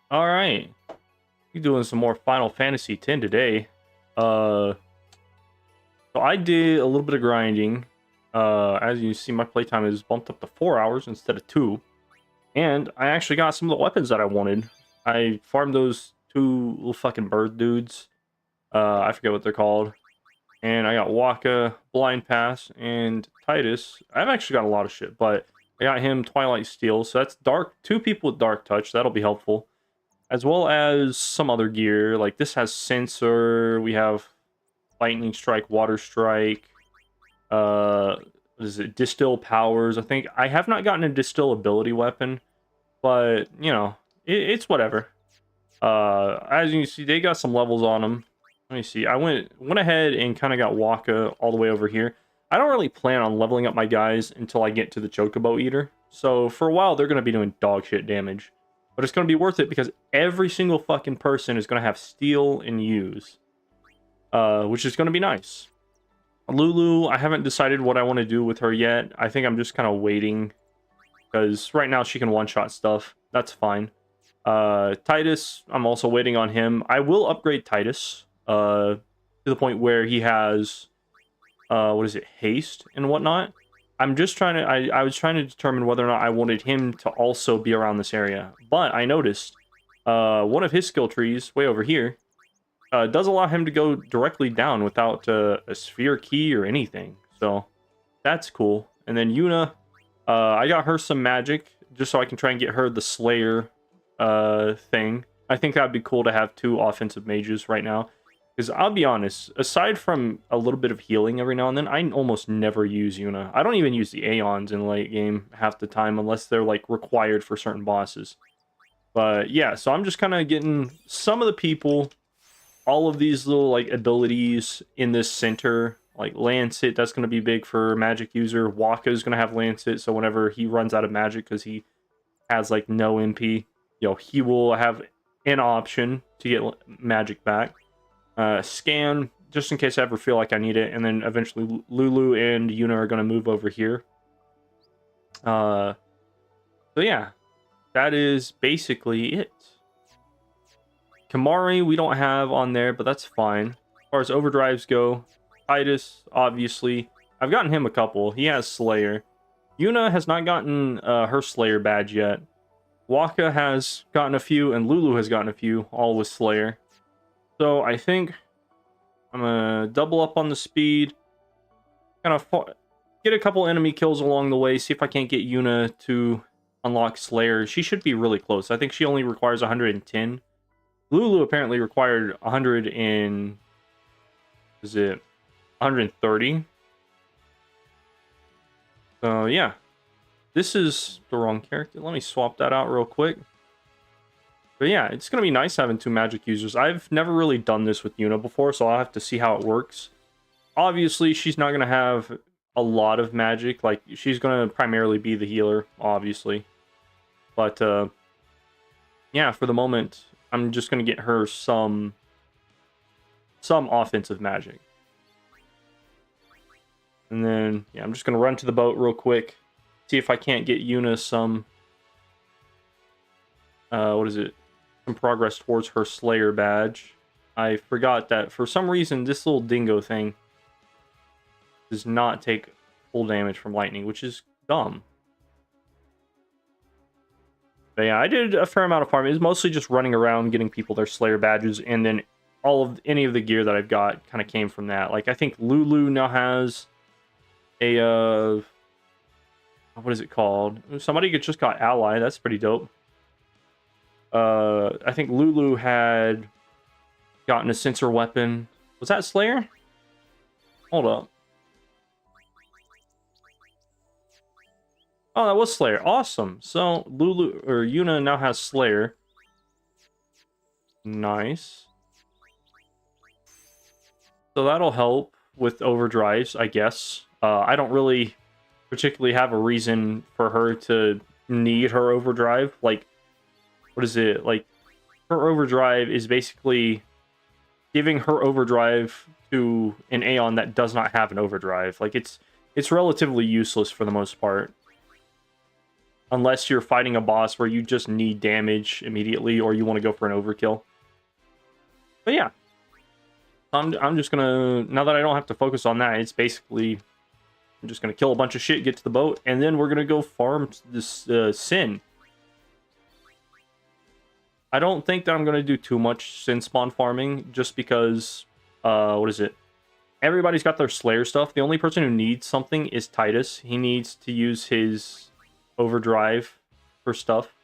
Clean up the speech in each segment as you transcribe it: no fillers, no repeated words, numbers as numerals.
All right, you doing some more Final Fantasy X today? Uh, so I did a little bit of grinding. As you see, my playtime is bumped up to 4 hours instead of 2, and I actually got some of the weapons that I wanted. I farmed those two little fucking bird dudes. I forget what they're called, and I got Waka, Blind Pass, and Titus. I've actually got a lot of shit, but I got him Twilight Steel, so that's dark. Two people with Dark Touch. That'll be helpful, as well as some other gear. Like this has sensor. We have lightning strike, water strike. What is it? Distill powers. I think I have not gotten a distill ability weapon, but you know, it's whatever. As you can see, they got some levels on them. Let me see. I went ahead and kind of got Waka all the way over here. I don't really plan on leveling up my guys until I get to the Chocobo Eater. So for a while, they're going to be doing dog shit damage. But it's going to be worth it because every single fucking person is going to have steal and use. Which is going to be nice. Lulu, I haven't decided what I want to do with her yet. I think I'm just kind of waiting. Because right now she can one-shot stuff. That's fine. Titus, I'm also waiting on him. I will upgrade Titus. To the point where he has... what is it? Haste and whatnot. I'm just trying to... I was trying to determine whether or not I wanted him to also be around this area. But I noticed... one of his skill trees, way over here... does allow him to go directly down without a sphere key or anything. So that's cool. And then Yuna, I got her some magic just so I can try and get her the Slayer thing. I think that'd be cool to have two offensive mages right now. Because I'll be honest, aside from a little bit of healing every now and then, I almost never use Yuna. I don't even use the Aeons in late game half the time unless they're like required for certain bosses. But yeah, so I'm just kind of getting some of the people, all of these little like abilities in this center, like Lancet, that's going to be big for magic user. Waka is going to have Lancet, so whenever he runs out of magic because he has like no MP, he will have an option to get magic back. Scan, just in case I ever feel like I need it, and then eventually Lulu and Yuna are going to move over here. So yeah, that is basically it. Kamari, we don't have on there, but that's fine. As far as overdrives go, Titus, obviously. I've gotten him a couple. He has Slayer. Yuna has not gotten her Slayer badge yet. Waka has gotten a few, and Lulu has gotten a few, all with Slayer. So I think I'm going to double up on the speed. Kind of get a couple enemy kills along the way, see if I can't get Yuna to unlock Slayer. She should be really close. I think she only requires 110. Lulu apparently required 100 in... Is it 130? So, yeah. This is the wrong character. Let me swap that out real quick. But yeah, it's going to be nice having two magic users. I've never really done this with Yuna before, so I'll have to see how it works. Obviously, she's not going to have a lot of magic. Like, she's going to primarily be the healer, obviously. But, yeah, for the moment, I'm just going to get her some offensive magic. And then, yeah, I'm just going to run to the boat real quick. See if I can't get Yuna some... what is it? Some progress towards her Slayer badge. I forgot that for some reason this little dingo thing does not take full damage from lightning, which is dumb. But yeah, I did a fair amount of farming. It was mostly just running around, getting people their Slayer badges, and then any of the gear that I've got kind of came from that. Like, I think Lulu now has a, what is it called? Somebody just got Ally. That's pretty dope. I think Lulu had gotten a sensor weapon. Was that Slayer? Hold up. Oh, that was Slayer. Awesome. So Lulu or Yuna now has Slayer. Nice. So that'll help with overdrives, I guess. I don't really particularly have a reason for her to need her overdrive. Like, what is it? Like, her overdrive is basically giving her overdrive to an Aeon that does not have an overdrive. Like, it's relatively useless for the most part. unless you're fighting a boss where you just need damage immediately or you want to go for an overkill. But yeah, I'm just gonna, now that I don't have to focus on that, it's basically, I'm just gonna kill a bunch of shit, get to the boat, and then we're gonna go farm this Sin. I don't think that I'm gonna do too much Sin spawn farming, just because, what is it? Everybody's got their Slayer stuff. The only person who needs something is Titus. He needs to use his overdrive for stuff,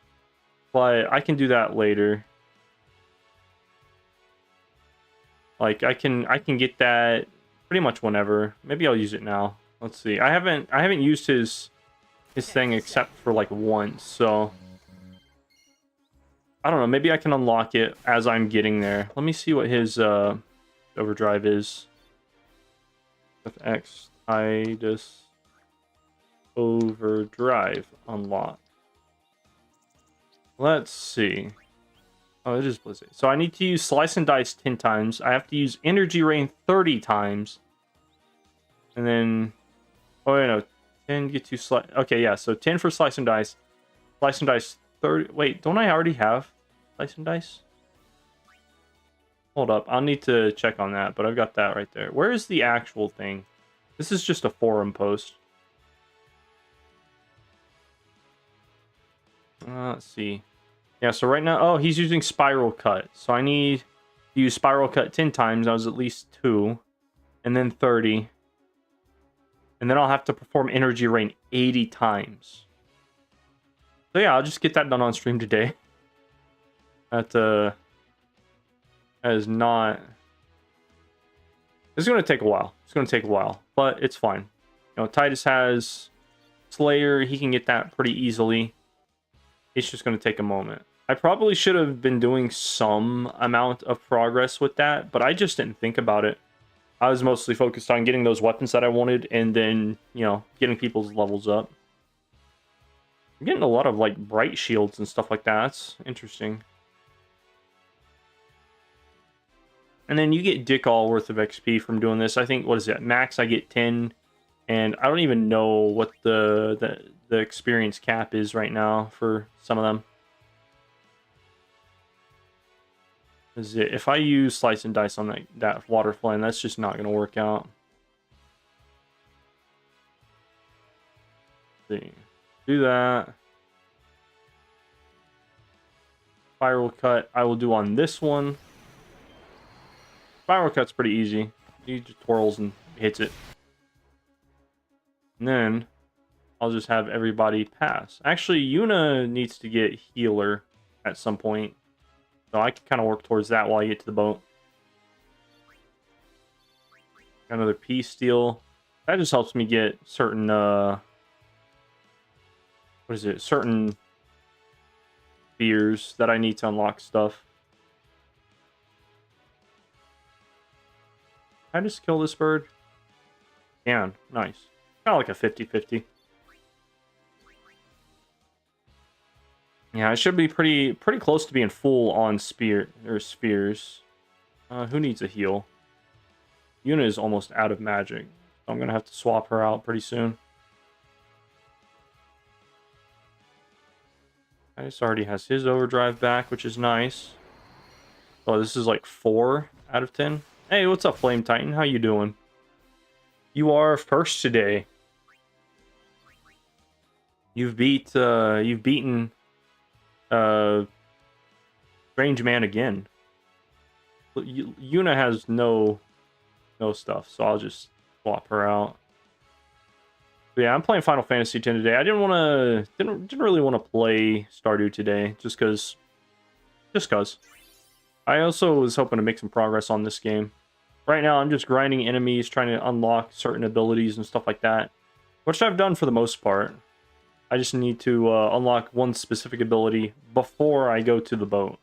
but I can do that later. Like I can get that pretty much whenever. Maybe I'll use it now. Let's see. I haven't used his thing except for like once, so I don't know. Maybe I can unlock it as I'm getting there. Let me see what his overdrive is. FX Titus overdrive unlock. Let's see. Oh, it is Blizzard. So I need to use Slice and Dice 10 times. I have to use Energy Rain 30 times. And then... Oh, wait, no. 10 get to Slice... Okay, yeah. So 10 for Slice and Dice. Slice and Dice 30... Wait, don't I already have Slice and Dice? Hold up. I'll need to check on that, but I've got that right there. Where is the actual thing? This is just a forum post. Let's see. Yeah, so right now... Oh, he's using Spiral Cut. So I need to use Spiral Cut 10 times. That was at least 2. And then 30. And then I'll have to perform Energy Rain 80 times. So yeah, I'll just get that done on stream today. That is not... It's going to take a while. It's going to take a while, but it's fine. You know, Titus has Slayer. He can get that pretty easily. It's just going to take a moment. I probably should have been doing some amount of progress with that, but I just didn't think about it. I was mostly focused on getting those weapons that I wanted and then, you know, getting people's levels up. I'm getting a lot of, like, bright shields and stuff like that. That's interesting. And then you get dick all worth of XP from doing this. I think, what is it? Max, I get 10. And I don't even know what the experience cap is right now for some of them. Is it, if I use Slice and Dice on that water flame, that's just not going to work out. Let's see. Do that. Spiral Cut I will do on this one. Spiral Cut's pretty easy. He just twirls and hits it. And then I'll just have everybody pass. Actually, Yuna needs to get Healer at some point. So I can kind of work towards that while I get to the boat. Another Peace Steel. That just helps me get certain, what is it? Certain spears that I need to unlock stuff. Can I just kill this bird? Can. Nice. Kind of like a 50-50. Yeah, I should be pretty close to being full on spears. Who needs a heal? Yuna is almost out of magic. So I'm going to have to swap her out pretty soon. Titus already has his overdrive back, which is nice. Oh, this is like 4 out of 10. Hey, what's up, Flame Titan? How you doing? You are first today. You've beaten Strange Man again. Yuna has no stuff, so I'll just swap her out. But yeah, I'm playing Final Fantasy X today. I didn't really want to play Stardew today, just cause. I also was hoping to make some progress on this game. Right now, I'm just grinding enemies, trying to unlock certain abilities and stuff like that, which I've done for the most part. I just need to unlock one specific ability before I go to the boat.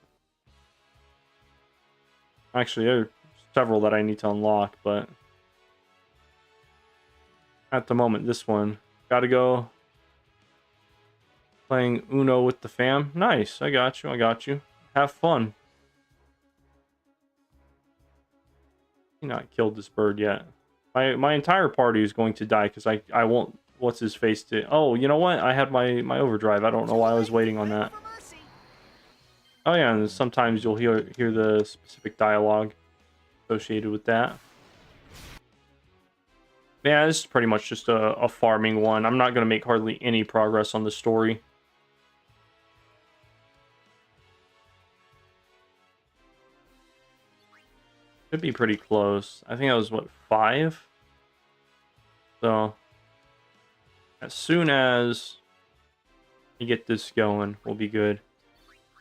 Actually, there are several that I need to unlock, but at the moment, this one. Gotta go. Playing Uno with the fam. Nice, I got you. Have fun. I've not killed this bird yet. My entire party is going to die because I won't what's his face did. Oh, you know what? I had my overdrive. I don't know why I was waiting on that. Oh yeah, and sometimes you'll hear the specific dialogue associated with that. Yeah, this is pretty much just a farming one. I'm not going to make hardly any progress on the story. Should be pretty close. I think that was, what, 5? So, as soon as you get this going, we'll be good.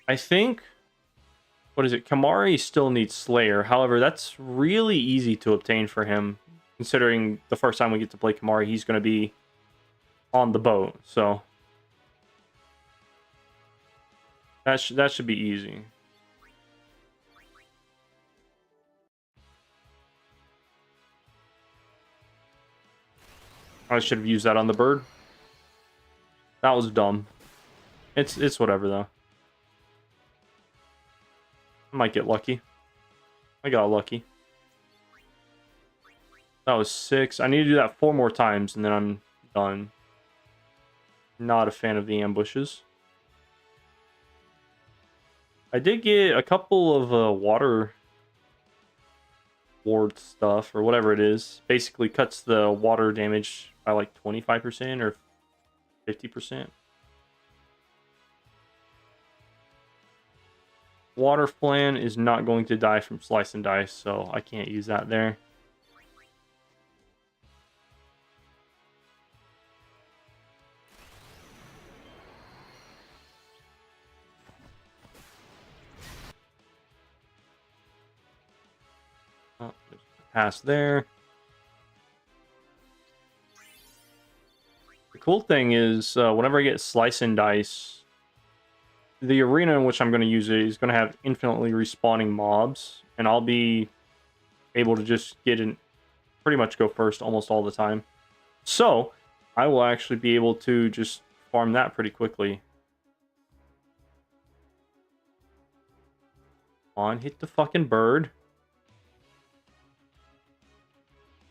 I think, what is it? Kimahri still needs Slayer. However, that's really easy to obtain for him. Considering the first time we get to play Kimahri, he's going to be on the boat. So, that should be easy. I should have used that on the bird. That was dumb. It's whatever, though. I might get lucky. I got lucky. That was 6. I need to do that 4 more times, and then I'm done. Not a fan of the ambushes. I did get a couple of water ward stuff, or whatever it is. Basically cuts the water damage by like 25% or 50%. Water Flan is not going to die from Slice and Dice, so I can't use that there. Oh, there's a pass there. The cool thing is, whenever I get Slice and Dice, the arena in which I'm going to use it is going to have infinitely respawning mobs, and I'll be able to just get in, pretty much go first almost all the time. So, I will actually be able to just farm that pretty quickly. Come on, hit the fucking bird.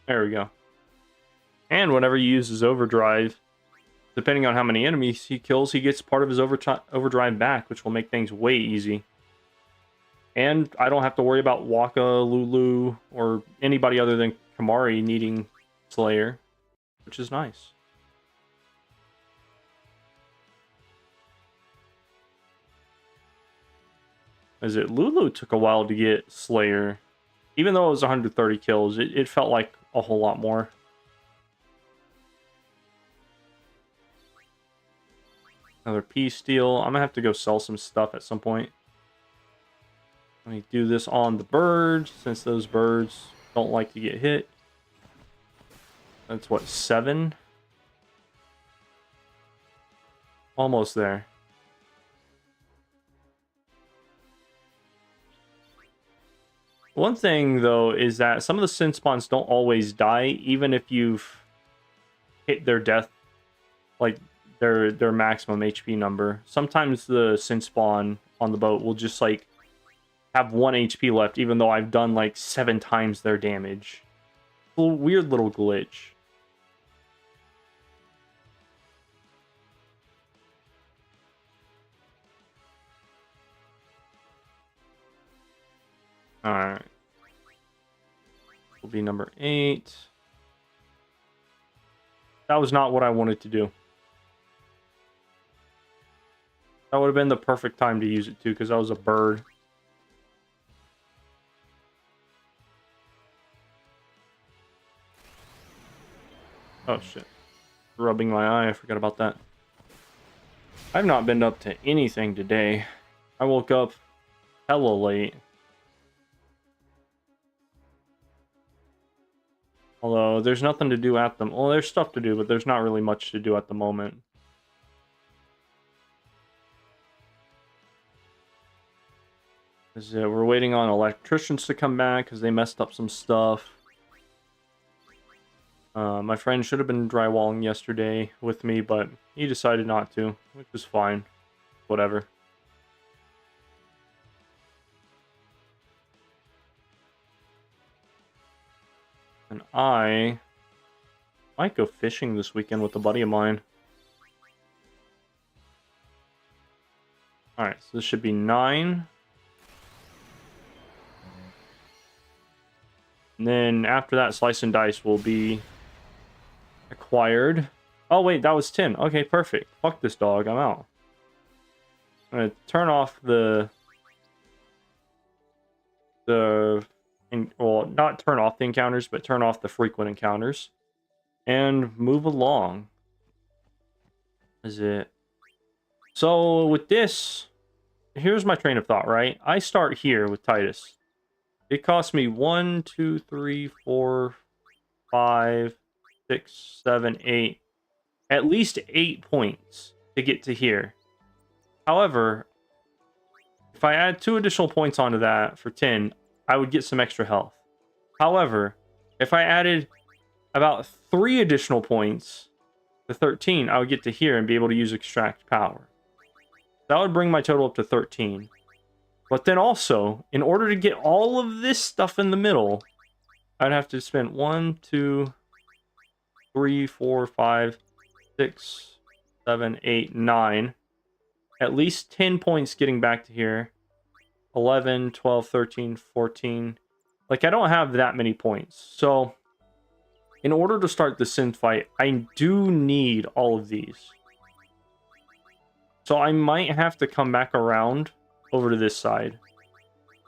There we go. And whenever he uses overdrive, depending on how many enemies he kills, he gets part of his overdrive back, which will make things way easy. And I don't have to worry about Waka, Lulu, or anybody other than Kimahri needing Slayer, which is nice. As it, Lulu took a while to get Slayer. Even though it was 130 kills, it felt like a whole lot more. Another peace steal. I'm gonna have to go sell some stuff at some point. Let me do this on the birds, since those birds don't like to get hit. That's what, 7? Almost there. One thing, though, is that some of the sin spawns don't always die, even if you've hit their death, like their maximum HP number. Sometimes the sin spawn on the boat will just, like, have 1 HP left, even though I've done, like, 7 times their damage. A weird little glitch. Alright. Will be number 8. That was not what I wanted to do. That would have been the perfect time to use it too, because that was a bird. Oh shit. Rubbing my eye, I forgot about that. I've not been up to anything today. I woke up hella late. Although, there's nothing to do at them. Well, there's stuff to do, but there's not really much to do at the moment. We're waiting on electricians to come back because they messed up some stuff. My friend should have been drywalling yesterday with me, but he decided not to, which is fine. Whatever. And I Might go fishing this weekend with a buddy of mine. Alright, so this should be 9. And then after that, Slice and Dice will be acquired. Oh, wait, that was 10. Okay, perfect. Fuck this dog. I'm out. I'm going to turn off well, not turn off the encounters, but turn off the frequent encounters. And move along. Is it? So, with this, here's my train of thought, right? I start here with Titus. It cost me 1, 2, 3, 4, 5, 6, 7, 8. At least 8 points to get to here. However, if I add 2 additional points onto that for 10, I would get some extra health. However, if I added about 3 additional points to 13, I would get to here and be able to use Extract Power. That would bring my total up to 13. But then also, in order to get all of this stuff in the middle, I'd have to spend 1, 2, 3, 4, 5, 6, 7, 8, 9. At least 10 points getting back to here. 11, 12, 13, 14. Like, I don't have that many points. So, in order to start the synth fight, I do need all of these. So I might have to come back around over to this side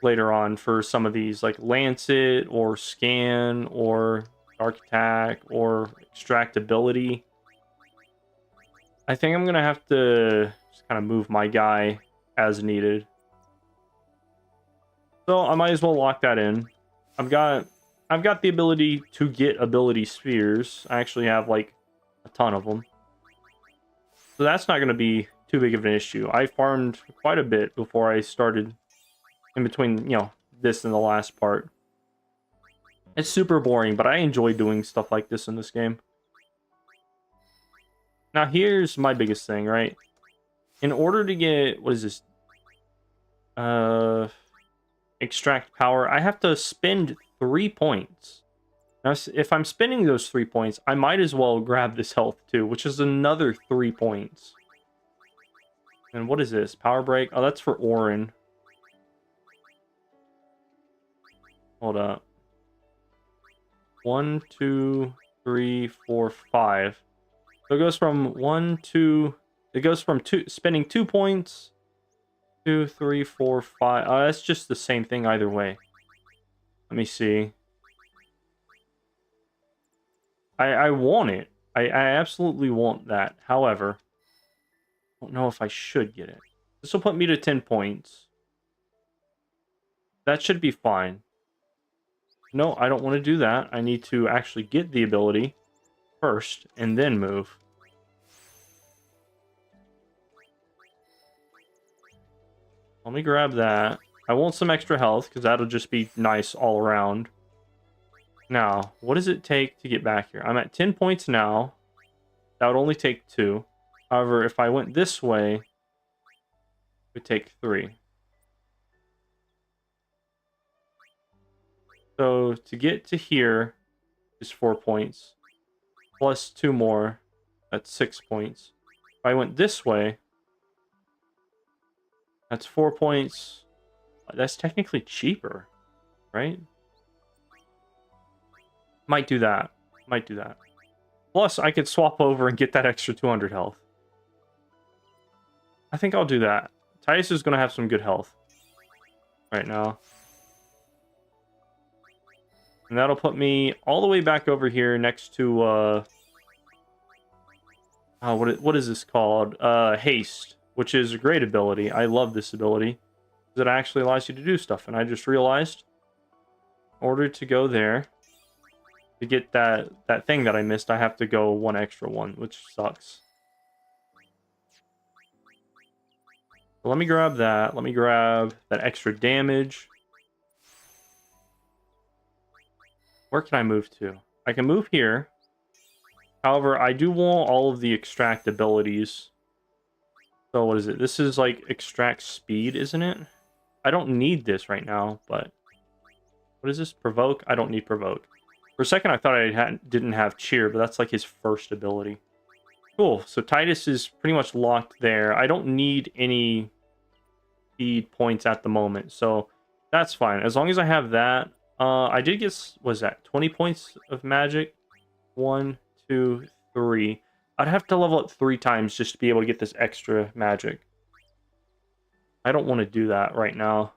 later on for some of these, like Lancet or Scan or Dark Attack or Extractability. I think I'm going to have to just kind of move my guy as needed. So I might as well lock that in. I've got the ability to get ability spheres. I actually have like a ton of them. So that's not going to be too big of an issue. I farmed quite a bit before I started in between, this and the last part. It's super boring, but I enjoy doing stuff like this in this game. Now here's my biggest thing, right? In order to get, what is this? Extract Power, I have to spend 3 points. Now, if I'm spending those 3 points, I might as well grab this health too, which is another 3 points. And what is this? Power Break? Oh, that's for Auron. Hold up. 1, 2, 3, 4, 5. So it goes from 1, 2... It goes from spending 2 points... 2, 3, 4, 5. Oh, that's just the same thing either way. Let me see. I want it. I absolutely want that. However, I don't know if I should get it. This will put me to 10 points. That should be fine. No, I don't want to do that. I need to actually get the ability first and then move. Let me grab that. I want some extra health because that'll just be nice all around. Now, what does it take to get back here? I'm at 10 points now. That would only take 2. However, if I went this way, it would take 3. So to get to here is 4 points. Plus 2 more. That's 6 points. If I went this way, that's 4 points. That's technically cheaper, right? Might do that. Might do that. Plus, I could swap over and get that extra 200 health. I think I'll do that. Titus is going to have some good health right now. And that'll put me all the way back over here next to... what is this called? Haste, which is a great ability. I love this ability. Because it actually allows you to do stuff. And I just realized, in order to go there, to get that thing that I missed, I have to go 1 extra one, which sucks. So let me grab that. Let me grab that extra damage. Where can I move to? I can move here. However, I do want all of the extract abilities. So what is it? This is like extract speed, isn't it? I don't need this right now, but... What is this? Provoke? I don't need provoke. For a second, I thought didn't have cheer, but that's like his first ability. Cool. So Titus is pretty much locked there. I don't need any speed points at the moment, so that's fine. As long as I have that. I did get, was that 20 points of magic? 1, 2, 3. I'd have to level up 3 times just to be able to get this extra magic. I don't want to do that right now.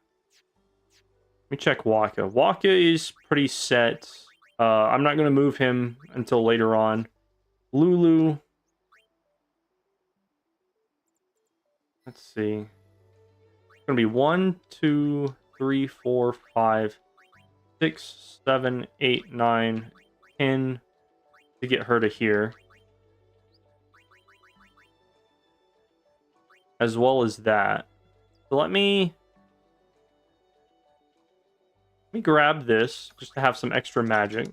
Let me check Waka. Waka is pretty set. I'm not going to move him until later on. Lulu. Let's see. It's going to be 1, 2, 3, 4, 5, 6, 7, 8, 9, 10 to get her to here. As well as that. So let me grab this just to have some extra magic.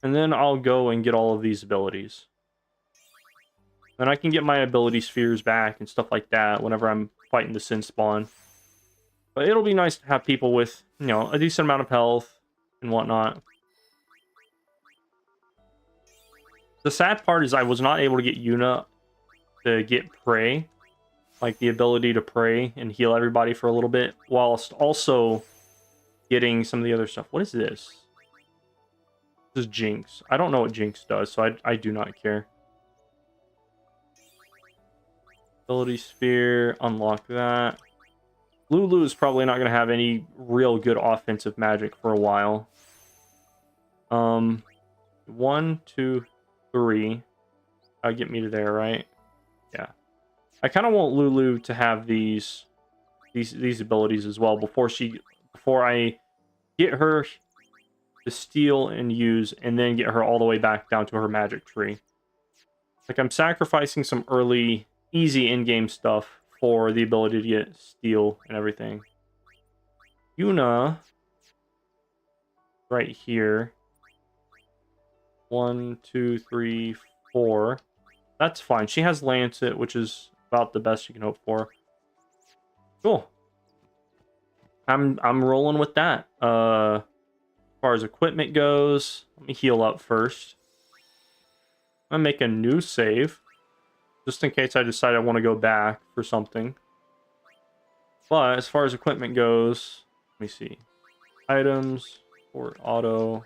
And then I'll go and get all of these abilities. Then I can get my ability spheres back and stuff like that whenever I'm fighting the Sin Spawn. But it'll be nice to have people with, you know, a decent amount of health and whatnot. The sad part is I was not able to get Yuna to get Pray. Like the ability to pray and heal everybody for a little bit, whilst also getting some of the other stuff. What is this? This is Jinx. I don't know what Jinx does, so I do not care. Ability Sphere, unlock that. Lulu is probably not going to have any real good offensive magic for a while. 1, 2, 3. That'll get me to there, right? Yeah. I kind of want Lulu to have these abilities as well before I get her to steal and use, and then get her all the way back down to her magic tree. Like I'm sacrificing some early easy in-game stuff for the ability to get steal and everything. Yuna, right here. 1, 2, 3, 4. That's fine. She has Lancet, which is about the best you can hope for. Cool. I'm rolling with that. As far as equipment goes, let me heal up first. I'm gonna make a new save, just in case I decide I want to go back for something. But as far as equipment goes, let me see. Items, port auto,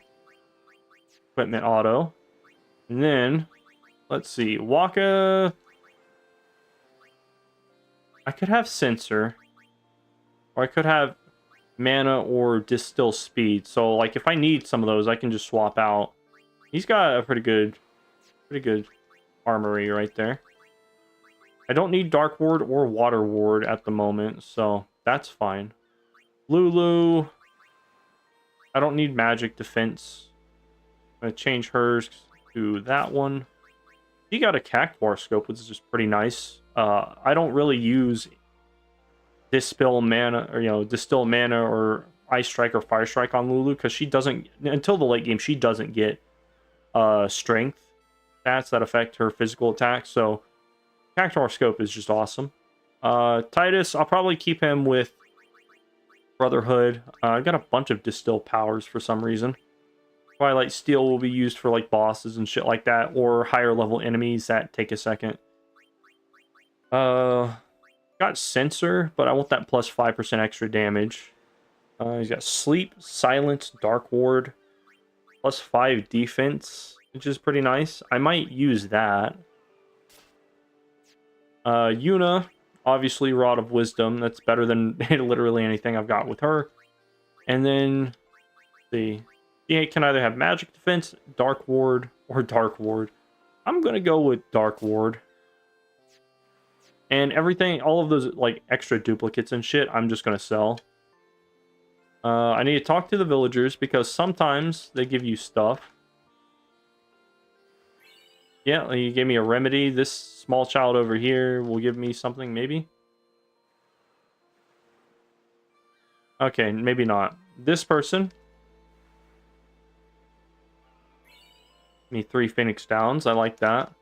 equipment auto. And then, let's see, Waka. I could have Sensor, or I could have Mana or Distill Speed. So, like, if I need some of those, I can just swap out. He's got a pretty good armory right there. I don't need Dark Ward or Water Ward at the moment, so that's fine. Lulu. I don't need Magic Defense. I'm going to change hers to that one. He got a Cactuar Scope, which is just pretty nice. I don't really use Distill Mana or Ice Strike or Fire Strike on Lulu because she doesn't, until the late game, she doesn't get strength stats that affect her physical attack. So Cactuar Scope is just awesome. Titus, I'll probably keep him with Brotherhood. I've got a bunch of Distill powers for some reason. Twilight Steel will be used for like bosses and shit like that, or higher level enemies that take a second. Got Sensor, but I want that plus 5% extra damage. He's got Sleep, Silence, Dark Ward, plus 5 defense, which is pretty nice. I might use that. Yuna, obviously Rod of Wisdom. That's better than literally anything I've got with her. And then, let's see. He can either have Magic Defense, Dark Ward, or Dark Ward. I'm going to go with Dark Ward. And everything, all of those like extra duplicates and shit, I'm just going to sell. I need to talk to the villagers because sometimes they give you stuff. Yeah, you gave me a remedy. This small child over here will give me something, maybe? Okay, maybe not. This person. Me 3 Phoenix Downs. I like that.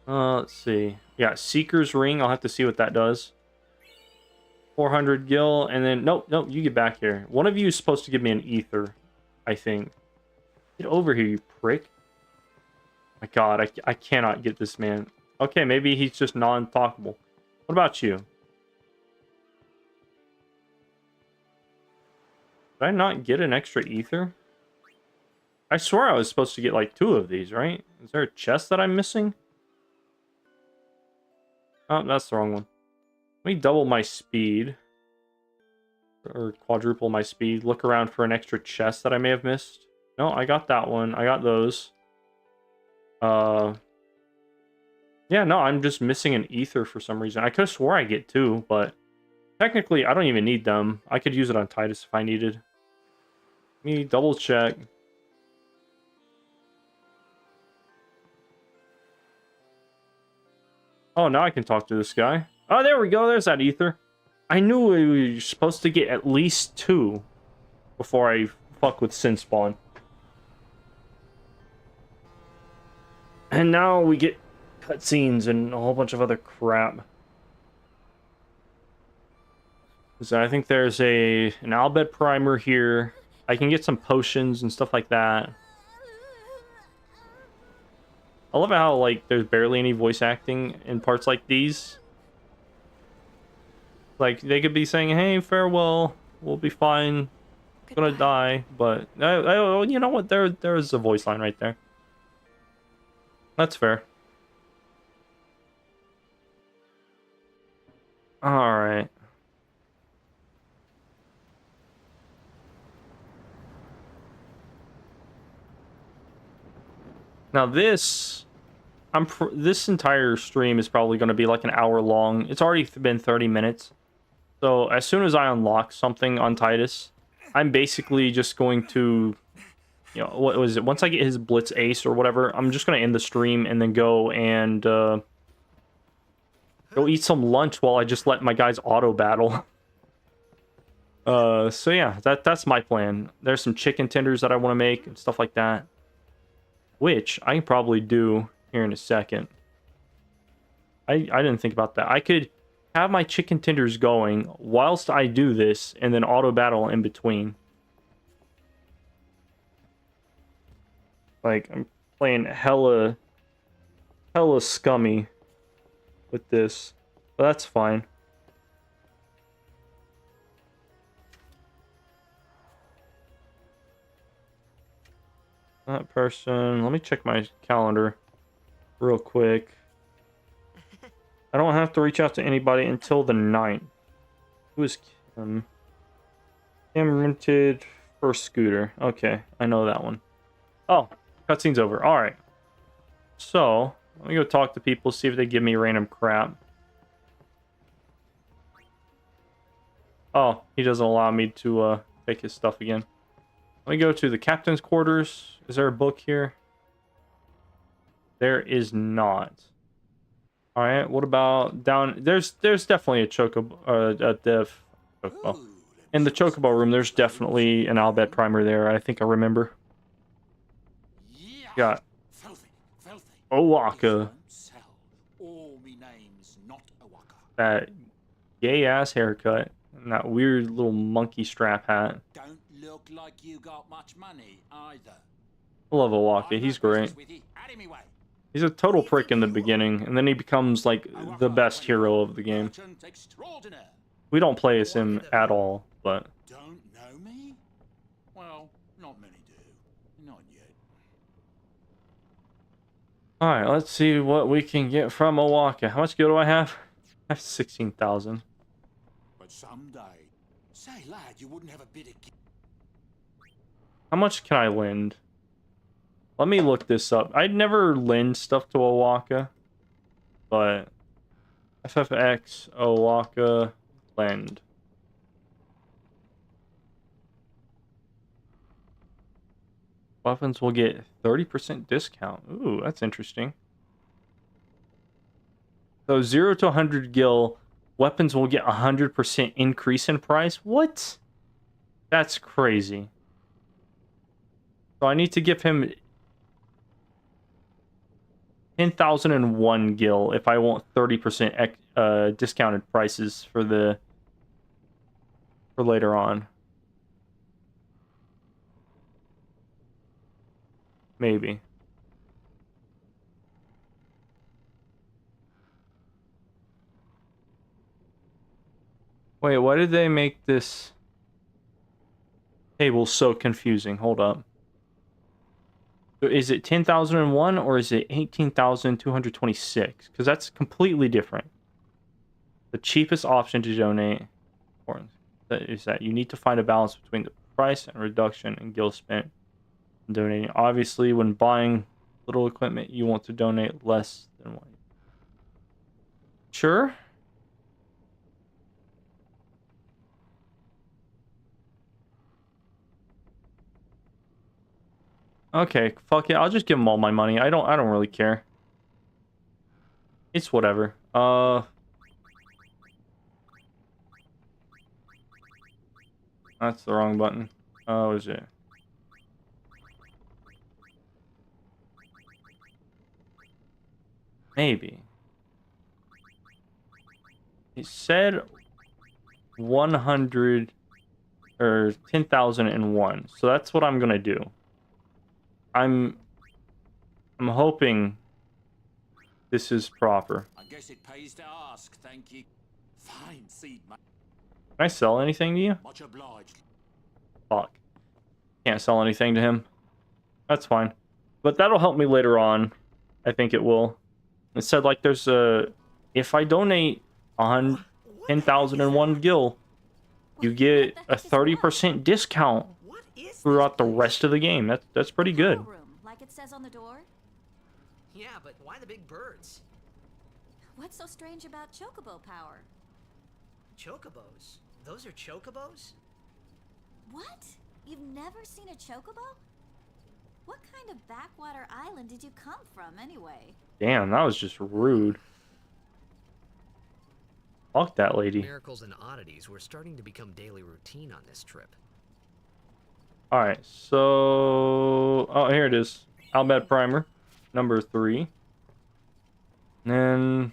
Let's see. Yeah, Seeker's Ring. I'll have to see what that does. 400 gil, and then nope, you get back here. One of you is supposed to give me an ether, I think. Get over here, you prick. My god, I cannot get this man. Okay, maybe he's just non-talkable. What about you? Did I not get an extra ether? I swear I was supposed to get like 2 of these, right? Is there a chest that I'm missing? Oh, that's the wrong one. Let me double my speed. Or quadruple my speed. Look around for an extra chest that I may have missed. No, I got that one. I got those. Yeah, no, I'm just missing an ether for some reason. I could have swore I get 2, but technically I don't even need them. I could use it on Titus if I needed. Let me double check. Oh, now I can talk to this guy. Oh, there we go. There's that ether. I knew we were supposed to get at least 2 before I fuck with Sin Spawn. And now we get cutscenes and a whole bunch of other crap. So I think there's an Al Bhed primer here. I can get some potions and stuff like that. I love how, like, there's barely any voice acting in parts like these. Like, they could be saying, hey, farewell, we'll be fine, gonna die, but, you know what, there's a voice line right there. That's fair. Alright. Now this, this entire stream is probably going to be like an hour long. It's already been 30 minutes. So as soon as I unlock something on Titus, I'm basically just going to, you know, what was it? Once I get his Blitz Ace or whatever, I'm just going to end the stream and then go and go eat some lunch while I just let my guys auto battle. So yeah, that's my plan. There's some chicken tenders that I want to make and stuff like that, which I can probably do here in a second. I didn't think about that. I could have my chicken tenders going whilst I do this and then auto battle in between. Like, I'm playing hella scummy with this, but that's fine. That person, let me check my calendar real quick. I don't have to reach out to anybody until the 9th. Who is Kim? Kim rented first scooter. Okay, I know that one. Oh, cutscene's over. Alright. So, let me go talk to people, see if they give me random crap. Oh, he doesn't allow me to take his stuff again. Let me go to the captain's quarters. Is there a book here? There is not. All right. What about down? There's definitely a chocobo, chocobo. In the chocobo room, there's definitely an Al Bhed primer there. I think I remember. Got O'aka. That gay ass haircut and that weird little monkey strap hat. Don't look like you got much money either. I love O'aka. He's great. He's a total prick in the beginning, and then he becomes like the best hero of the game. We don't play as him at all, but don't know me? Well, not many do. Not yet. Alright, let's see what we can get from O'aka. How much gil do I have? I have 16,000. But someday, say lad, you wouldn't have a bit of. How much can I lend? Let me look this up. I'd never lend stuff to O'aka, but FFX O'aka lend. Weapons will get 30% discount. Ooh, that's interesting. So 0 to 100 gil, weapons will get 100% increase in price. What? That's crazy. So I need to give him 10,001 gil if I want 30% discounted prices for the for later on. Maybe. Wait, why did they make this table so confusing? Hold up. Is it 10,001 or is it 18,226? Because that's completely different. The cheapest option to donate is that you need to find a balance between the price and reduction in gil spent in donating. Obviously, when buying little equipment, you want to donate less than one. Sure. Okay, fuck it. I'll just give them all my money. I don't really care. It's whatever. That's the wrong button. Oh, is it? Maybe. It said 100 or 10,001. So that's what I'm gonna do. I'm hoping this is proper. I guess it pays to ask, thank you. Fine seed, mate. Can I sell anything to you? Much obliged. Fuck. Can't sell anything to him. That's fine. But that'll help me later on. I think it will. It said like there's a... If I donate 10,001 gil, you get a 30% discount throughout the rest of the game. That's pretty good. Room, like it says on the door. Yeah, but why the big birds? What's so strange about chocobo power? Chocobos? Those are chocobos? What? You've never seen a chocobo? What kind of backwater island did you come from, anyway? Damn, that was just rude. Fuck that lady. Miracles and oddities were starting to become daily routine on this trip. Alright, so... Oh, here it is. Albed Primer, number 3. And then...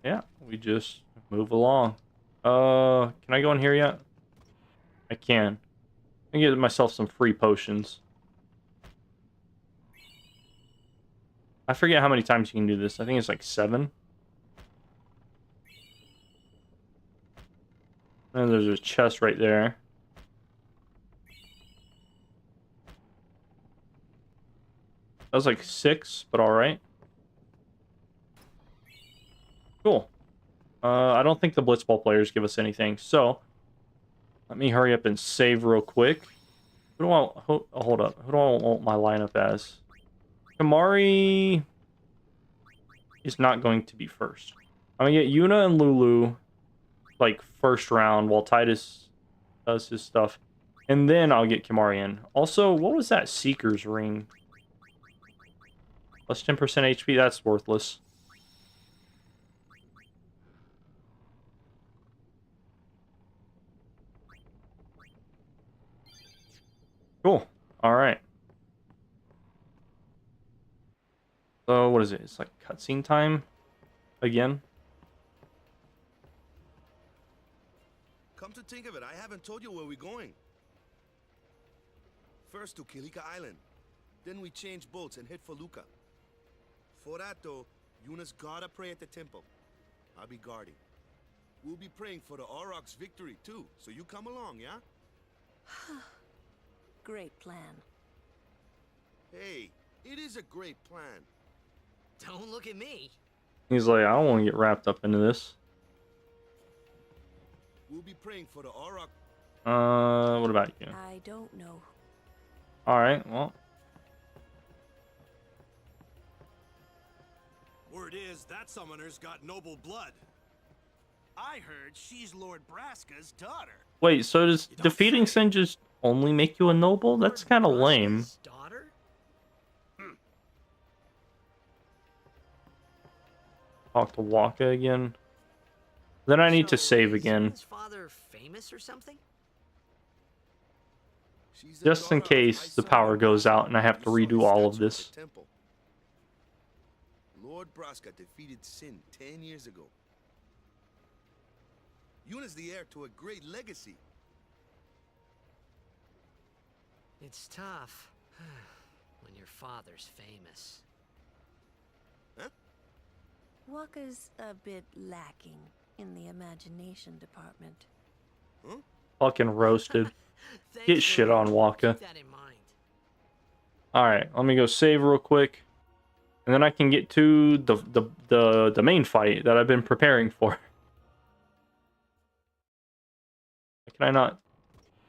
Yeah, we just move along. Can I go in here yet? I can. I can get myself some free potions. I forget how many times you can do this. I think it's like 7. And there's a chest right there. That was like 6, but alright. Cool. I don't think the Blitzball players give us anything, so let me hurry up and save real quick. Who do I hold up? Who do I want my lineup as? Kimahri is not going to be first. I'm gonna get Yuna and Lulu like first round while Tidus does his stuff, and then I'll get Kimahri in. Also, what was that Seeker's ring? Plus 10% HP. That's worthless. Cool. All right. So what is it? It's like cutscene time again. Come to think of it, I haven't told you where we're going. First to Kilika Island. Then we change boats and head for Luca. For that though, Yuna's gotta pray at the temple. I'll be guarding. We'll be praying for the Aurochs' victory too, so you come along, yeah? Great plan. Hey, it is a great plan. Don't look at me. He's like, I don't want to get wrapped up into this. We'll be praying for the Auroch. What about you? I don't know. All right, well. Word is that summoner's got noble blood. I heard she's Lord Braska's daughter. Wait, so does defeating Sin just only make you a noble? That's kind of lame. Daughter? Talk to Waka again. Then I need to So, save is again. Yuna's father famous or something? She's the Just in daughter of case High the power Summoner goes out Braska, and I have to who saw redo his all of statue at this. the temple. Lord Braska defeated Sin 10 years ago. Yuna's the heir to a great legacy. It's tough when your father's famous. Waka's a bit lacking in the imagination department. Fucking roasted. Thanks, Get shit Lily. on, Waka. Keep that in mind. Alright, let me go save real quick. And then I can get to the main fight that I've been preparing for. Can I not?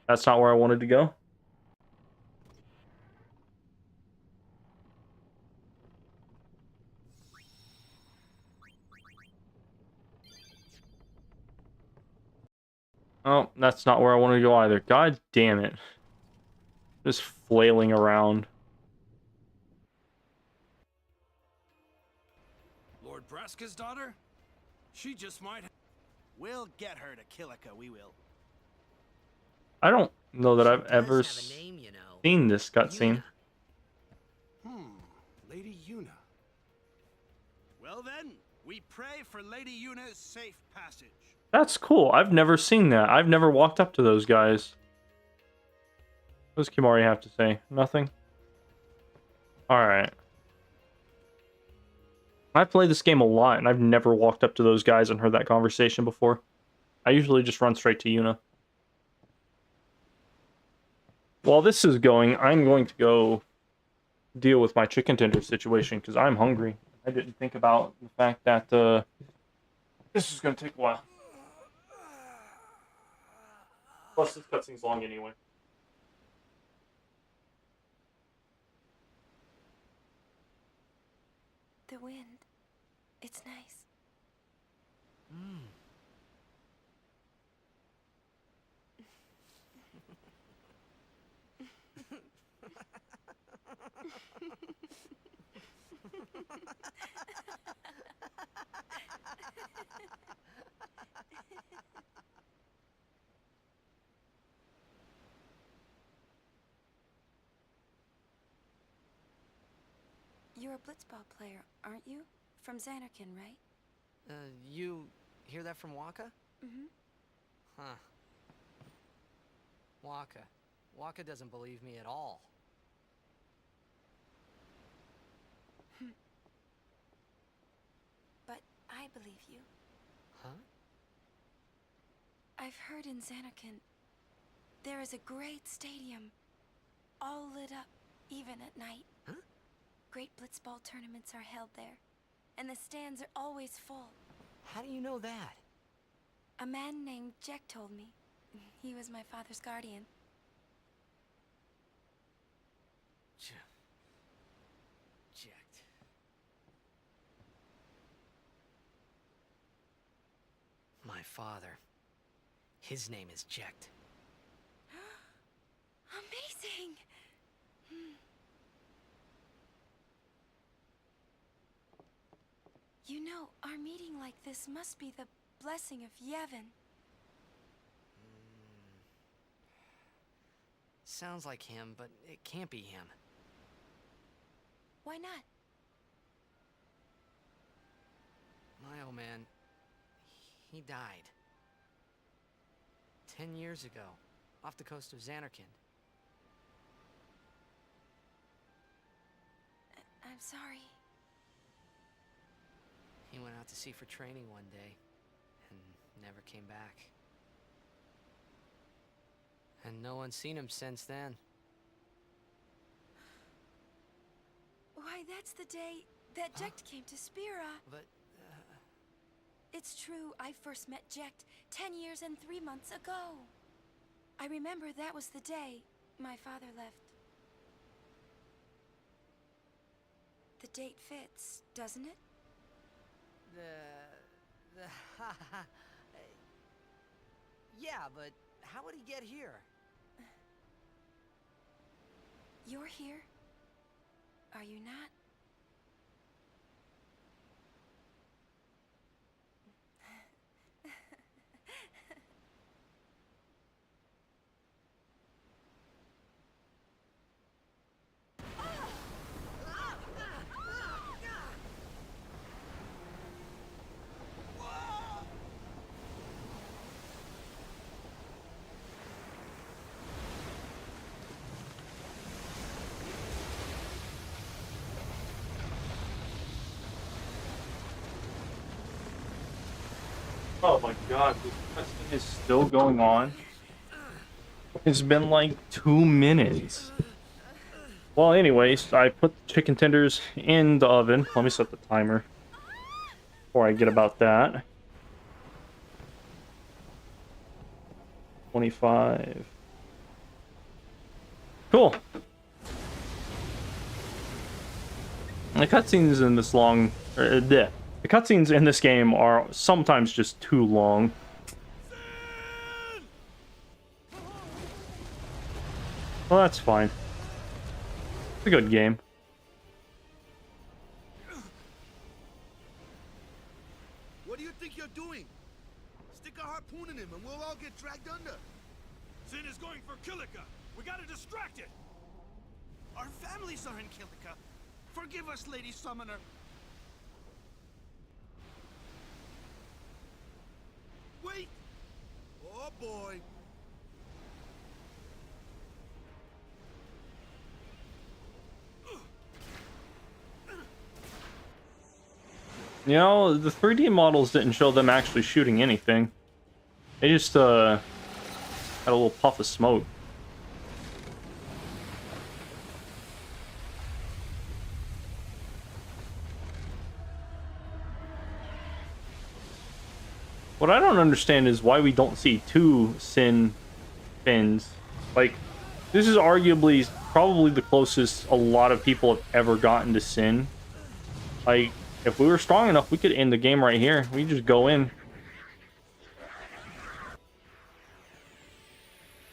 That's not where I wanted to go. Oh, that's not where I want to go either. God damn it. Just flailing around. Lord Braska's daughter? She just might. We'll get her to Kilika, we will. I don't know that She I've does ever have a name, you know. seen this cutscene. Yuna. Lady Yuna. Well then, we pray for Lady Yuna's safe passage. That's cool. I've never seen that. I've never walked up to those guys. What does Kimahri have to say? Nothing? Alright. I've played this game a lot, and I've never walked up to those guys and heard that conversation before. I usually just run straight to Yuna. While this is going, I'm going to go deal with my chicken tender situation, because I'm hungry. I didn't think about the fact that this is going to take a while. Plus, this cutscene's long anyway. The wind. It's nice. You're a blitzball player, aren't you? From Xanarkand, right? You hear that from Waka? Mm-hmm. Huh. Waka. Waka doesn't believe me at all. But I believe you. Huh? I've heard in Xanarkand there is a great stadium, all lit up, even at night. Huh? Great blitzball tournaments are held there, and the stands are always full. How do you know that? A man named Jack told me. He was my father's guardian. Jacked. My father. His name is Jecht. Amazing! You know, our meeting like this must be the blessing of Yevon. Sounds like him, but it can't be him. Why not? My old man, he died. 10 years ago, off the coast of Xanarkand. I'm sorry. He went out to sea for training one day, and never came back. And no one's seen him since then. Why, that's the day that Jecht came to Spira. But, It's true, I first met Jecht 10 years and 3 months ago. I remember that was the day my father left. The date fits, doesn't it? Yeah, but how would he get here? You're here? Are you not? Oh my god, this cutscene is still going on. It's been like 2 minutes. Well, anyways, I put the chicken tenders in the oven. Let me set the timer before I get about that. 25. Cool. The cutscenes in this the cutscenes in this game are sometimes just too long. Well, that's fine. It's a good game. What do you think you're doing? Stick a harpoon in him and we'll all get dragged under. Sin is going for Kilika. We gotta distract it. Our families are in Kilika. Forgive us, Lady Summoner. Wait! Oh boy. You know, the 3D models didn't show them actually shooting anything. They just had a little puff of smoke. What I don't understand is why we don't see 2 Sin fins. Like, this is arguably probably the closest a lot of people have ever gotten to Sin. Like, if we were strong enough, we could end the game right here. We just go in.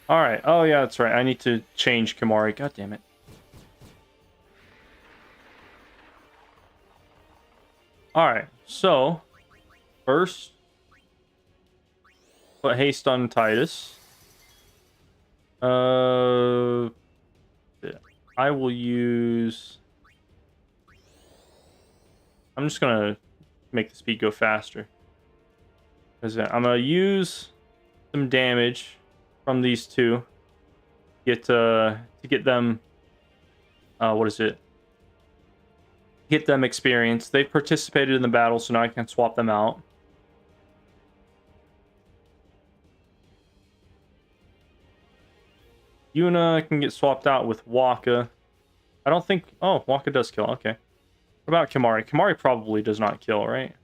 Alright. Oh, yeah, that's right. I need to change Kimahri. God damn it. Alright. So, first, put haste on Tidus. I will use... I'm just gonna make the speed go faster. Because I'm gonna use some damage from these two. To get them... what is it? Get them experience. They've participated in the battle, so now I can swap them out. Yuna can get swapped out with Wakka. I don't think... Oh, Wakka does kill. Okay. What about Kimahri? Kimahri probably does not kill, right?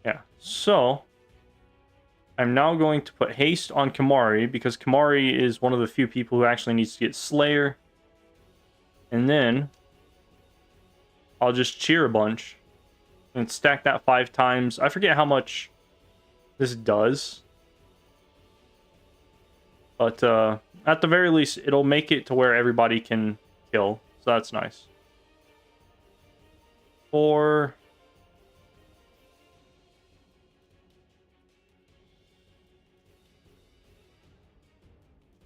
Yeah. So, I'm now going to put haste on Kimahri, because Kimahri is one of the few people who actually needs to get Slayer. And then, I'll just cheer a bunch. And stack that 5 times. I forget how much this does. But at the very least, it'll make it to where everybody can kill. So that's nice. 4.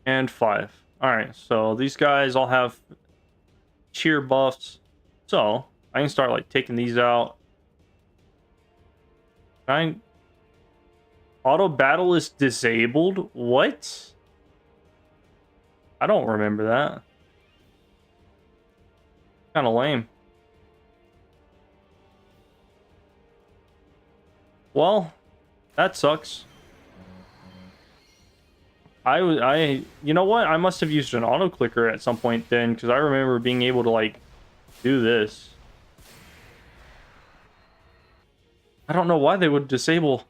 And 5. Alright, so these guys all have cheer buffs. So, I can start like taking these out. Auto battle is disabled? What? I don't remember that. Kind of lame. Well, that sucks. You know what? I must have used an auto clicker at some point then, because I remember being able to like do this. I don't know why they would disable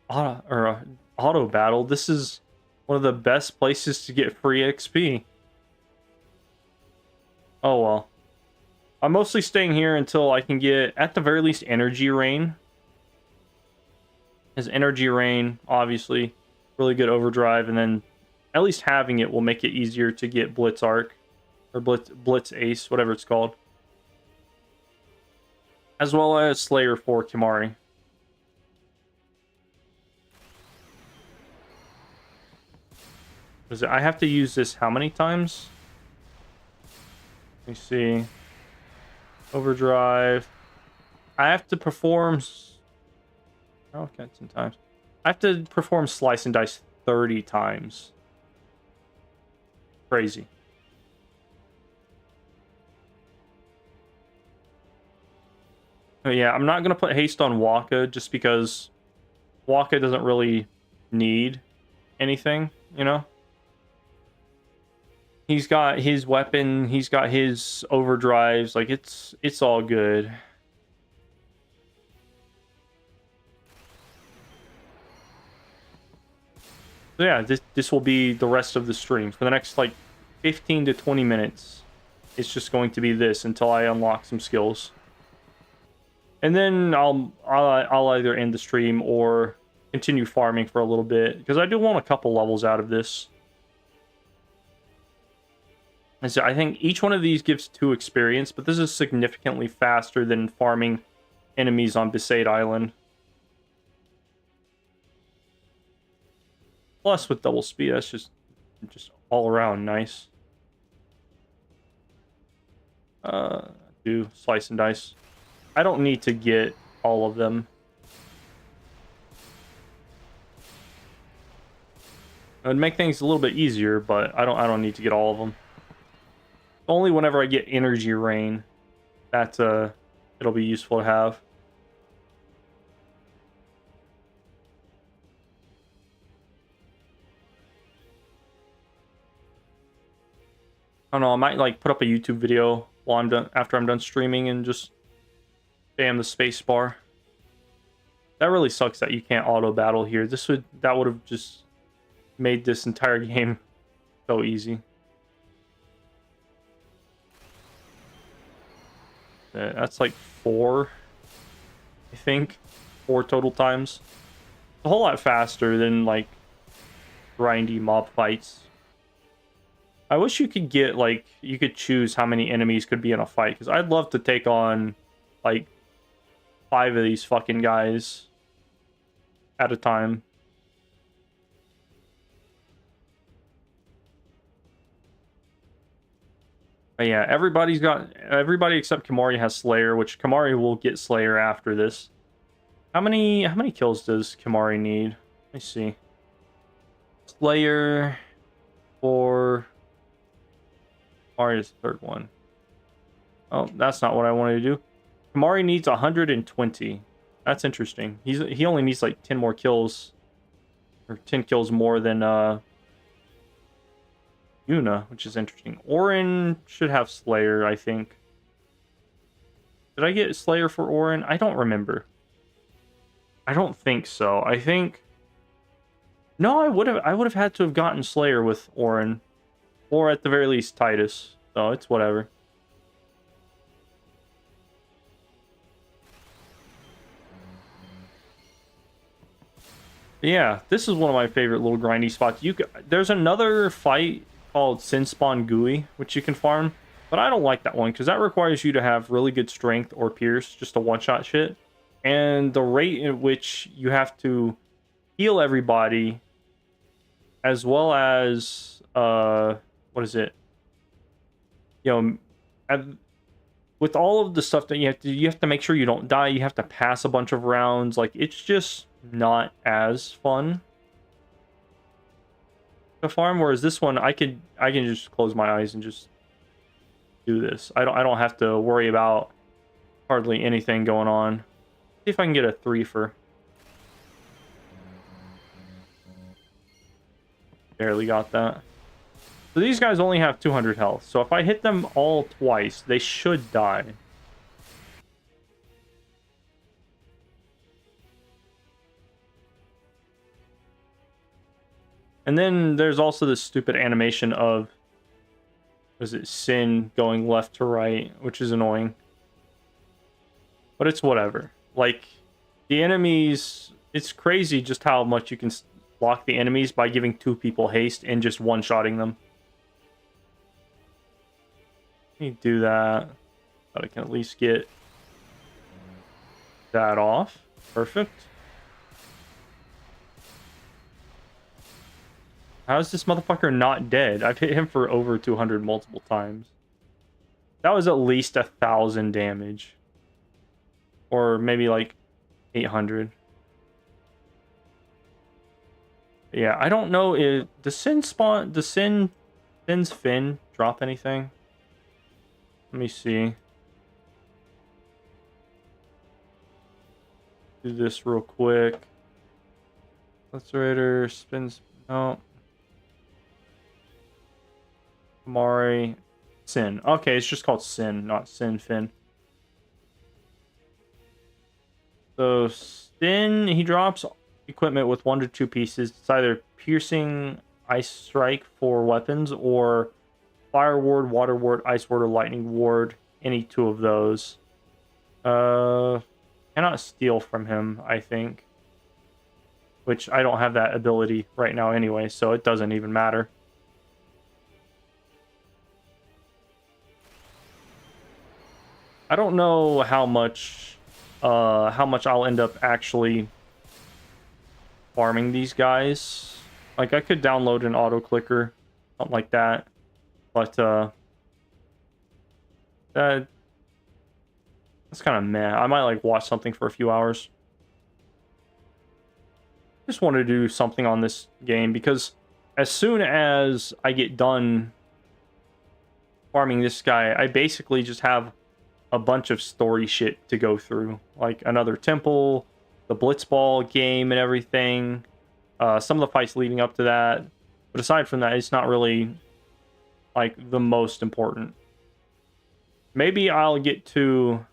auto battle. This is one of the best places to get free XP. Oh well. I'm mostly staying here until I can get, at the very least, Energy Rain. As Energy Rain, obviously, really good overdrive, and then at least having it will make it easier to get Blitz Arc, or Blitz Ace, whatever it's called. As well as Slayer for Kimahri. I have to use this how many times? Let me see. Overdrive. I have to perform... Oh, okay, 10 times. I have to perform Slice and Dice 30 times. Crazy. But yeah, I'm not going to put haste on Waka just because Waka doesn't really need anything, you know? He's got his weapon, he's got his overdrives, like it's all good. So yeah, this will be the rest of the stream. For the next like 15 to 20 minutes, it's just going to be this until I unlock some skills. And then I'll either end the stream or continue farming for a little bit, because I do want a couple levels out of this. And so I think each one of these gives 2 experience, but this is significantly faster than farming enemies on Besaid Island. Plus, with double speed, that's just all around nice. Do slice and dice. I don't need to get all of them. It would make things a little bit easier, but I don't need to get all of them. Only whenever I get energy rain, that it'll be useful to have. I don't know, I might like put up a YouTube video while I'm done, after I'm done streaming, and just spam the space bar. That really sucks that you can't auto battle here. That would have just made this entire game so easy. That's like 4, I think. 4 total times. A whole lot faster than like grindy mob fights. I wish you could get like, you could choose how many enemies could be in a fight, because I'd love to take on like 5 of these fucking guys at a time. But yeah, everybody except Kimahri has Slayer, which Kimahri will get Slayer after this. How many kills does Kimahri need? Let me see. Slayer for Kimahri is the 3rd one. Oh, that's not what I wanted to do. Kimahri needs 120. That's interesting. He only needs like 10 more kills, or 10 kills more than Yuna, which is interesting. Auron should have Slayer, I think. Did I get Slayer for Auron? I don't remember. I don't think so. I think... No, I would have had to have gotten Slayer with Auron. Or at the very least, Tidus. So it's whatever. Yeah, this is one of my favorite little grindy spots. There's another fight called Sinspawn Gui, which you can farm, but I don't like that one because that requires you to have really good strength or pierce just to one-shot shit, and the rate at which you have to heal everybody, as well as what is it, you know, with all of the stuff that you have to make sure you don't die, you have to pass a bunch of rounds, like it's just not as fun to farm. Whereas this one, I can just close my eyes and just do this. I don't have to worry about hardly anything going on. See if I can get a 3 for. Barely got that. So these guys only have 200 health. So if I hit them all twice, they should die. And then there's also this stupid animation of, was it Sin going left to right, which is annoying. But it's whatever. Like, the enemies, it's crazy just how much you can block the enemies by giving 2 people haste and just one-shotting them. Let me do that. But I can at least get that off. Perfect. How is this motherfucker not dead? I've hit him for over 200 multiple times. That was at least 1,000 damage. Or maybe like 800. Yeah, I don't know if... Does Sin's fin drop anything? Let me see. do this real quick. Lacerator spins. No. Kimahri. Sin. Okay, it's just called Sin, not Sin Fin. So Sin, he drops equipment with 1 to 2 pieces. It's either piercing, ice strike for weapons, or fire ward, water ward, ice ward, or lightning ward. Any 2 of those. Cannot steal from him, I think. Which I don't have that ability right now anyway, so it doesn't even matter. I don't know how much I'll end up actually farming these guys. Like, I could download an auto clicker, something like that, but that's kind of meh. I might like watch something for a few hours. Just wanted to do something on this game because as soon as I get done farming this guy, I basically just have a bunch of story shit to go through, like another temple, the Blitzball game and everything, some of the fights leading up to that. But aside from that, it's not really like the most important. Maybe I'll get to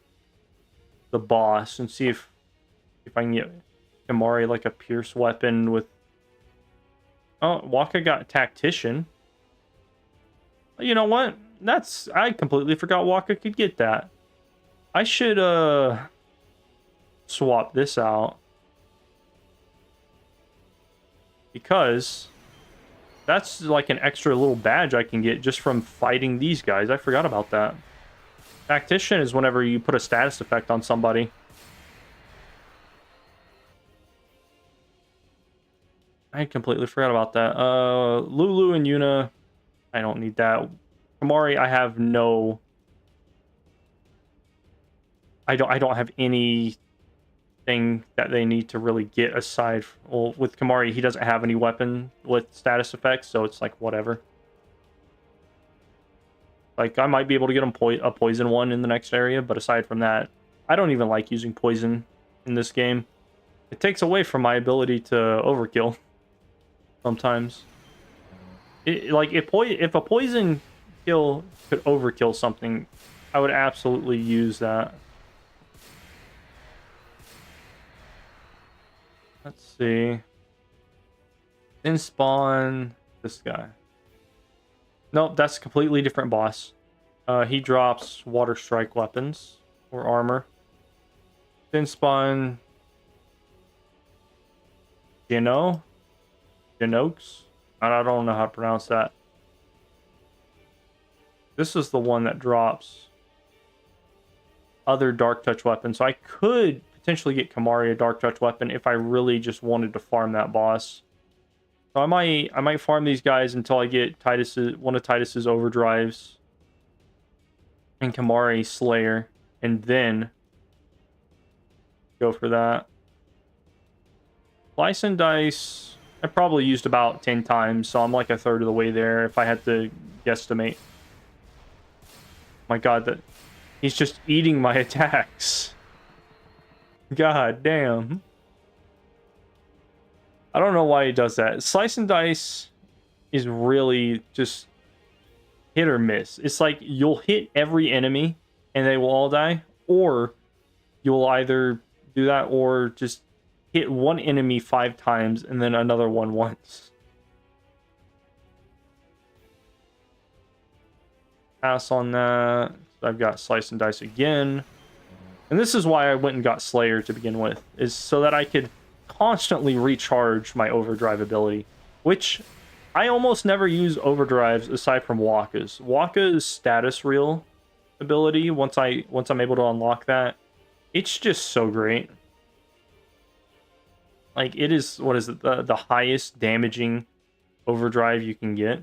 the boss and see if I can get Kimahri like a pierce weapon with... Oh, Wakka got Tactician. You know what? I completely forgot Wakka could get that. I should swap this out. Because that's like an extra little badge I can get just from fighting these guys. I forgot about that. Tactician is whenever you put a status effect on somebody. I completely forgot about that. Lulu and Yuna, I don't need that. Kimahri, I have no... I don't have anything that they need to really get aside. Well, with Kimahri, he doesn't have any weapon with status effects, so it's like whatever. Like, I might be able to get him a poison one in the next area, but aside from that, I don't even like using poison in this game. It takes away from my ability to overkill sometimes. Like, if a poison kill could overkill something, I would absolutely use that. Let's see. In spawn this guy. Nope, that's a completely different boss. He drops water strike weapons or armor. In spawn Genox? I don't know how to pronounce that. This is the one that drops other dark touch weapons. So I could potentially get Kimahri a dark touch weapon if I really just wanted to farm that boss. So I might farm these guys until I get one of Tidus's overdrives and Kimahri Slayer, and then go for that. Slice and Dice, I probably used about 10 times, so I'm like a third of the way there if I had to guesstimate. My god, he's just eating my attacks. God damn. I don't know why he does that. Slice and Dice is really just hit or miss. It's like you'll hit every enemy and they will all die, or you'll either do that or just hit one enemy 5 times and then another one once. Pass on that. I've got Slice and Dice again. And this is why I went and got Slayer to begin with, is so that I could constantly recharge my overdrive ability, which I almost never use overdrives aside from Wakka's. Wakka's status reel ability, once I'm able to unlock that, it's just so great. Like, it is, what is it, the highest damaging overdrive you can get.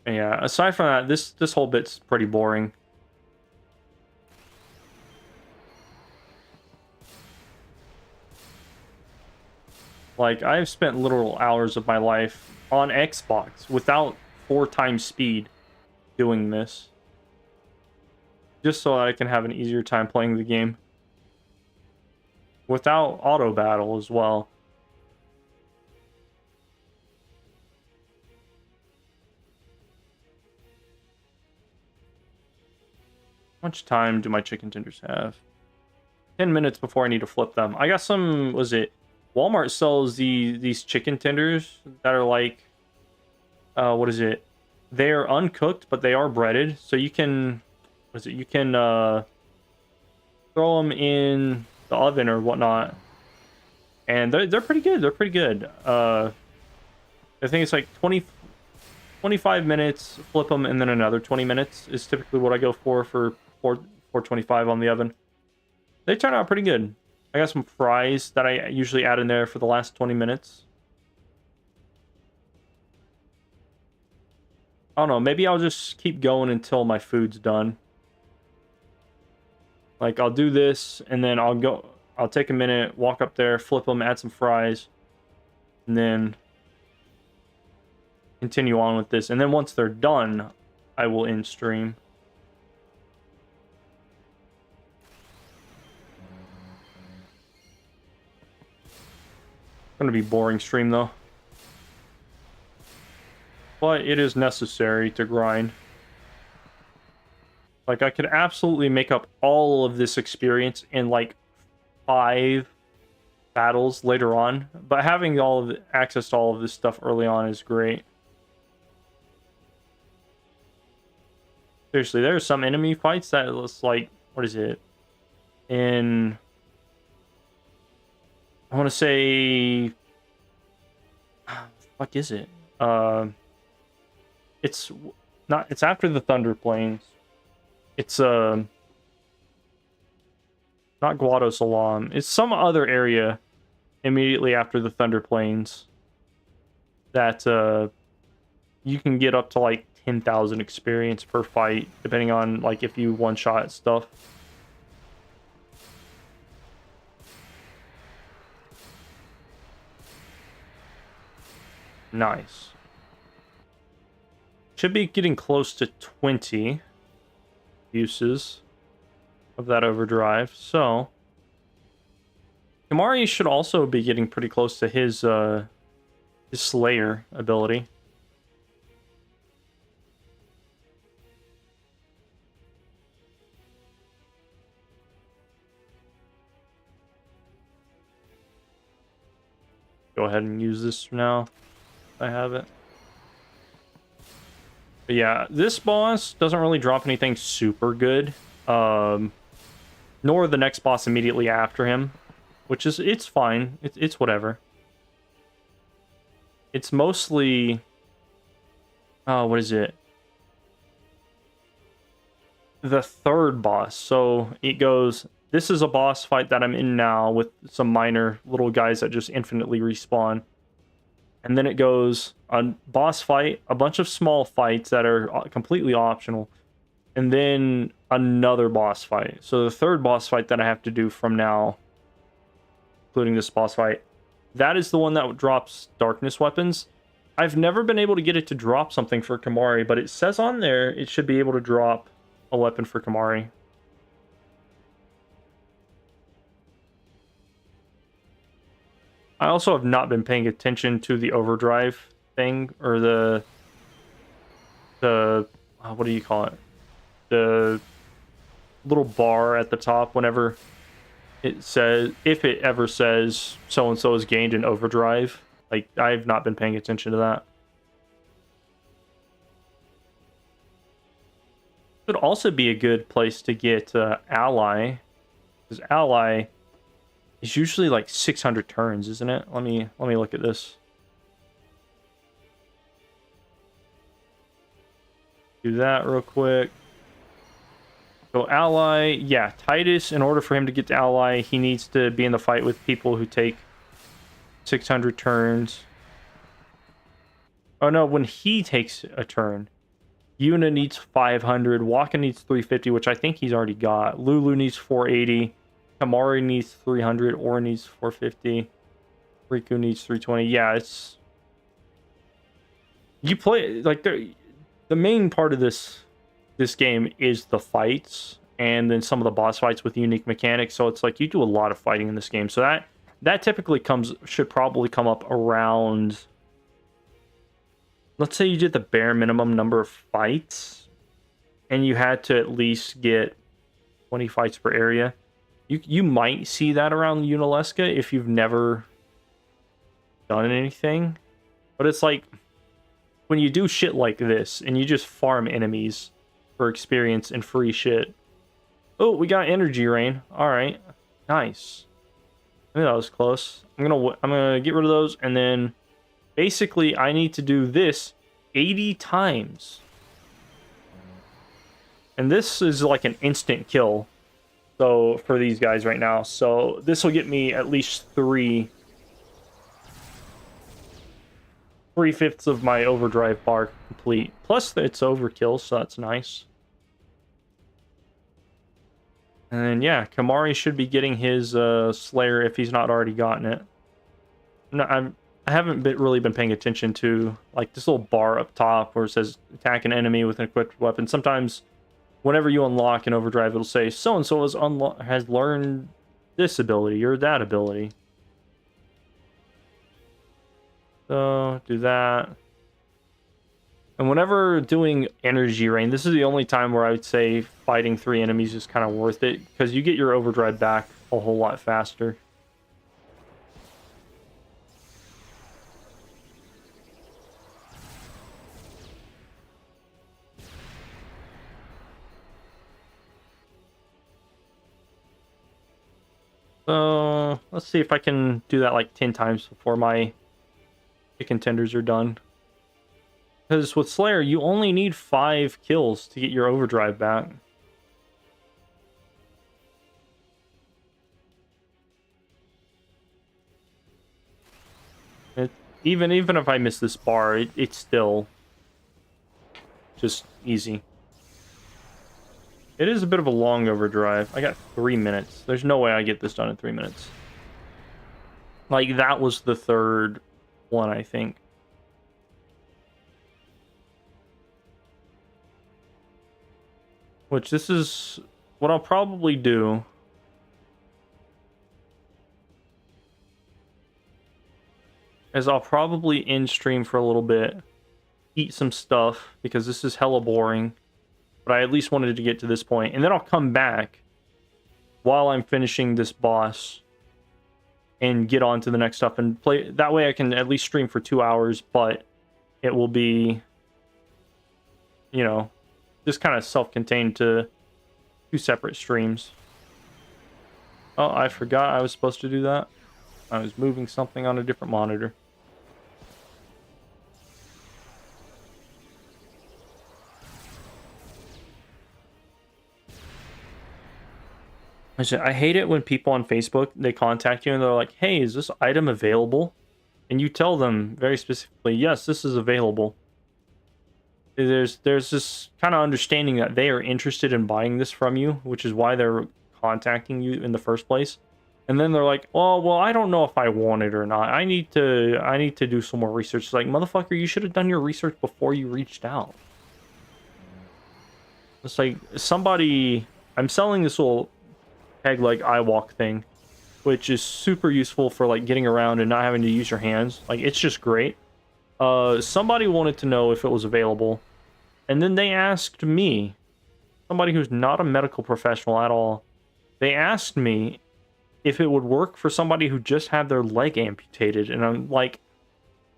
Yeah, aside from that, this whole bit's pretty boring. Like, I've spent literal hours of my life on Xbox without 4 times speed doing this. Just so I can have an easier time playing the game. Without auto battle as well. How much time do my chicken tenders have? 10 minutes before I need to flip them. I got some, was it? Walmart sells these chicken tenders that are like, what is it? They are uncooked, but they are breaded. So you can, what is it? You can throw them in the oven or whatnot. And they're pretty good. They're pretty good. I think it's like 25 minutes, flip them, and then another 20 minutes is typically what I go for 425 on the oven. They turn out pretty good. I got some fries that I usually add in there for the last 20 minutes. I don't know, maybe I'll just keep going until my food's done. Like, I'll do this, and then I'll take a minute, walk up there, flip them, add some fries, and then continue on with this. And then once they're done, I will end stream. Gonna be boring stream though. But it is necessary to grind. Like, I could absolutely make up all of this experience in like 5 battles later on, but having all of access to all of this stuff early on is great. Seriously, there are some enemy fights that was like, what is it? I want to say, what is it? It's not. It's after the Thunder Plains. It's not Guado Salam. It's some other area immediately after the Thunder Plains that you can get up to like 10,000 experience per fight, depending on like if you one-shot stuff. Nice. Should be getting close to 20 uses of that overdrive. So Kimahri should also be getting pretty close to his Slayer ability. Go ahead and use this now. I have it. But yeah, this boss doesn't really drop anything super good. Nor the next boss immediately after him. Which is, it's fine. It's whatever. It's mostly... what is it? The third boss. So it goes... This is a boss fight that I'm in now with some minor little guys that just infinitely respawn. And then it goes a boss fight, a bunch of small fights that are completely optional, and then another boss fight. So the third boss fight that I have to do from now, including this boss fight, that is the one that drops darkness weapons. I've never been able to get it to drop something for Kimahri, but it says on there it should be able to drop a weapon for Kimahri. I also have not been paying attention to the overdrive thing, or the what do you call it? The little bar at the top whenever it says, if it ever says so-and-so has gained an overdrive. Like, I've not been paying attention to that. Could also be a good place to get Ally, because Ally is usually like 600 turns, isn't it? Let me look at this. Do that real quick. So Ally, yeah, Titus, in order for him to get to Ally, he needs to be in the fight with people who take 600 turns. Oh no, when he takes a turn. Yuna needs 500, Wakka needs 350, which I think he's already got. Lulu needs 480. Kimahri needs 300, Or needs 450, Riku needs 320. Yeah, it's... You play... Like, the main part of this this game is the fights, and then some of the boss fights with unique mechanics. So it's like you do a lot of fighting in this game. So that typically should probably come up around, let's say you did the bare minimum number of fights, and you had to at least get 20 fights per area. You might see that around Unalesca if you've never done anything. But it's like, when you do shit like this, and you just farm enemies for experience and free shit. Oh, we got energy rain. Alright. Nice. I knew that was close. I'm gonna get rid of those, and then basically I need to do this 80 times. And this is like an instant kill. So for these guys right now. So this will get me at least 3/5 of my overdrive bar complete. Plus it's overkill, so that's nice. And then yeah, Kamari should be getting his Slayer if he's not already gotten it. No, I haven't really been paying attention to like this little bar up top where it says attack an enemy with an equipped weapon. Sometimes whenever you unlock an overdrive, it'll say so-and-so has learned this ability or that ability. So, do that. And whenever doing energy rain, this is the only time where I would say fighting 3 enemies is kind of worth it, because you get your overdrive back a whole lot faster. So, let's see if I can do that like 10 times before my chicken tenders are done. Because with Slayer, you only need 5 kills to get your overdrive back. Even if I miss this bar, it's still just easy. It is a bit of a long overdrive. I got 3 minutes. There's no way I get this done in 3 minutes. Like, that was the third one, I think. Which, this is what I'll probably do. Is I'll probably end stream for a little bit. Eat some stuff, because this is hella boring. But I at least wanted to get to this point. And then I'll come back while I'm finishing this boss and get on to the next stuff and play. That way I can at least stream for 2 hours, but it will be, you know, just kind of self-contained to 2 separate streams. Oh, I forgot I was supposed to do that. I was moving something on a different monitor. I hate it when people on Facebook, they contact you and they're like, hey, is this item available? And you tell them very specifically, yes, this is available. There's this kind of understanding that they are interested in buying this from you, which is why they're contacting you in the first place. And then they're like, oh, well, I don't know if I want it or not. I need to do some more research. It's like, motherfucker, you should have done your research before you reached out. It's like I'm selling this little peg like iWalk thing, which is super useful for like getting around and not having to use your hands. Like, it's just great. Somebody wanted to know if it was available, and then they asked me, somebody who's not a medical professional at all, they asked me if it would work for somebody who just had their leg amputated. And I'm like,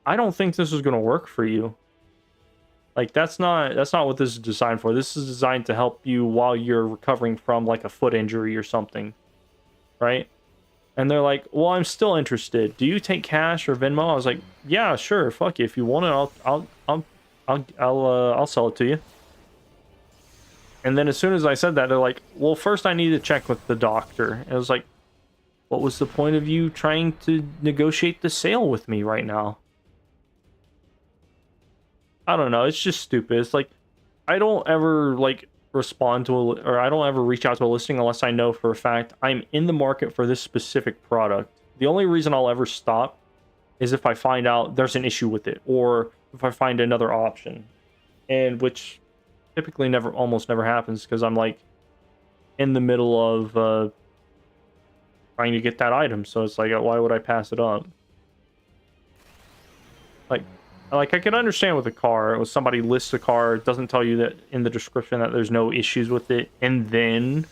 I don't think this is going to work for you. Like, that's not what this is designed for. This is designed to help you while you're recovering from like a foot injury or something, right? And they're like, well, I'm still interested. Do you take cash or Venmo? I was like, yeah, sure, fuck you. If you want it, I'll sell it to you. And then as soon as I said that, they're like, well, first I need to check with the doctor. And I was like, what was the point of you trying to negotiate the sale with me right now? I don't know. It's just stupid. It's like, I don't ever like respond to or I don't ever reach out to a listing unless I know for a fact I'm in the market for this specific product. The only reason I'll ever stop is if I find out there's an issue with it, or if I find another option, and which typically almost never happens because I'm like in the middle of trying to get that item. So it's like, why would I pass it up? Like I can understand with a car, when somebody lists a car, it doesn't tell you that in the description that there's no issues with it, and then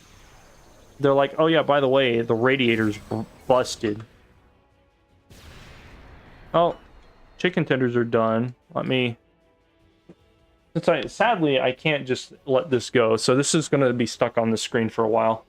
they're like, oh yeah, by the way, the radiator's busted. Oh, chicken tenders are done. Sadly, I can't just let this go, so this is going to be stuck on the screen for a while.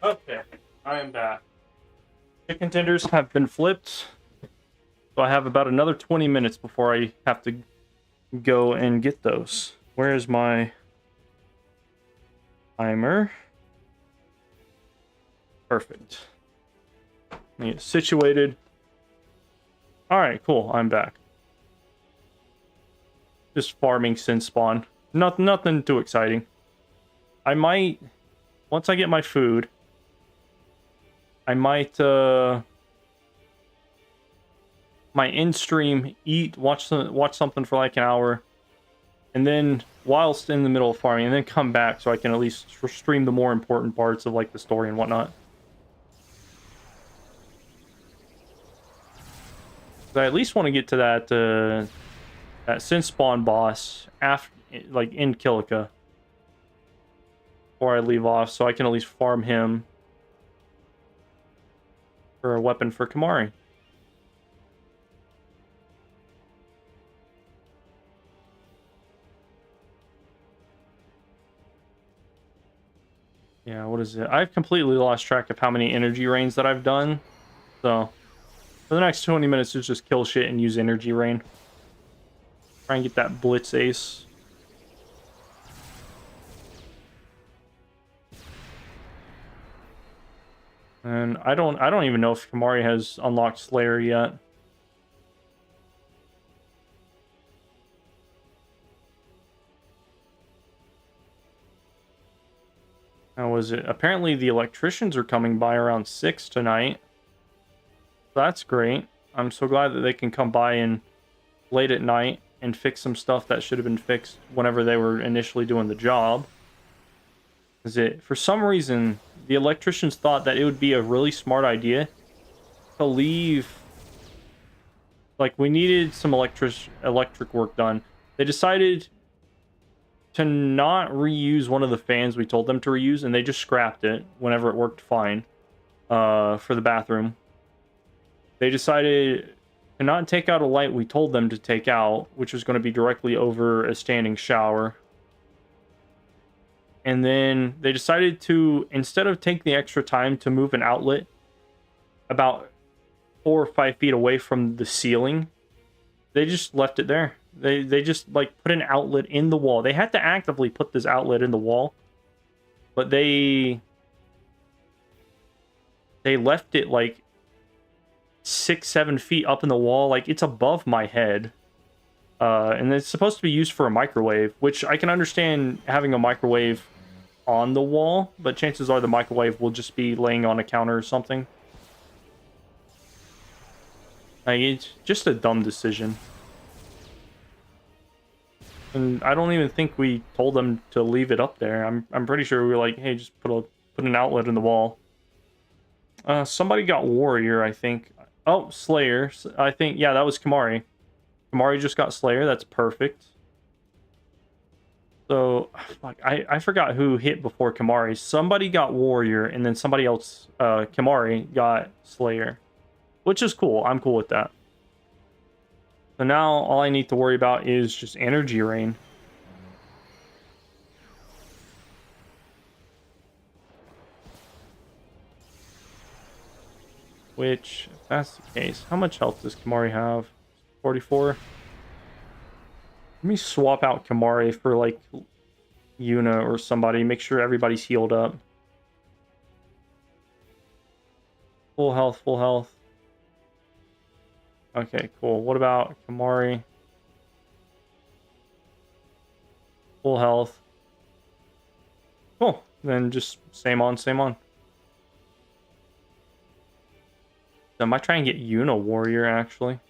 Okay, I am back. Chicken tenders have been flipped, so I have about another 20 minutes before I have to go and get those. Where is my timer? Perfect. Let me get situated. Alright, cool, I'm back. Just farming sin spawn. Nothing too exciting. I might, once I get my food, I might in stream eat, watch something for like an hour, and then whilst in the middle of farming, and then come back so I can at least stream the more important parts of like the story and whatnot. I at least want to get to that sin spawn boss after, like in Kilika, before I leave off, so I can at least farm him for a weapon for Kimahri. Yeah, what is it? I've completely lost track of how many energy rains that I've done. So, for the next 20 minutes, it's just kill shit and use energy rain. Try and get that blitz ace. And I don't even know if Kimahri has unlocked Slayer yet. How was it? Apparently the electricians are coming by around 6 tonight. That's great. I'm so glad that they can come by and late at night and fix some stuff that should have been fixed whenever they were initially doing the job. For some reason, the electricians thought that it would be a really smart idea to leave. Like, we needed some electric work done. They decided to not reuse one of the fans we told them to reuse, and they just scrapped it whenever it worked fine for the bathroom. they decided to not take out a light we told them to take out, which was going to be directly over a standing shower. And then they decided to, instead of take the extra time to move an outlet about 4 or 5 feet away from the ceiling, they just left it there. They just like put an outlet in the wall. They had to actively put this outlet in the wall, but they left it like 6-7 feet up in the wall. Like, it's above my head. And it's supposed to be used for a microwave, which I can understand having a microwave on the wall, but chances are the microwave will just be laying on a counter or something. Like, it's just a dumb decision. And I don't even think we told them to leave it up there. I'm pretty sure we were like, hey, just put an outlet in the wall. Somebody got Warrior, I think. Oh, Slayer. I think, yeah, that was Kimahri. Kimahri just got Slayer. That's perfect. So, like, I forgot who hit before Kimahri. Somebody got Warrior, and then somebody else, Kimahri, got Slayer. Which is cool. I'm cool with that. So now all I need to worry about is just Energy Rain. Which, if that's the case, how much health does Kimahri have? 44? Let me swap out Kimahri for, like, Yuna or somebody. Make sure everybody's healed up. Full health, full health. Okay, cool. What about Kimahri? Full health. Cool. Then just same on, same on. I might try and get Yuna Warrior, actually.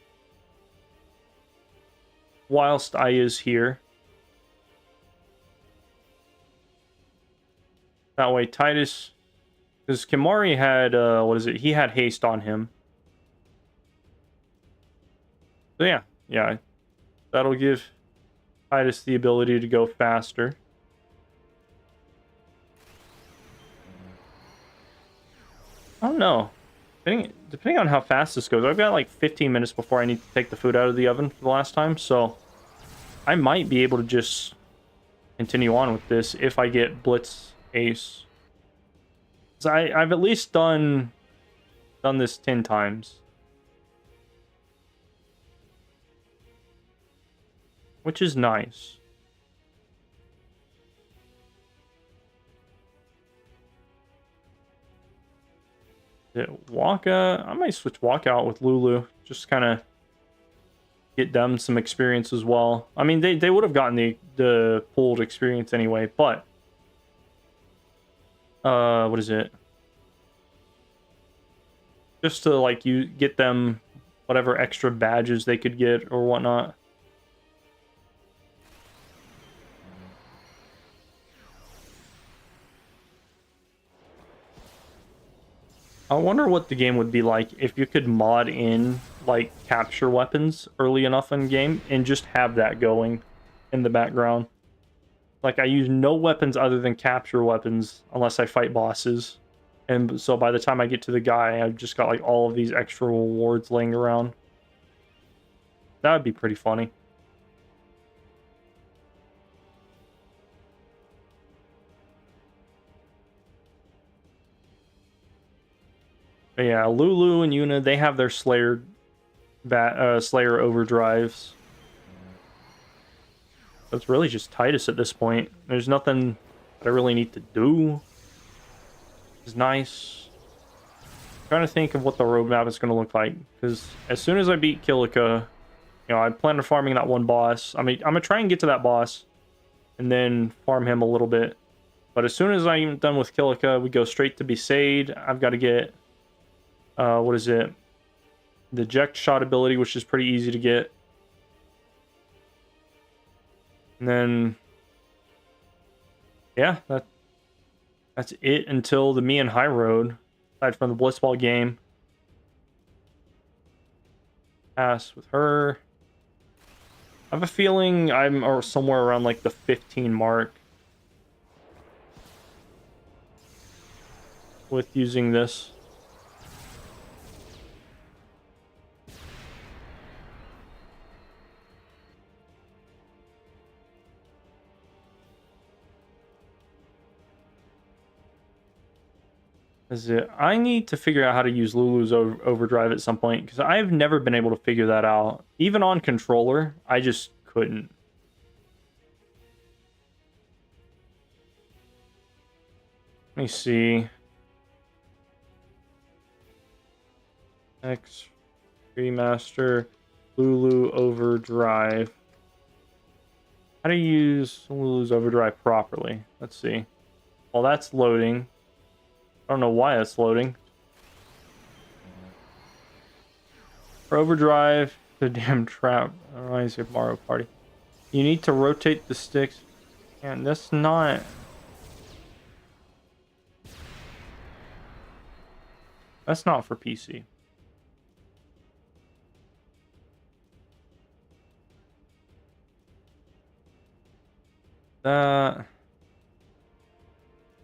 Whilst I is here. That way, Tidus... Because Kimahri had, what is it? He had haste on him. So yeah. That'll give Tidus the ability to go faster. I don't know. Depending on how fast this goes, I've got like 15 minutes before I need to take the food out of the oven for the last time, so I might be able to just continue on with this if I get Blitz Ace. So I've at least done this 10 times. Which is nice. Waka, I might switch Waka out with Lulu. Just kind of get them some experience as well. I mean, they would have gotten the pooled experience anyway, but... what is it? Just to, like, you get them whatever extra badges they could get or whatnot. I wonder what the game would be like if you could mod in, like, capture weapons early enough in game and just have that going in the background. Like, I use no weapons other than capture weapons unless I fight bosses. And so by the time I get to the guy, I've just got, like, all of these extra rewards laying around. That would be pretty funny. But yeah, Lulu and Yuna, they have their Slayer overdrives. So it's really just Tidus at this point. There's nothing that I really need to do. It's nice. I'm trying to think of what the roadmap is going to look like, because as soon as I beat Kilika, you know, I plan on farming that one boss. I mean, I'm gonna try and get to that boss, and then farm him a little bit. But as soon as I'm done with Kilika, we go straight to Besaid. I've got to get, what is it? The eject shot ability, which is pretty easy to get. And then, yeah, that's it until the Mian High Road, aside from the Blitzball game. Pass with her. I have a feeling I'm somewhere around like the 15 mark with using this. Is it? I need to figure out how to use Lulu's overdrive at some point because I've never been able to figure that out. Even on controller, I just couldn't. Let me see. X Remaster Lulu Overdrive. How to use Lulu's Overdrive properly? Let's see. Well, that's loading. I don't know why that's loading. For Overdrive, the damn trap. That reminds me of Mario Party. You need to rotate the sticks. And that's not... That's not for PC.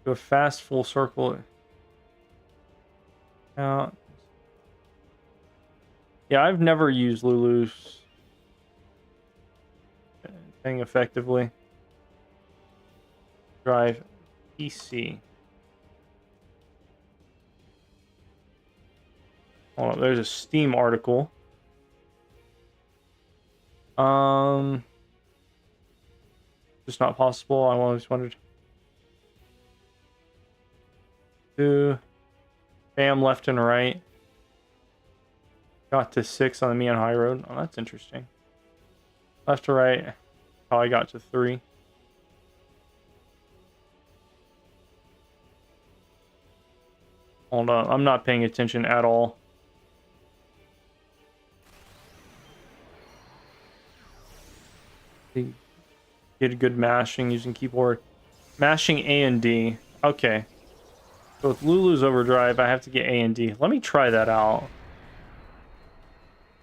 Do a fast full circle. Yeah, I've never used Lulu's thing effectively. Drive PC. Hold on, there's a Steam article. Just not possible. I always wondered. Bam, left and right. Got to 6 on the Mian High Road. Oh, that's interesting. Left to right. How I got to 3. Hold on. I'm not paying attention at all. Get good mashing using keyboard. Mashing A and D. Okay. So with Lulu's Overdrive, I have to get A and D. Let me try that out.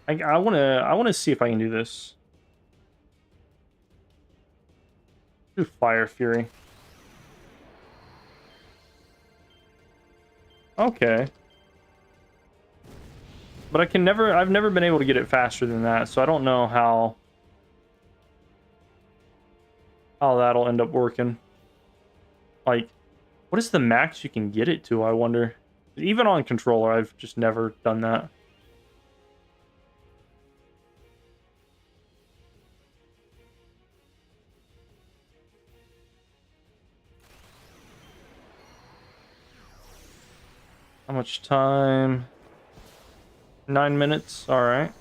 I wanna see if I can do this. Do Fire Fury. Okay. But I've never been able to get it faster than that, so I don't know how that'll end up working. Like, what is the max you can get it to, I wonder? Even on controller, I've just never done that. How much time? 9 minutes, alright.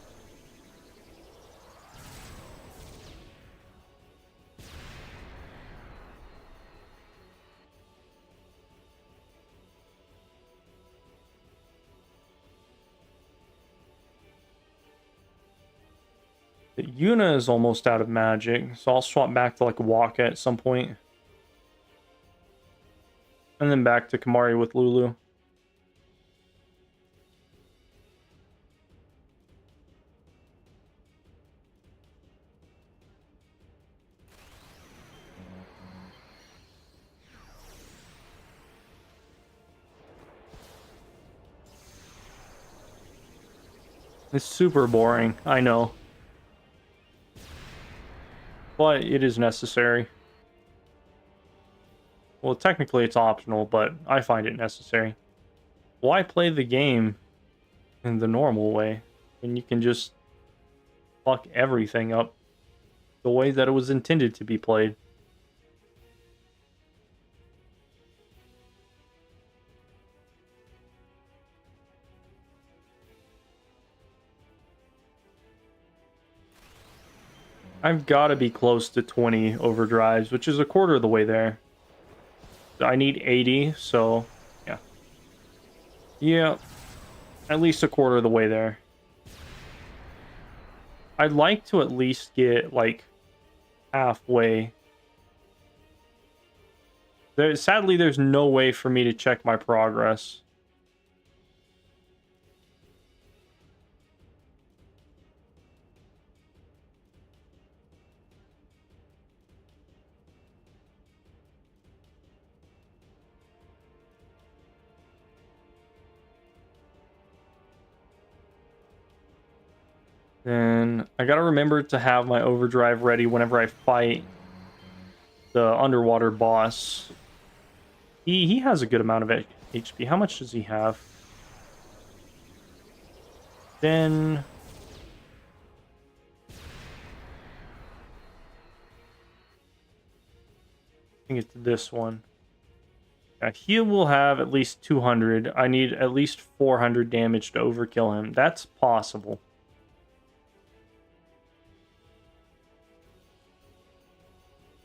Yuna is almost out of magic, so I'll swap back to like Waka at some point. And then back to Kimahri with Lulu. It's super boring, I know. But it is necessary. Well, technically it's optional, but I find it necessary. Why play the game in the normal way when you can just fuck everything up the way that it was intended to be played? I've got to be close to 20 overdrives, which is a quarter of the way there. I need 80, so yeah. Yeah, at least a quarter of the way there. I'd like to at least get, like, halfway. Sadly, there's no way for me to check my progress. Then I gotta remember to have my overdrive ready whenever I fight the underwater boss. He has a good amount of HP. How much does he have? Then I think it's this one. Yeah, he will have at least 200. I need at least 400 damage to overkill him. That's possible.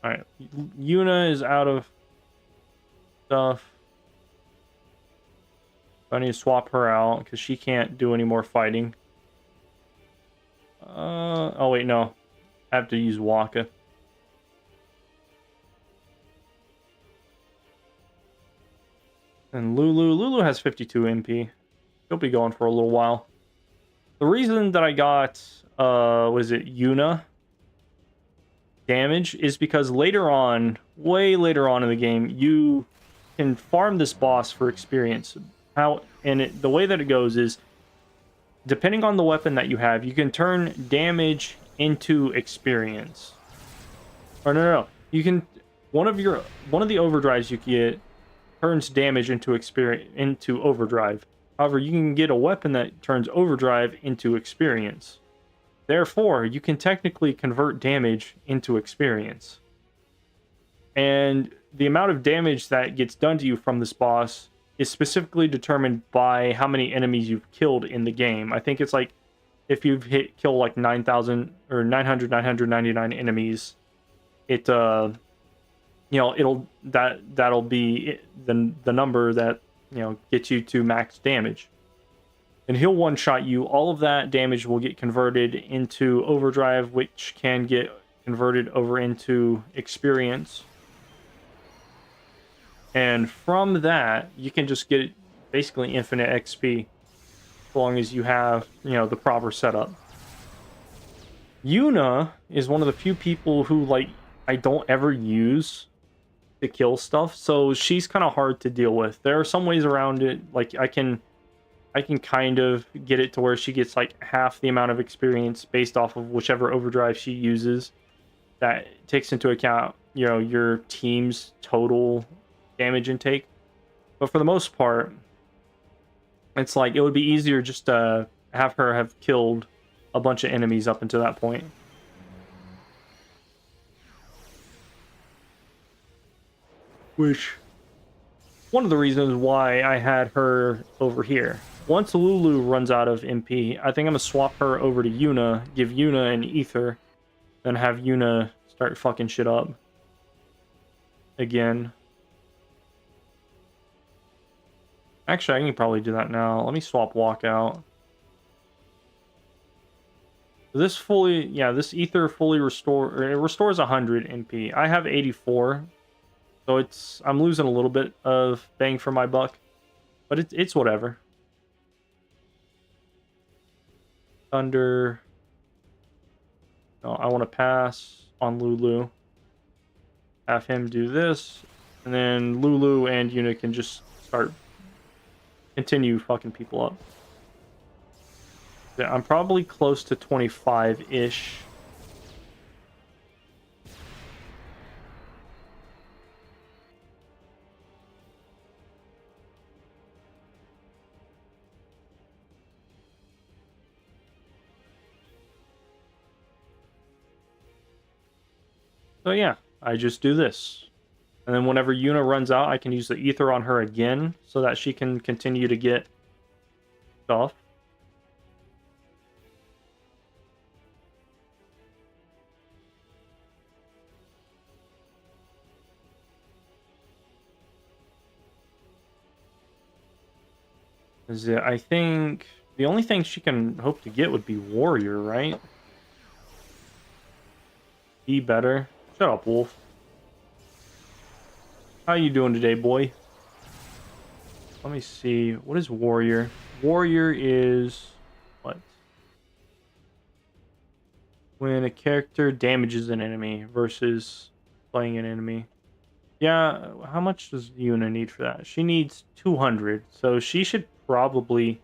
Alright, Yuna is out of stuff. I need to swap her out because she can't do any more fighting. Oh wait, no. I have to use Waka. And Lulu has 52 MP. He'll be going for a little while. The reason that I got, was it Yuna damage is because later on, way later on in the game, you can farm this boss for experience. The way that it goes is, depending on the weapon that you have, you can turn damage into experience. Or no. You can one of the overdrives you get turns damage into overdrive. However, you can get a weapon that turns overdrive into experience. Therefore, you can technically convert damage into experience. And the amount of damage that gets done to you from this boss is specifically determined by how many enemies you've killed in the game. I think it's like if you've kill like 999 enemies, that'll be the number that, gets you to max damage. And he'll one-shot you. All of that damage will get converted into overdrive, which can get converted over into experience. And from that, you can just get basically infinite XP, as long as you have, the proper setup. Yuna is one of the few people who, I don't ever use to kill stuff, so she's kind of hard to deal with. There are some ways around it, I can kind of get it to where she gets half the amount of experience based off of whichever overdrive she uses. That takes into account, your team's total damage intake. But for the most part, it's it would be easier just to have her have killed a bunch of enemies up until that point. Which, one of the reasons why I had her over here. Once Lulu runs out of MP, I think I'm going to swap her over to Yuna, give Yuna an ether, then have Yuna start fucking shit up again. Actually, I can probably do that now. Let me swap Walkout. This ether fully restores 100 MP. I have 84. So I'm losing a little bit of bang for my buck, but it's whatever. Thunder. No, I want to pass on Lulu. Have him do this, and then Lulu and Yuna can just continue fucking people up. Yeah, I'm probably close to 25-ish. So yeah, I just do this. And then whenever Yuna runs out, I can use the ether on her again so that she can continue to get stuff. I think the only thing she can hope to get would be Warrior, right? Be better. Shut up, Wolf. How you doing today, boy? Let me see. What is Warrior? Warrior is what? When a character damages an enemy versus playing an enemy. Yeah, how much does Yuna need for that? She needs 200, so she should probably...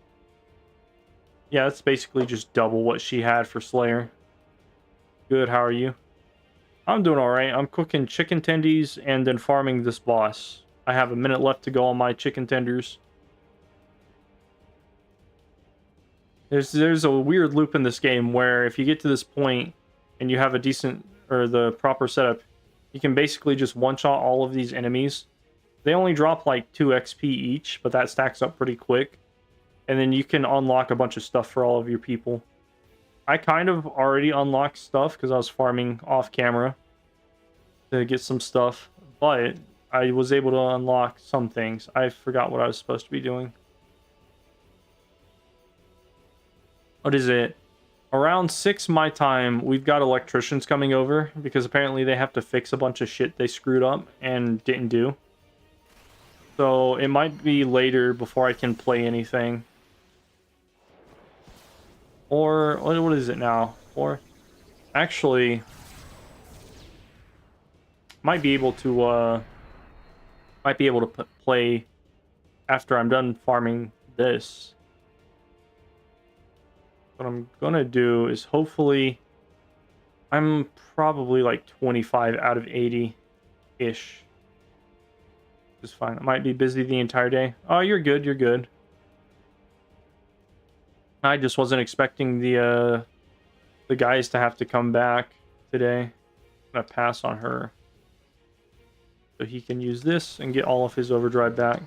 Yeah, that's basically just double what she had for Slayer. Good, how are you? I'm doing alright. I'm cooking chicken tendies and then farming this boss. I have a minute left to go on my chicken tenders. There's a weird loop in this game where if you get to this point and you have a decent or the proper setup, you can basically just one-shot all of these enemies. They only drop like 2 XP each, but that stacks up pretty quick. And then you can unlock a bunch of stuff for all of your people. I kind of already unlocked stuff because I was farming off camera to get some stuff, but I was able to unlock some things. I forgot what I was supposed to be doing. What is it? Around 6 my time, we've got electricians coming over because apparently they have to fix a bunch of shit they screwed up and didn't do. So it might be later before I can play anything. Or what is it now? Or actually might be able to play after I'm done farming this. What I'm gonna do is hopefully I'm probably like 25 out of 80 ish. Just fine. I might be busy the entire day. Oh, you're good, you're good. I just wasn't expecting the guys to have to come back today. I'm gonna pass on her. So he can use this and get all of his overdrive back.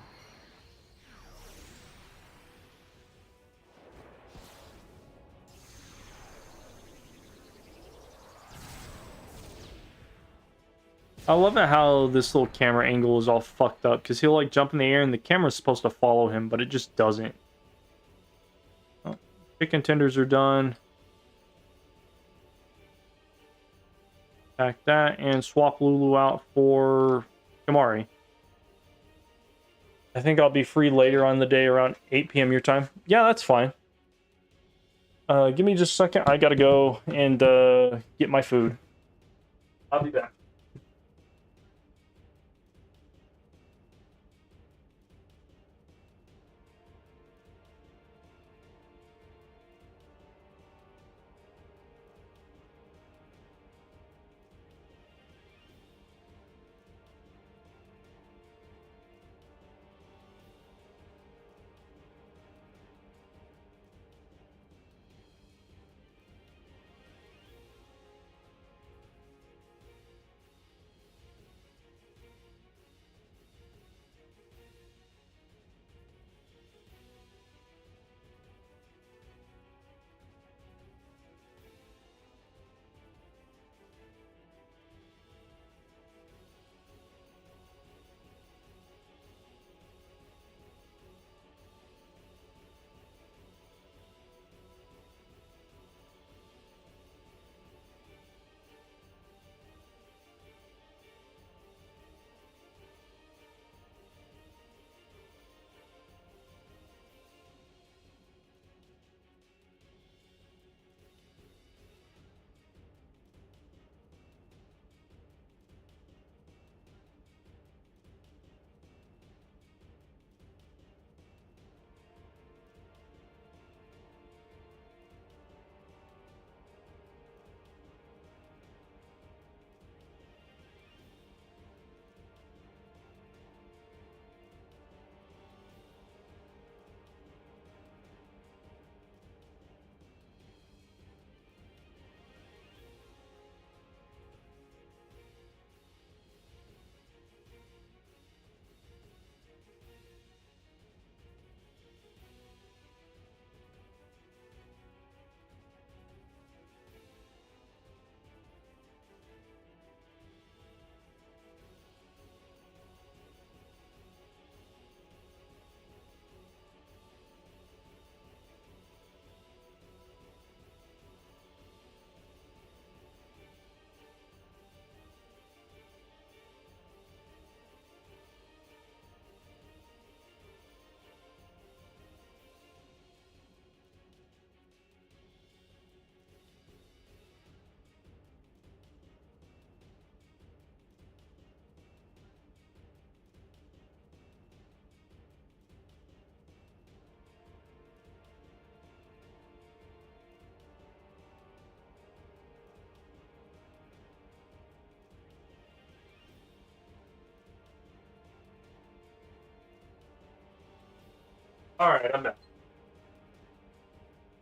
I love it how this little camera angle is all fucked up because he'll like jump in the air and the camera's supposed to follow him, but it just doesn't. Oh, chicken tenders are done. Pack that and swap Lulu out for Kamari. I think I'll be free later on the day around 8 p.m. your time. Yeah, that's fine. Give me just a second. I gotta go and get my food. I'll be back. Alright, I'm back.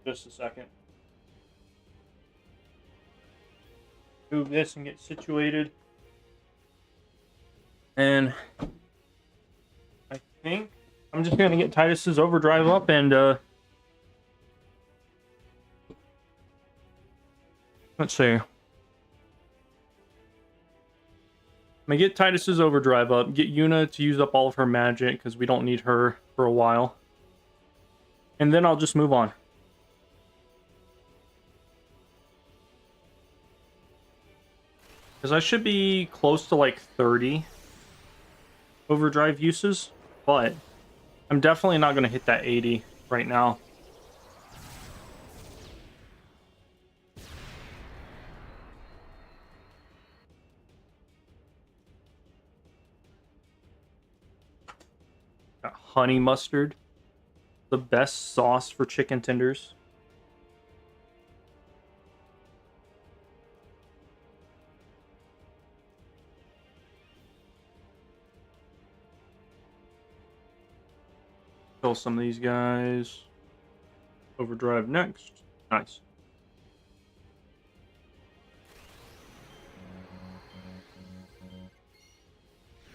Just a second. Move this and get situated. And I think I'm just gonna get Titus's overdrive up and let's see. I'm gonna get Titus's overdrive up, get Yuna to use up all of her magic because we don't need her for a while. And then I'll just move on. Because I should be close to like 30 overdrive uses, but I'm definitely not going to hit that 80 right now. Got honey mustard, the best sauce for chicken tenders. Kill some of these guys. Overdrive next. Nice.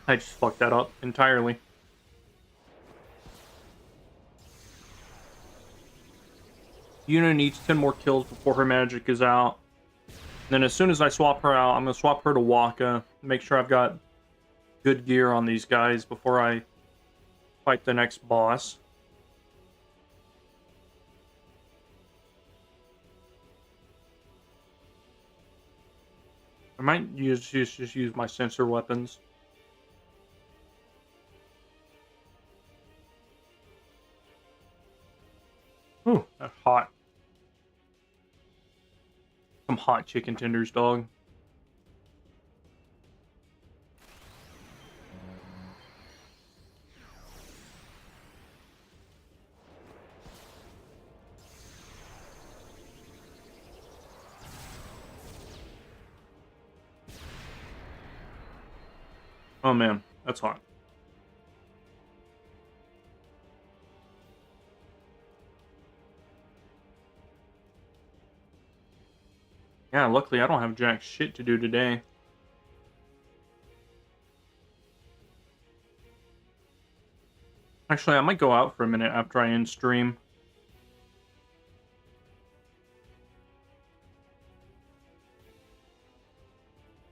I just fucked that up entirely. Yuna needs 10 more kills before her magic is out. Then as soon as I swap her out, I'm going to swap her to Wakka. Make sure I've got good gear on these guys before I fight the next boss. I might just use my sensor weapons. Ooh, that's hot. Some hot chicken tenders, dog. Oh man, that's hot. Yeah, luckily I don't have jack shit to do today. Actually, I might go out for a minute after I end stream.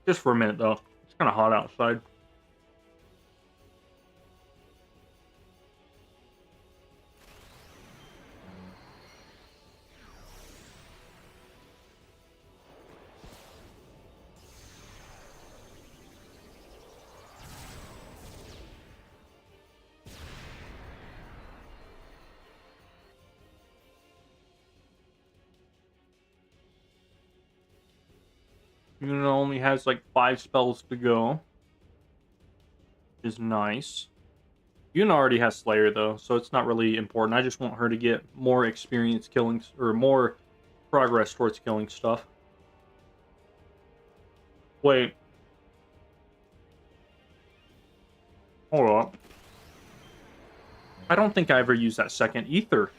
Just for a minute though. It's kind of hot outside. Yuna only has like 5 spells to go. Which is nice. Yuna already has Slayer though, so it's not really important. I just want her to get more experience killing, or more progress towards killing stuff. Wait. Hold up. I don't think I ever used that second ether.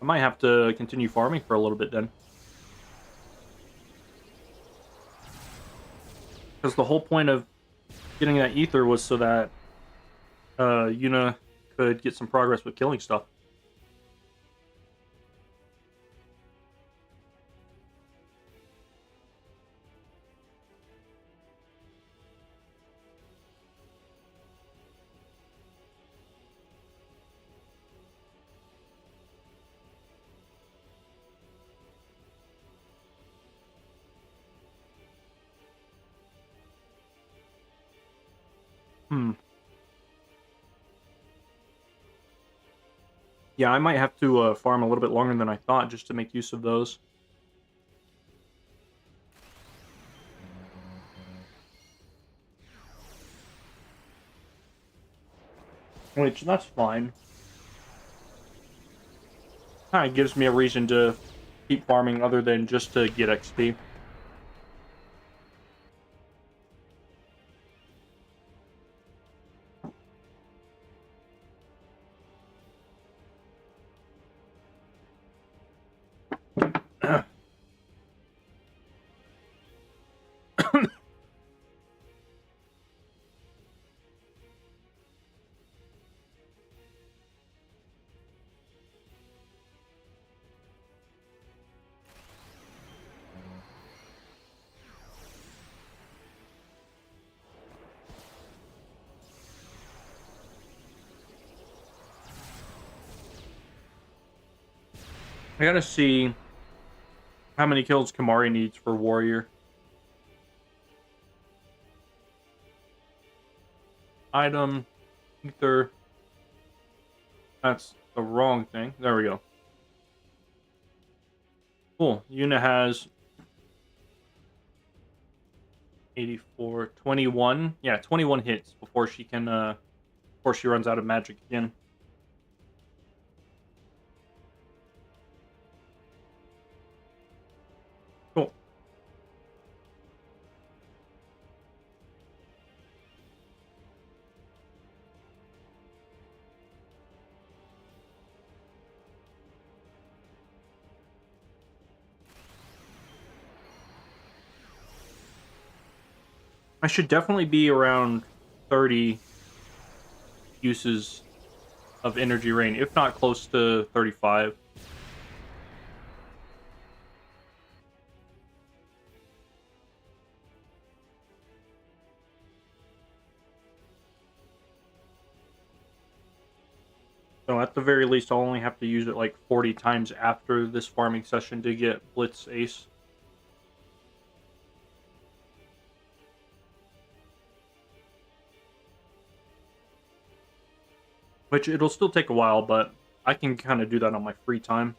I might have to continue farming for a little bit then. Because the whole point of getting that ether was so that Yuna could get some progress with killing stuff. Yeah, I might have to farm a little bit longer than I thought just to make use of those. Which, that's fine. Kind of gives me a reason to keep farming other than just to get XP. I gotta see how many kills Kamari needs for Warrior. Item, ether. That's the wrong thing. There we go. Cool. Yuna has 84, 21. Yeah, 21 hits before she can, before she runs out of magic again. Cool. I should definitely be around 30 uses of energy rain, if not close to 35. So at the very least, I'll only have to use it like 40 times after this farming session to get Blitz Ace. Which it'll still take a while, but I can kind of do that on my free time.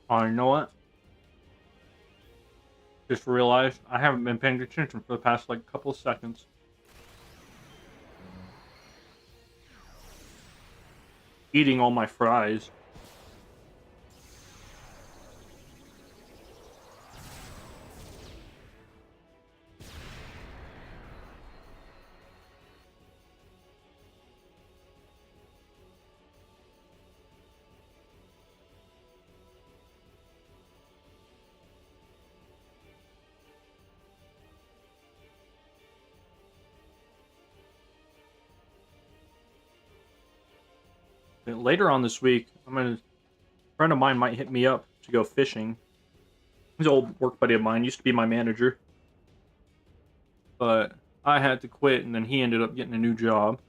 Oh, you know what? Just realized I haven't been paying attention for the past like couple of seconds. Eating all my fries. Later on this week, a friend of mine might hit me up to go fishing. He's an old work buddy of mine, used to be my manager. But I had to quit, and then he ended up getting a new job.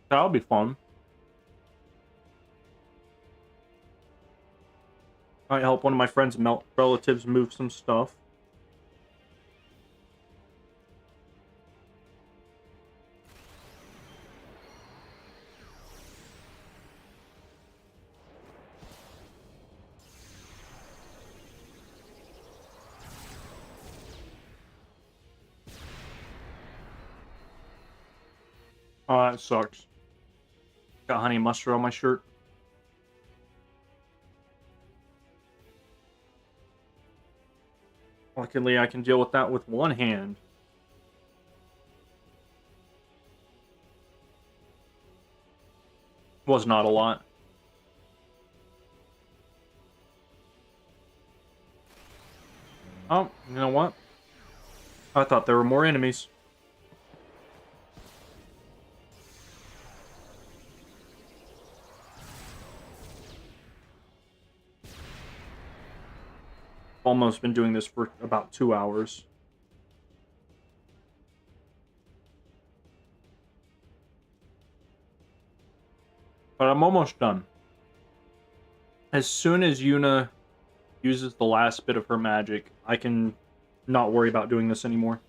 That'll be fun. Might help one of my friends' relatives move some stuff. Oh, that sucks. Got honey mustard on my shirt. Luckily, I can deal with that with one hand. Was not a lot. Oh, you know what? I thought there were more enemies. Almost been doing this for about 2 hours. But I'm almost done. As soon as Yuna uses the last bit of her magic, I can not worry about doing this anymore.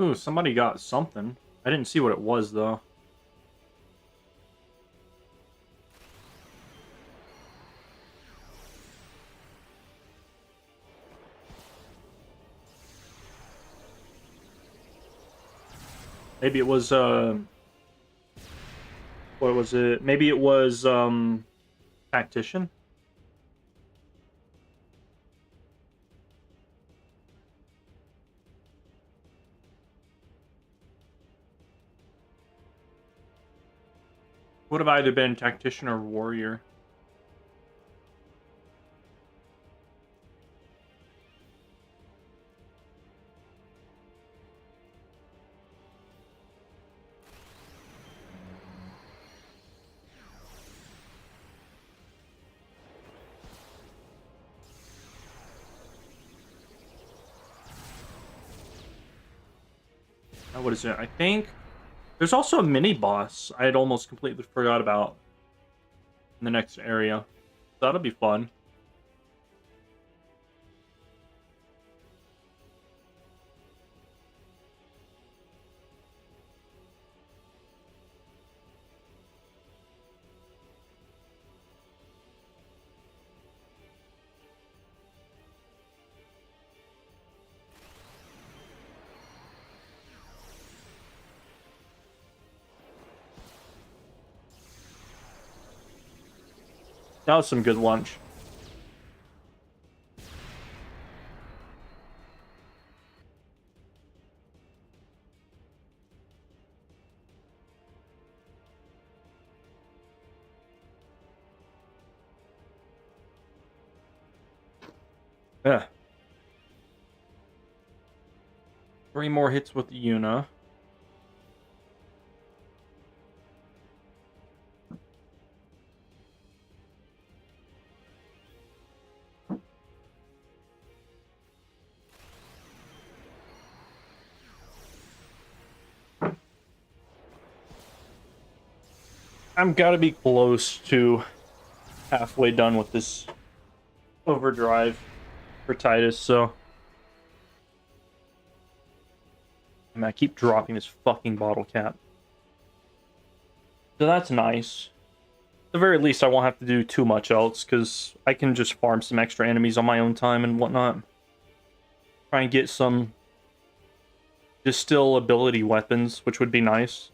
Ooh, somebody got something. I didn't see what it was, though. Maybe it was, what was it? Maybe it was, Tactician? Would have either been Tactician or Warrior. What is it? I think there's also a mini boss I had almost completely forgot about in the next area. That'll be fun. That was some good lunch. Yeah. 3 more hits with Yuna. I'm gotta be close to halfway done with this overdrive for Titus, so I keep dropping this fucking bottle cap. So that's nice. At the very least, I won't have to do too much else, because I can just farm some extra enemies on my own time and whatnot. Try and get some distill ability weapons, which would be nice.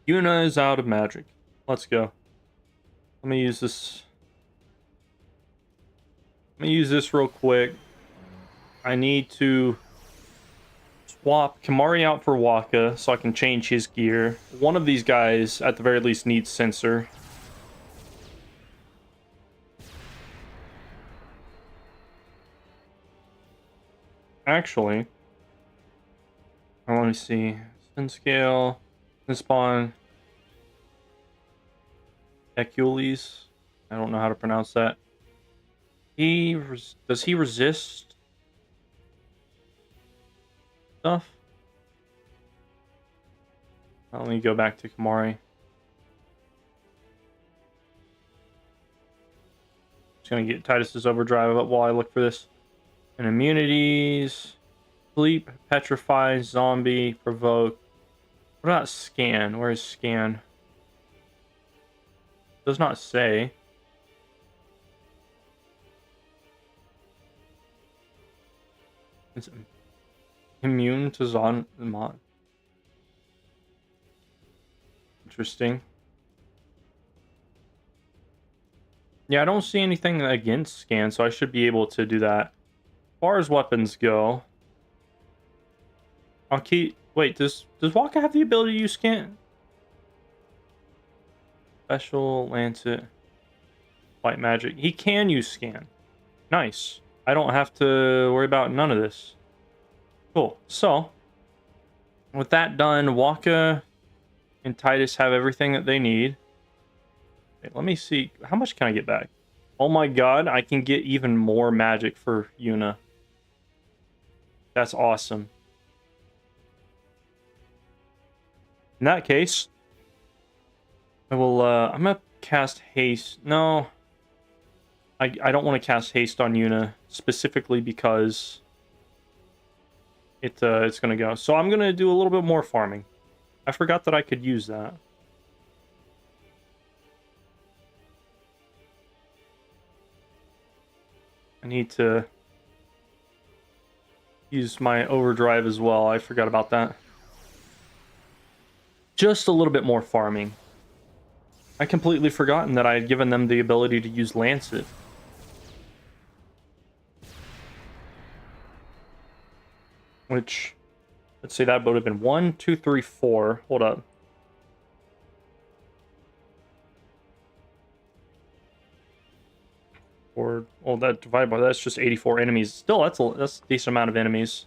Yuna is out of magic. Let's go. Let me use this. Let me use this real quick. I need to swap Kimahri out for Wakka so I can change his gear. One of these guys, at the very least, needs sensor. Actually, let me see. Sin scale. Spawn Ecules. I don't know how to pronounce that. Does he resist stuff? Let me go back to Kimahri. Just gonna get Titus's overdrive up while I look for this. And immunities, sleep, petrify, zombie, provoke. What about scan? Where is scan? Does not say. It's immune to mod. Interesting. Yeah, I don't see anything against scan, so I should be able to do that. As far as weapons go, I'll keep. Wait, does Wakka have the ability to use scan? Special Lancet. White magic. He can use scan. Nice. I don't have to worry about none of this. Cool. So, with that done, Wakka and Titus have everything that they need. Okay, let me see. How much can I get back? Oh my god, I can get even more magic for Yuna. That's awesome. In that case, I will, I'm gonna cast haste. No. I don't want to cast haste on Yuna specifically because it's going to go. So I'm going to do a little bit more farming. I forgot that I could use that. I need to use my overdrive as well. I forgot about that. Just a little bit more farming. I completely forgotten that I had given them the ability to use Lancet. Which, let's see, that would have been 1, 2, 3, 4. Hold up. Or, well, that divided by that's just 84 enemies. Still, that's a decent amount of enemies.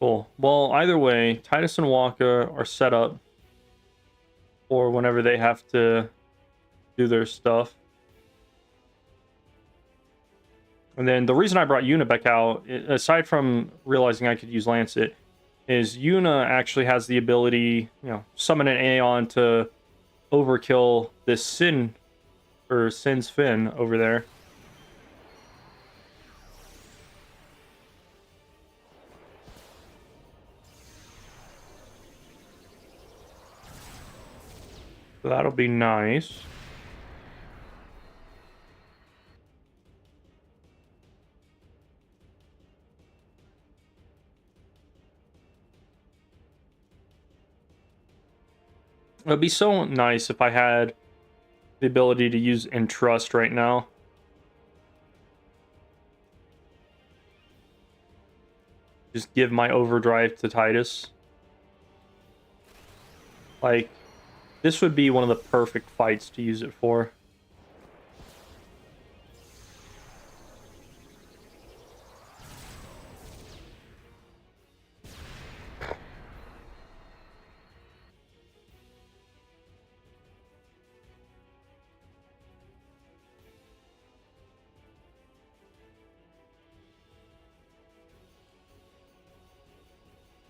Cool. Well, either way, Titus and Waka are set up for whenever they have to do their stuff. And then the reason I brought Yuna back out, aside from realizing I could use Lancet, is Yuna actually has the ability, you know, summon an Aeon to overkill this Sin, or Sin's Fin over there. So that'll be nice. It would be so nice if I had the ability to use Entrust right now. Just give my overdrive to Titus. Like, this would be one of the perfect fights to use it for.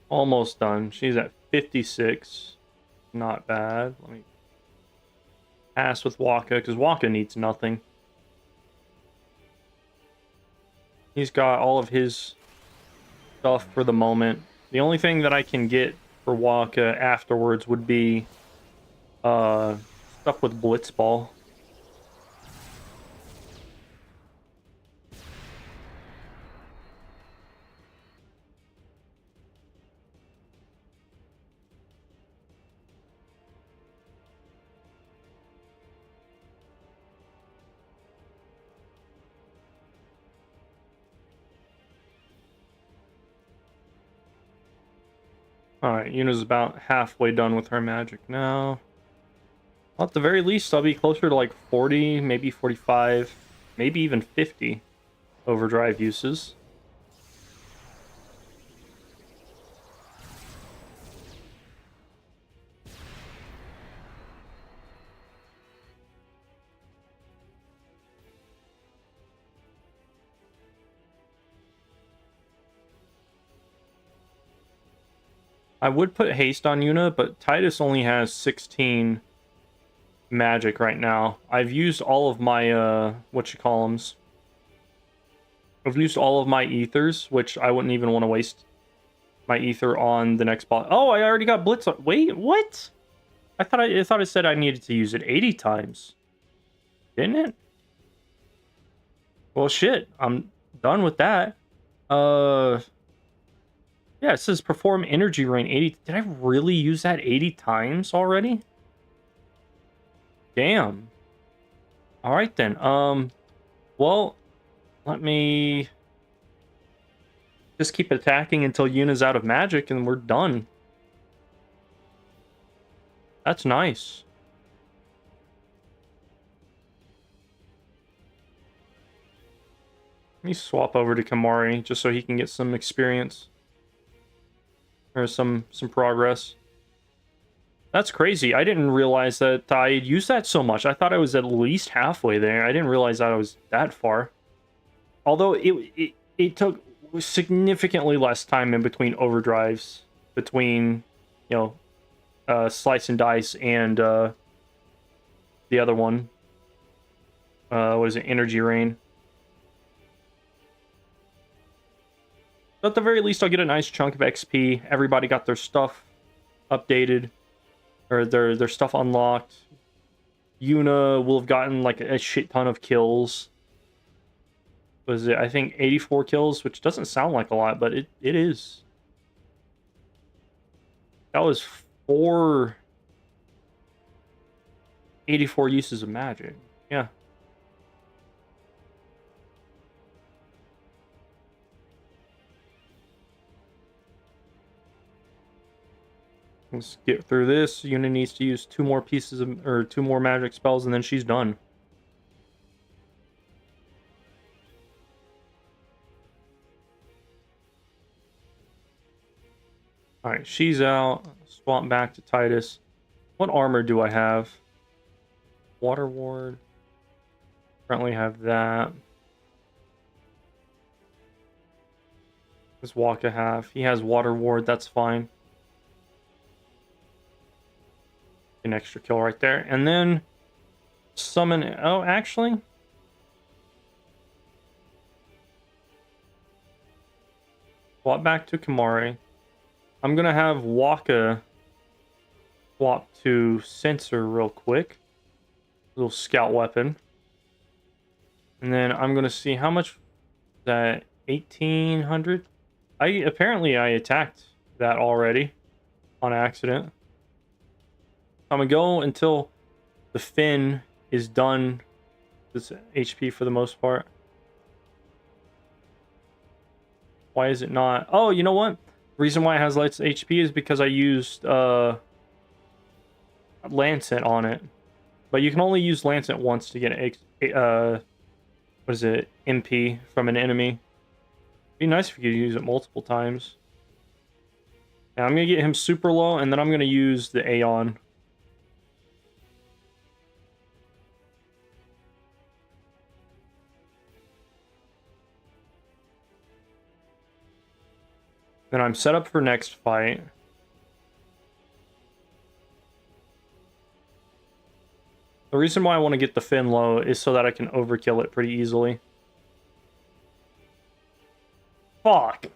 Almost done. She's at 56. Not bad. Let me pass with Waka, because Waka needs nothing. He's got all of his stuff for the moment. The only thing that I can get for Waka afterwards would be stuff with Blitzball. Alright, Yuna's about halfway done with her magic now. Well, at the very least, I'll be closer to like 40, maybe 45, maybe even 50 overdrive uses. I would put haste on Yuna, but Titus only has 16 magic right now. I've used all of my, whatchamacallums. I've used all of my ethers, which I wouldn't even want to waste my ether on the next boss. Oh, I already got Blitz. Wait, what? I thought it said I needed to use it 80 times. Didn't it? Well, shit. I'm done with that. Yeah, it says perform energy rain 80. Did I really use that 80 times already? Damn. All right then. Well, let me just keep attacking until Yuna's out of magic and we're done. That's nice. Let me swap over to Kimahri just so he can get some experience. Or some progress. That's crazy. I didn't realize that I used that so much. I thought I was at least halfway there. I didn't realize that I was that far. Although it took significantly less time in between overdrives, between, Slice and Dice and the other one. What is it? Energy Rain. But at the very least, I'll get a nice chunk of XP. Everybody got their stuff updated, or their stuff unlocked. Yuna will have gotten like a shit ton of kills. Was it, I think, 84 kills, which doesn't sound like a lot, but it is. That was 84 uses of magic. Yeah. Let's get through this. Yuna needs to use 2 more pieces of, or 2 more magic spells, and then she's done. Alright, she's out. Swap back to Titus. What armor do I have? Water Ward. Currently have that. Does Waka have? He has Water Ward, that's fine. An extra kill right there. And then summon... Oh, actually... Swap back to Kimahri. I'm going to have Waka swap to Sensor real quick. Little scout weapon. And then I'm going to see how much... That 1800? Apparently I attacked that already on accident. I'm gonna go until the fin is done. This HP for the most part. Why is it not? Oh, you know what? The reason why it has less HP is because I used Lancet on it. But you can only use Lancet once to get what is it? MP from an enemy. It'd be nice if you could use it multiple times. And I'm gonna get him super low, and then I'm gonna use the Aeon. Then I'm set up for next fight. The reason why I want to get the fin low is so that I can overkill it pretty easily. Fuck.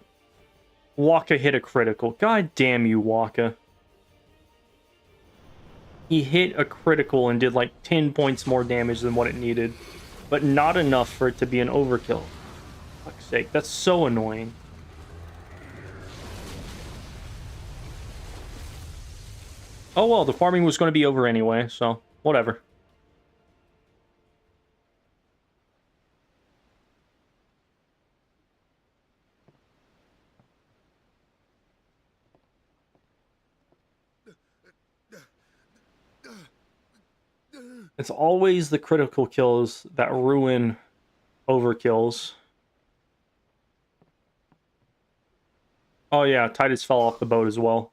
Waka hit a critical. God damn you, Waka. He hit a critical and did like 10 points more damage than what it needed. But not enough for it to be an overkill. For fuck's sake, that's so annoying. Oh well, the farming was going to be over anyway, so whatever. It's always the critical kills that ruin overkills. Oh yeah, Titus fell off the boat as well.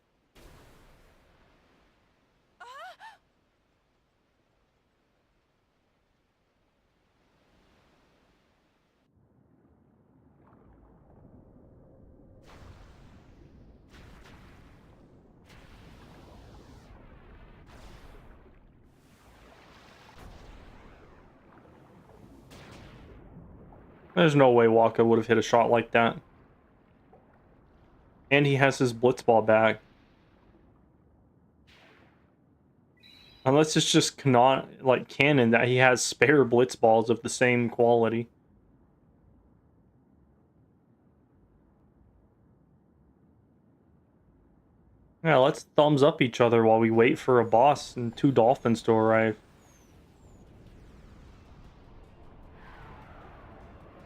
There's no way Waka would have hit a shot like that. And he has his Blitzball back. Unless it's just canon that he has spare Blitzballs of the same quality. Yeah, let's thumbs up each other while we wait for a boss and 2 dolphins to arrive.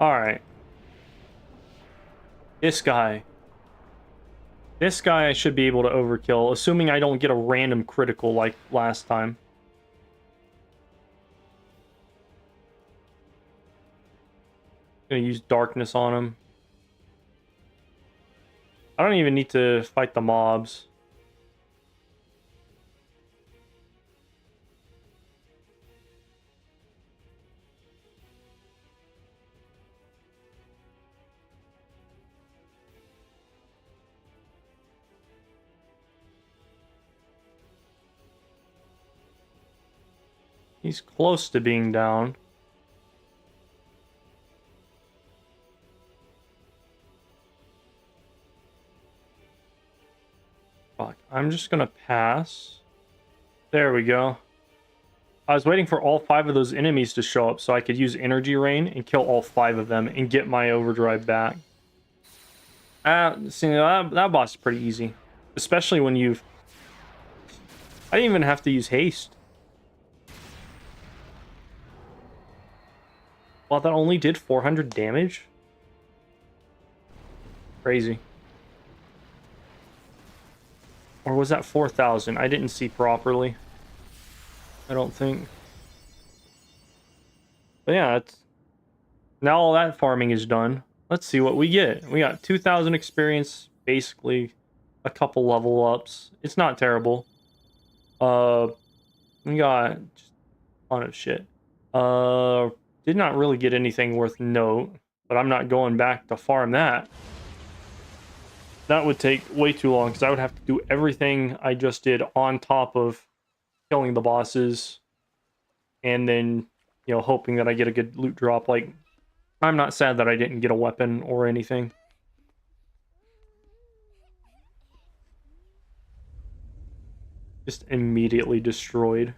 Alright. This guy I should be able to overkill, assuming I don't get a random critical like last time. Gonna use darkness on him. I don't even need to fight the mobs. He's close to being down. Fuck, I'm just gonna pass. There we go. I was waiting for all 5 of those enemies to show up so I could use Energy Rain and kill all 5 of them and get my overdrive back. See, that boss is pretty easy. Especially when you've... I didn't even have to use haste. Wow, that only did 400 damage? Crazy. Or was that 4,000? I didn't see properly. I don't think. But yeah, it's... Now all that farming is done. Let's see what we get. We got 2,000 experience, basically a couple level ups. It's not terrible. We got just a ton of shit. Did not really get anything worth note, but I'm not going back to farm that. That would take way too long because I would have to do everything I just did on top of killing the bosses and then, you know, hoping that I get a good loot drop. Like, I'm not sad that I didn't get a weapon or anything. Just immediately destroyed.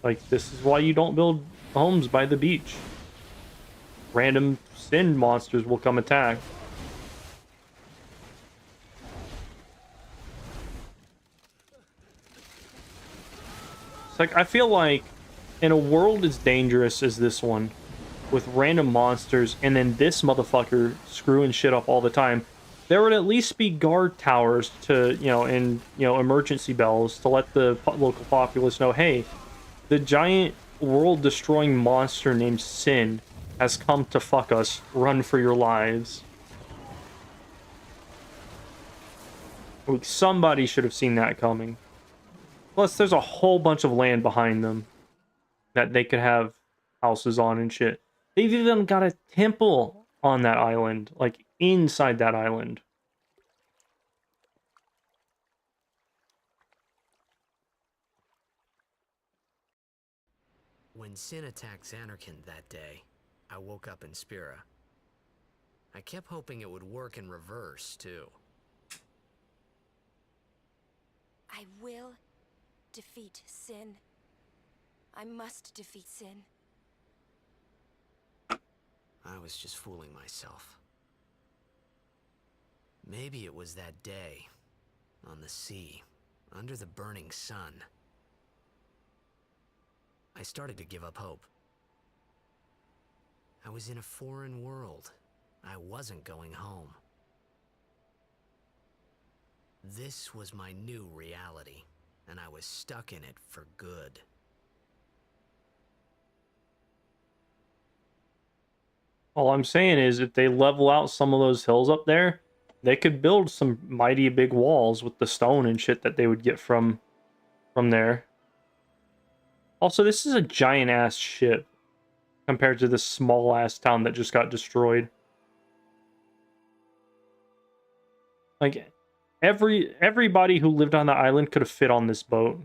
Like, this is why you don't build homes by the beach. Random sin monsters will come attack. It's like, I feel like in a world as dangerous as this one, with random monsters, and then this motherfucker screwing shit up all the time, there would at least be guard towers to, you know, and, you know, emergency bells to let the local populace know, hey, the giant world-destroying monster named Sin has come to fuck us. Run for your lives. Like, somebody should have seen that coming. Plus, there's a whole bunch of land behind them that they could have houses on and shit. They've even got a temple on that island, like inside that island. When Sin attacked Zanarkand that day, I woke up in Spira. I kept hoping it would work in reverse, too. I will defeat Sin. I must defeat Sin. I was just fooling myself. Maybe it was that day, on the sea, under the burning sun. I started to give up hope. I was in a foreign world. I wasn't going home. This was my new reality, and I was stuck in it for good. All I'm saying is, if they level out some of those hills up there, they could build some mighty big walls with the stone and shit that they would get from there. Also, this is a giant-ass ship compared to this small-ass town that just got destroyed. Like, everybody who lived on the island could have fit on this boat.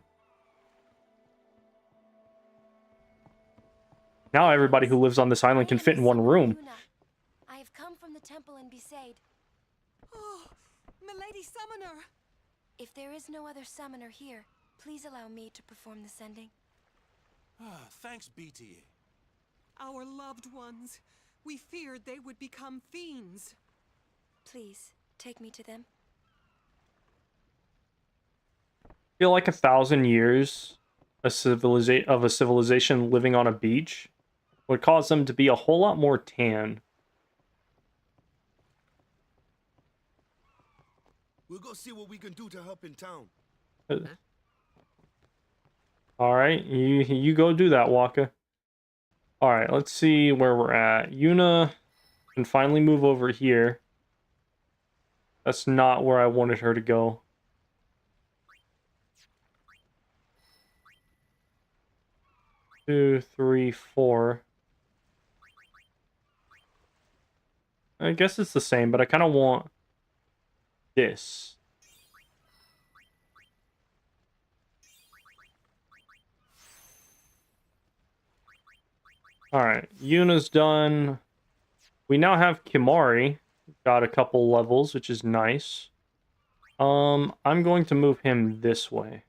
Now everybody who lives on this island can fit in one room. I have come from the temple in Besaid. Oh, Milady Summoner! If there is no other summoner here, please allow me to perform the sending. Thanks, BT. Our loved ones. We feared they would become fiends. Please, take me to them. I feel like 1,000 years of a civilization living on a beach would cause them to be a whole lot more tan. We'll go see what we can do to help in town. All right, you go do that, Waka. All right, let's see where we're at. Yuna can finally move over here. That's not where I wanted her to go. Two, three, four. I guess it's the same, but I kind of want this. Alright, Yuna's done. We now have Kimari. Got a couple levels, which is nice. I'm going to move him this way.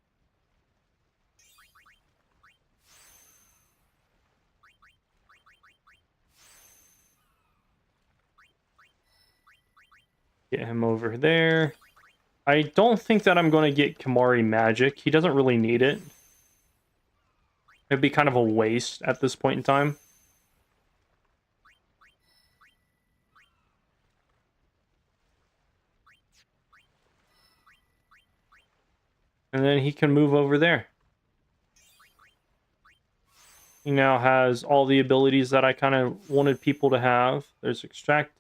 Get him over there. I don't think that I'm going to get Kimari magic. He doesn't really need it. It'd be kind of a waste at this point in time. And then he can move over there. He now has all the abilities that I kind of wanted people to have. There's extract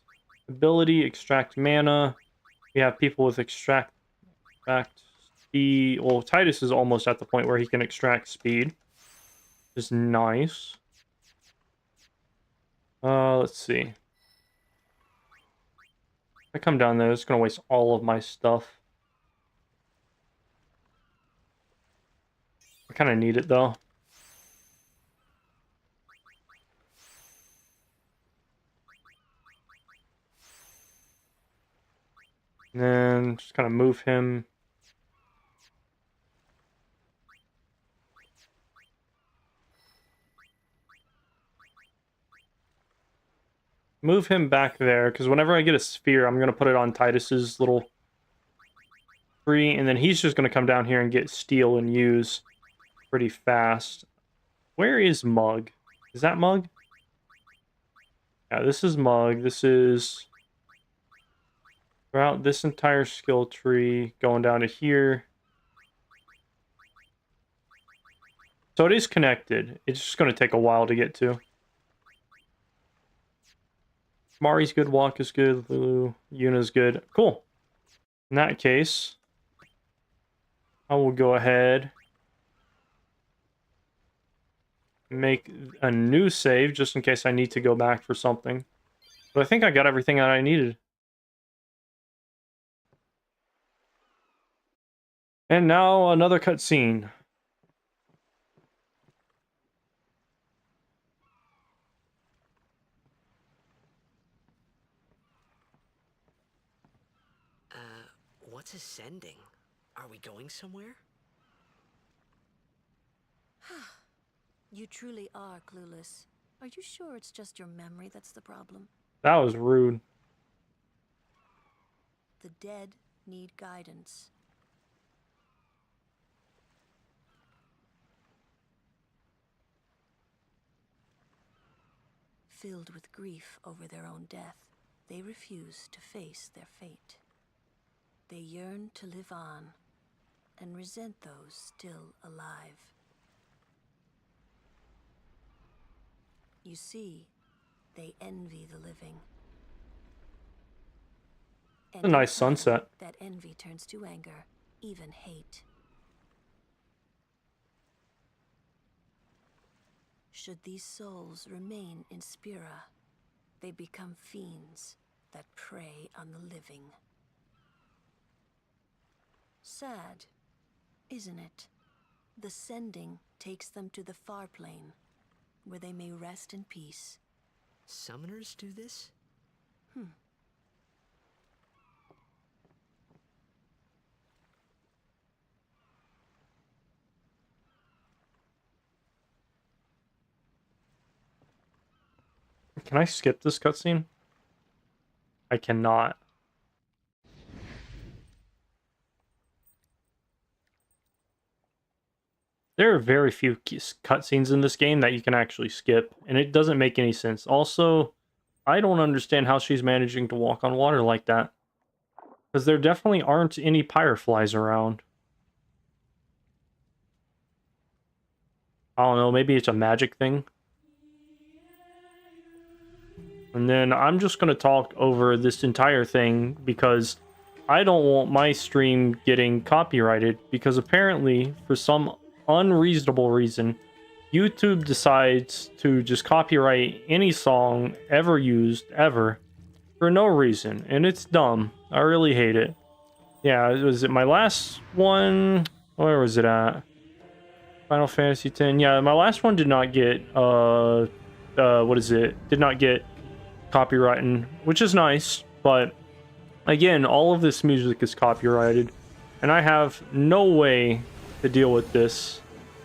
ability, extract mana. We have people with extract speed. Well, Tidus is almost at the point where he can extract speed. Which is nice. Let's see. If I come down there, it's going to waste all of my stuff. I kind of need it, though. And then just kind of move him. Move him back there, because whenever I get a sphere, I'm going to put it on Tidus's little tree, and then he's just going to come down here and get steel and use pretty fast. Where is Mug? Is that Mug? Yeah, this is Mug. This is throughout this entire skill tree, going down to here. So it is connected. It's just going to take a while to get to. Mari's good, Wakka's good, Lulu, Yuna's good. Cool. In that case, I will go ahead and make a new save just in case I need to go back for something. But I think I got everything that I needed. And now another cutscene. What's ascending? Are we going somewhere? You truly are clueless. Are you sure it's just your memory that's the problem? That was rude. The dead need guidance. Filled with grief over their own death, they refuse to face their fate. They yearn to live on and resent those still alive. You see, they envy the living. A nice sunset. That envy turns to anger, even hate. Should these souls remain in Spira, they become fiends that prey on the living. Sad, isn't it? The sending takes them to the far plane, where they may rest in peace. Summoners do this? Can I skip this cutscene? I cannot. There are very few cutscenes in this game that you can actually skip, and it doesn't make any sense. Also, I don't understand how she's managing to walk on water like that. Because there definitely aren't any fireflies around. I don't know, maybe it's a magic thing. And then I'm just going to talk over this entire thing because I don't want my stream getting copyrighted, because apparently, for some unreasonable reason, YouTube decides to just copyright any song ever used, ever, for no reason. And it's dumb. I really hate it. Yeah, was it my last one? Where was it at? Final Fantasy X. Yeah, my last one did not get what is it? Did not get copyrighted, which is nice, but again, all of this music is copyrighted, and I have no way to deal with this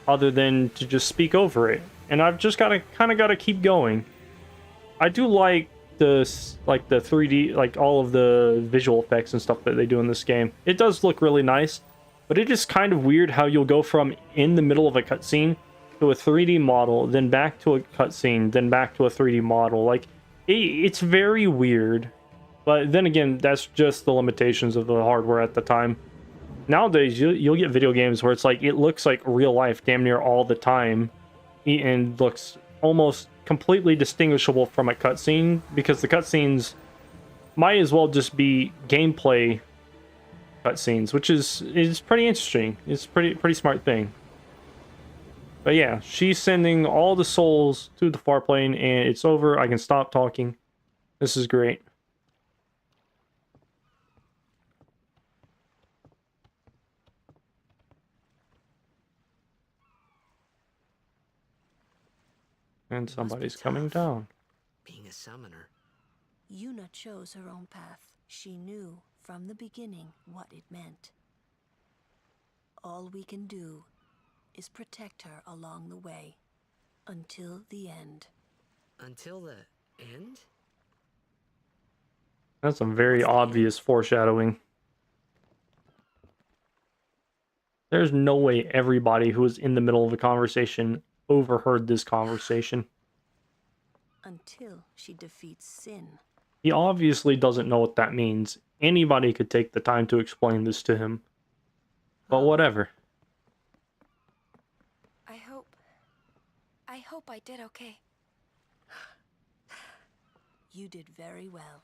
other than to just speak over it. And I've just gotta keep going. I do like the 3D, like all of the visual effects and stuff that they do in this game. It does look really nice, but it is kind of weird how you'll go from in the middle of a cutscene to a 3D model, then back to a cutscene, then back to a 3D model. Like, it's very weird. But then again, that's just the limitations of the hardware at the time. Nowadays, you'll get video games where it's like, it looks like real life damn near all the time, and looks almost completely distinguishable from a cutscene, because the cutscenes might as well just be gameplay cutscenes, which is pretty interesting. It's pretty smart thing. But yeah, she's sending all the souls to the far plane, and it's over. I can stop talking. This is great. And somebody's coming down. Being a summoner. Yuna chose her own path. She knew from the beginning what it meant. All we can do is protect her along the way, until the end. Until the end? That's some very obvious foreshadowing. There's no way everybody who was in the middle of a conversation overheard this conversation. Until she defeats sin. He obviously doesn't know what that means. Anybody could take the time to explain this to him. But whatever. I hope I did okay. You did very well.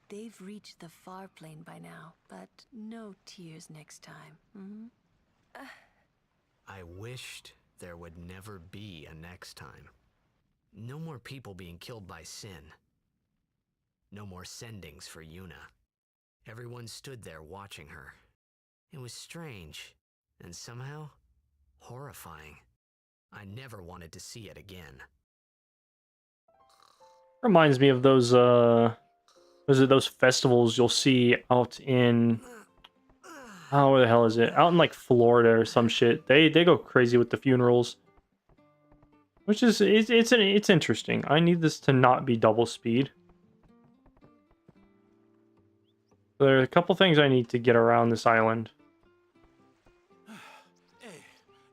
They've reached the far plane by now, but no tears next time. Mm-hmm. I wished there would never be a next time. No more people being killed by sin. No more sendings for Yuna. Everyone stood there watching her. It was strange, and somehow horrifying. I never wanted to see it again. Reminds me of those those festivals you'll see out in, oh, where the hell is it? Out in like Florida or some shit. They go crazy with the funerals. Which is it's interesting. I need this to not be double speed. There are a couple things I need to get around this island. Hey,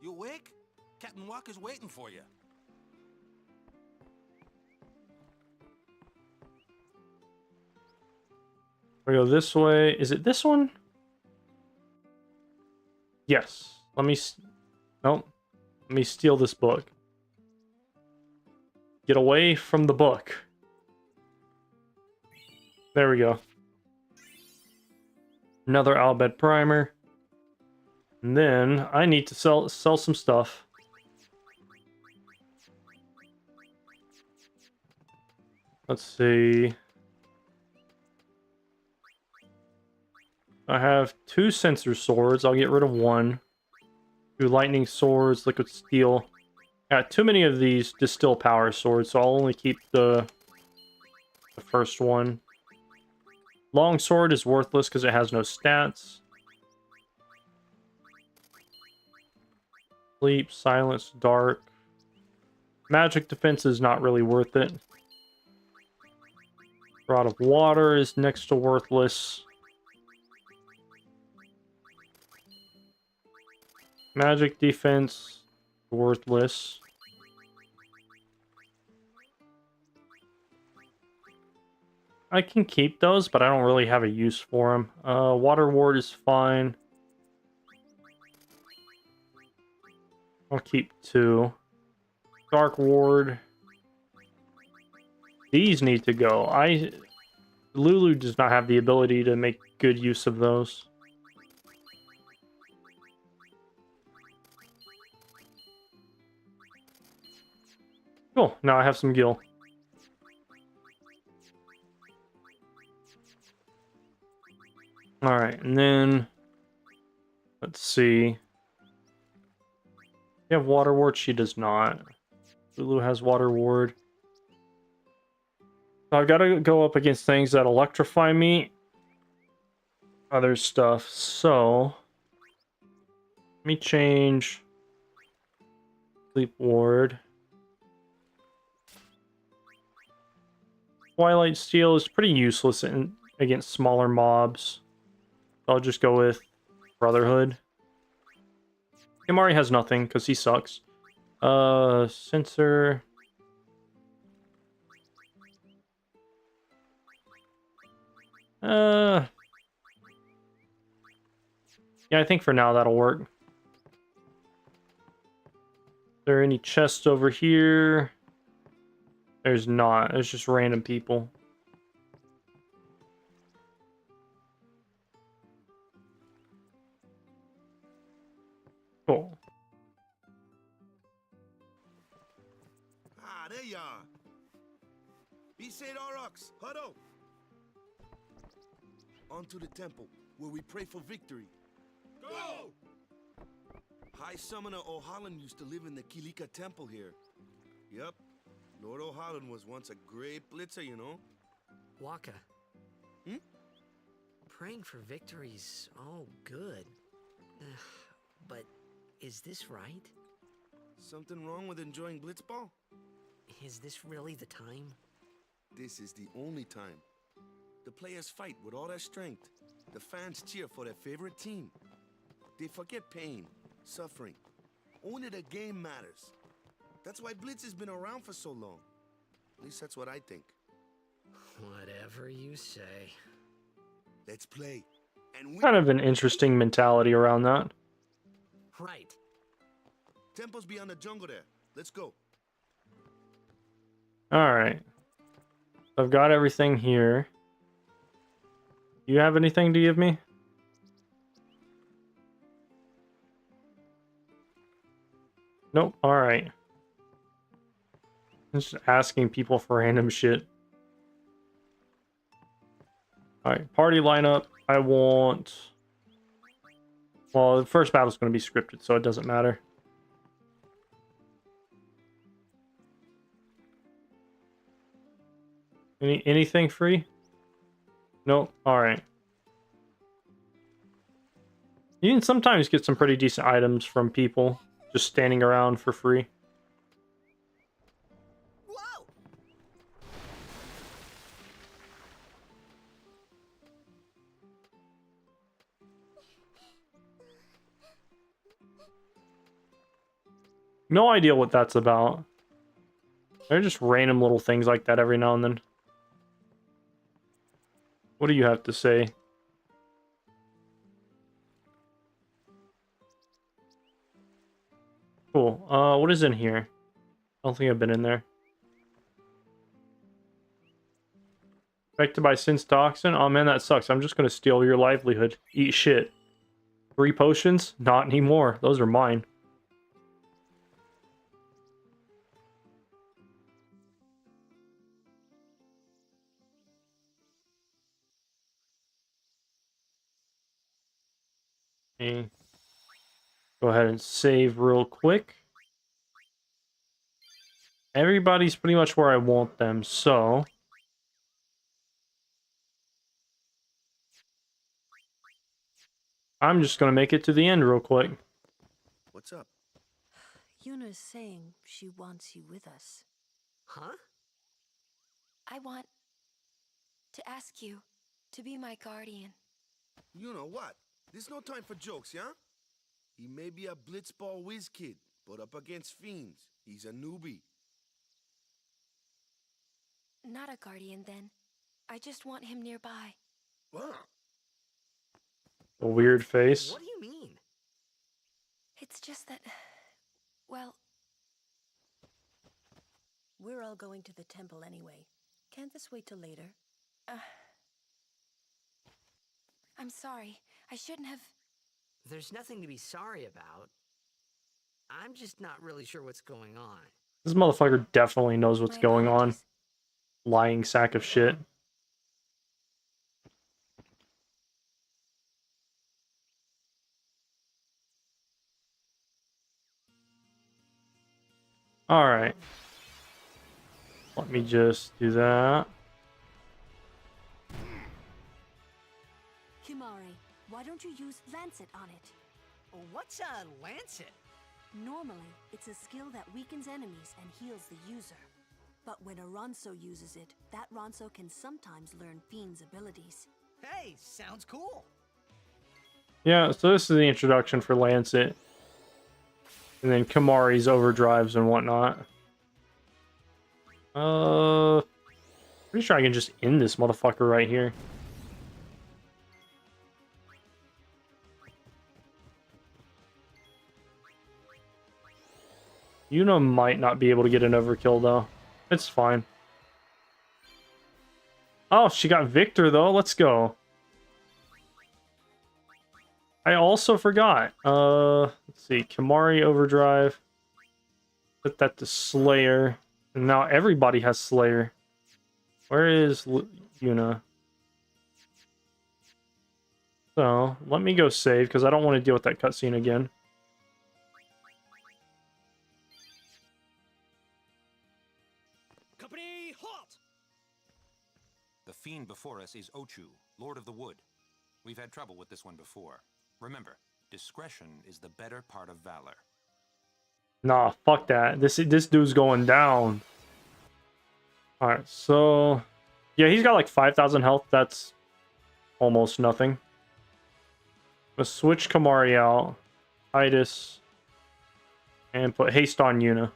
you awake? Captain Walker's waiting for you. We go this way. Is it this one? Yes. Nope. Let me steal this book. Get away from the book. There we go. Another Al Bhed primer. And then I need to sell some stuff. Let's see. I have 2 sensor swords. I'll get rid of 1. 2 lightning swords, liquid steel. Got too many of these distill power swords, so I'll only keep the first one. Long sword is worthless because it has no stats. Sleep, silence, dark. Magic defense is not really worth it. Rod of water is next to worthless. Magic defense, worthless. I can keep those, but I don't really have a use for them. Water ward is fine. I'll keep 2. Dark ward. These need to go. Lulu does not have the ability to make good use of those. Cool, now I have some gil. Alright, and then let's see. You have water wart, she does not. Lulu has Water Ward. So I've got to go up against things that electrify me. Other stuff. So let me change Sleep Ward. Twilight Steel is pretty useless against smaller mobs. I'll just go with Brotherhood. Kimari has nothing because he sucks. Sensor. Yeah, I think for now that'll work. There any chests over here? There's not. There's just random people. Cool. Ah, there you are. Be Saint Aurochs, huddle. On to the temple, where we pray for victory. Go! High Summoner O'Holland used to live in the Kilika Temple here. Yep. Lord O'Holland was once a great blitzer, you know? Waka. Hmm? Praying for victory's all good. But is this right? Something wrong with enjoying Blitzball? Is this really the time? This is the only time. The players fight with all their strength. The fans cheer for their favorite team. They forget pain, suffering. Only the game matters. That's why Blitz has been around for so long. At least that's what I think. Whatever you say. Let's play. And we... Kind of an interesting mentality around that. Right. Temple's beyond the jungle there. Let's go. Alright. I've got everything here. You have anything to give me? Nope. Alright. I'm just asking people for random shit. Alright, party lineup. I want... Well, the first battle's going to be scripted, so it doesn't matter. Anything free? Nope. Alright. You can sometimes get some pretty decent items from people just standing around for free. Whoa! No idea what that's about. They're just random little things like that every now and then. What do you have to say? Cool. What is in here? I don't think I've been in there. Affected by Sin's toxin? Oh man, that sucks. I'm just gonna steal your livelihood. Eat shit. 3 potions? Not anymore. Those are mine. Okay. Go ahead and save real quick. Everybody's pretty much where I want them, so... I'm just gonna make it to the end real quick. What's up? Yuna's saying she wants you with us. Huh? I want to ask you to be my guardian. You know what? There's no time for jokes, yeah? He may be a blitzball whiz kid, but up against fiends, he's a newbie. Not a guardian, then. I just want him nearby. What? A weird face. What do you mean? It's just that... Well, We're all going to the temple anyway. Can't this wait till later? I'm sorry. I shouldn't have... There's nothing to be sorry about. I'm just not really sure what's going on. This motherfucker definitely knows what's My going on. apologies. Lying sack of shit. Alright. Let me just do that. Kimari, why don't you use Lancet on it? What's a lancet? Normally, it's a skill that weakens enemies and heals the user. But when a Ronso uses it, that Ronso can sometimes learn Fiend's abilities. Hey, sounds cool. Yeah, so this is the introduction for Lancet. And then Kimari's overdrives and whatnot. Pretty sure I can just end this motherfucker right here. Yuna might not be able to get an overkill though. It's fine. Oh, she got Victor though. Let's go. I also forgot. Let's see. Kimari overdrive. Put that to Slayer. And now everybody has Slayer. Where is Yuna? So, let me go save because I don't want to deal with that cutscene again. Company, halt! The fiend before us is Ochu, Lord of the Wood. We've had trouble with this one before. Remember, discretion is the better part of valor. Nah, fuck that. This dude's going down. Alright, so... yeah, he's got like 5,000 health. That's almost nothing. Let's switch Kimari out. Titus. And put haste on Yuna.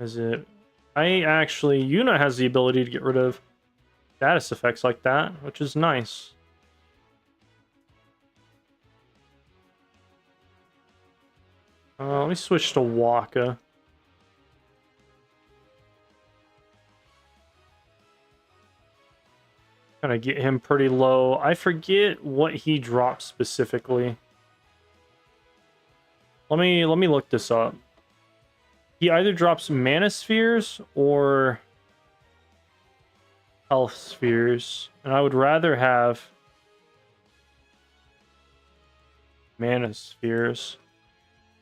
Is it... Yuna has the ability to get rid of status effects like that, which is nice. Let me switch to Wakka. Gonna get him pretty low. I forget what he drops specifically. Let me look this up. He either drops mana spheres or health spheres, and I would rather have mana spheres.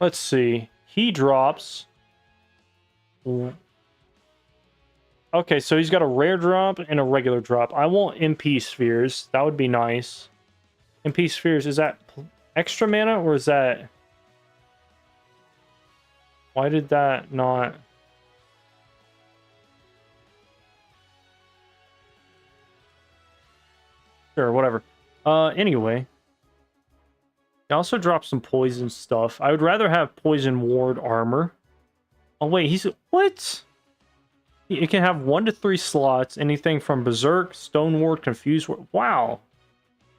Let's see. He drops... okay, so he's got a rare drop and a regular drop. I want MP spheres. That would be nice. MP spheres, is that extra mana or is that... why did that not... sure, whatever. Anyway. He also dropped some poison stuff. I would rather have poison ward armor. Oh wait, he's... what? It can have 1 to 3 slots. Anything from Berserk, Stone Ward, Confused Ward. Wow.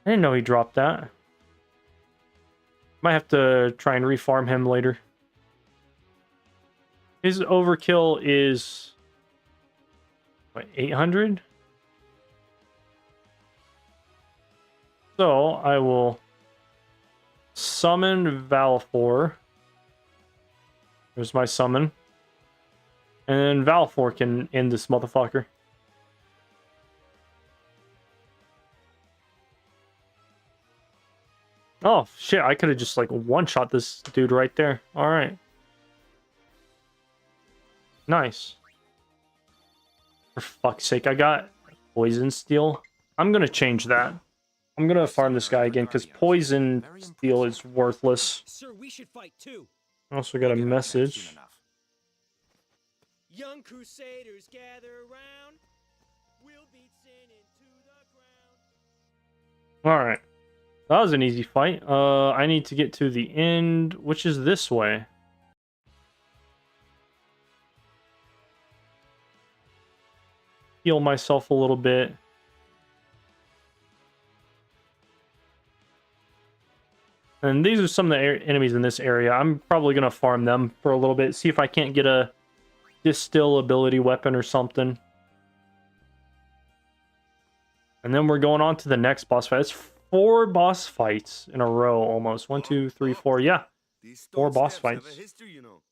I didn't know he dropped that. Might have to try and refarm him later. His overkill is... what, 800? So, I will summon Valefor. There's my summon. And then Valefor can end this motherfucker. Oh, shit. I could have just, like, one-shot this dude right there. Alright. Nice. For fuck's sake, I got Poison Steel. I'm gonna change that. I'm gonna farm this guy again, because Poison Steel is worthless. Sir, we should fight too. I also got a message. Young Crusaders gather around. We'll beat sin into the ground. Alright. That was an easy fight. I need to get to the end, which is this way. Heal myself a little bit. And these are some of the enemies in this area. I'm probably going to farm them for a little bit. See if I can't get a distill ability weapon or something. And then we're going on to the next boss fight. It's 4 boss fights in a row almost. 1, 2, 3, 4. Yeah. 4 boss fights. History, you know.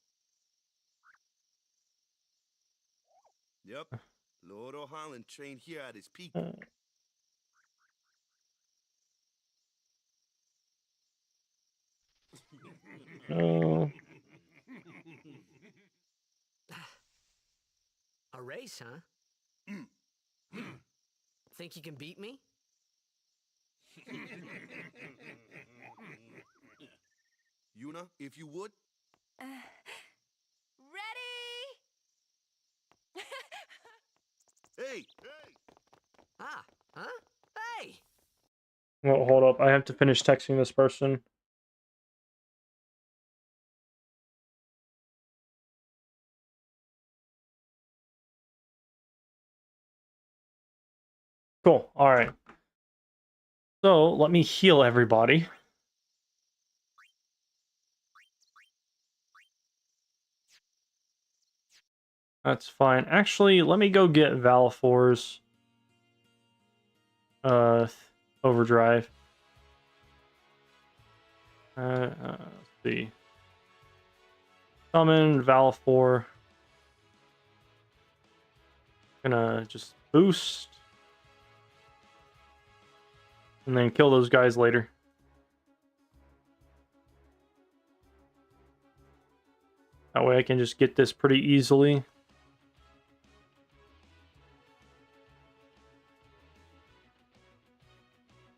Yep. Lord O'Holland trained here at his peak. No. A race, huh? Think you can beat me? Yuna, if you would. Ready? Hey! Ah, huh? Hey! Well, hold up. I have to finish texting this person. Cool. All right. So let me heal everybody. That's fine. Actually, let me go get Valifor's overdrive. Let's see. Summon Valifor. Gonna just boost. And then kill those guys later. That way I can just get this pretty easily.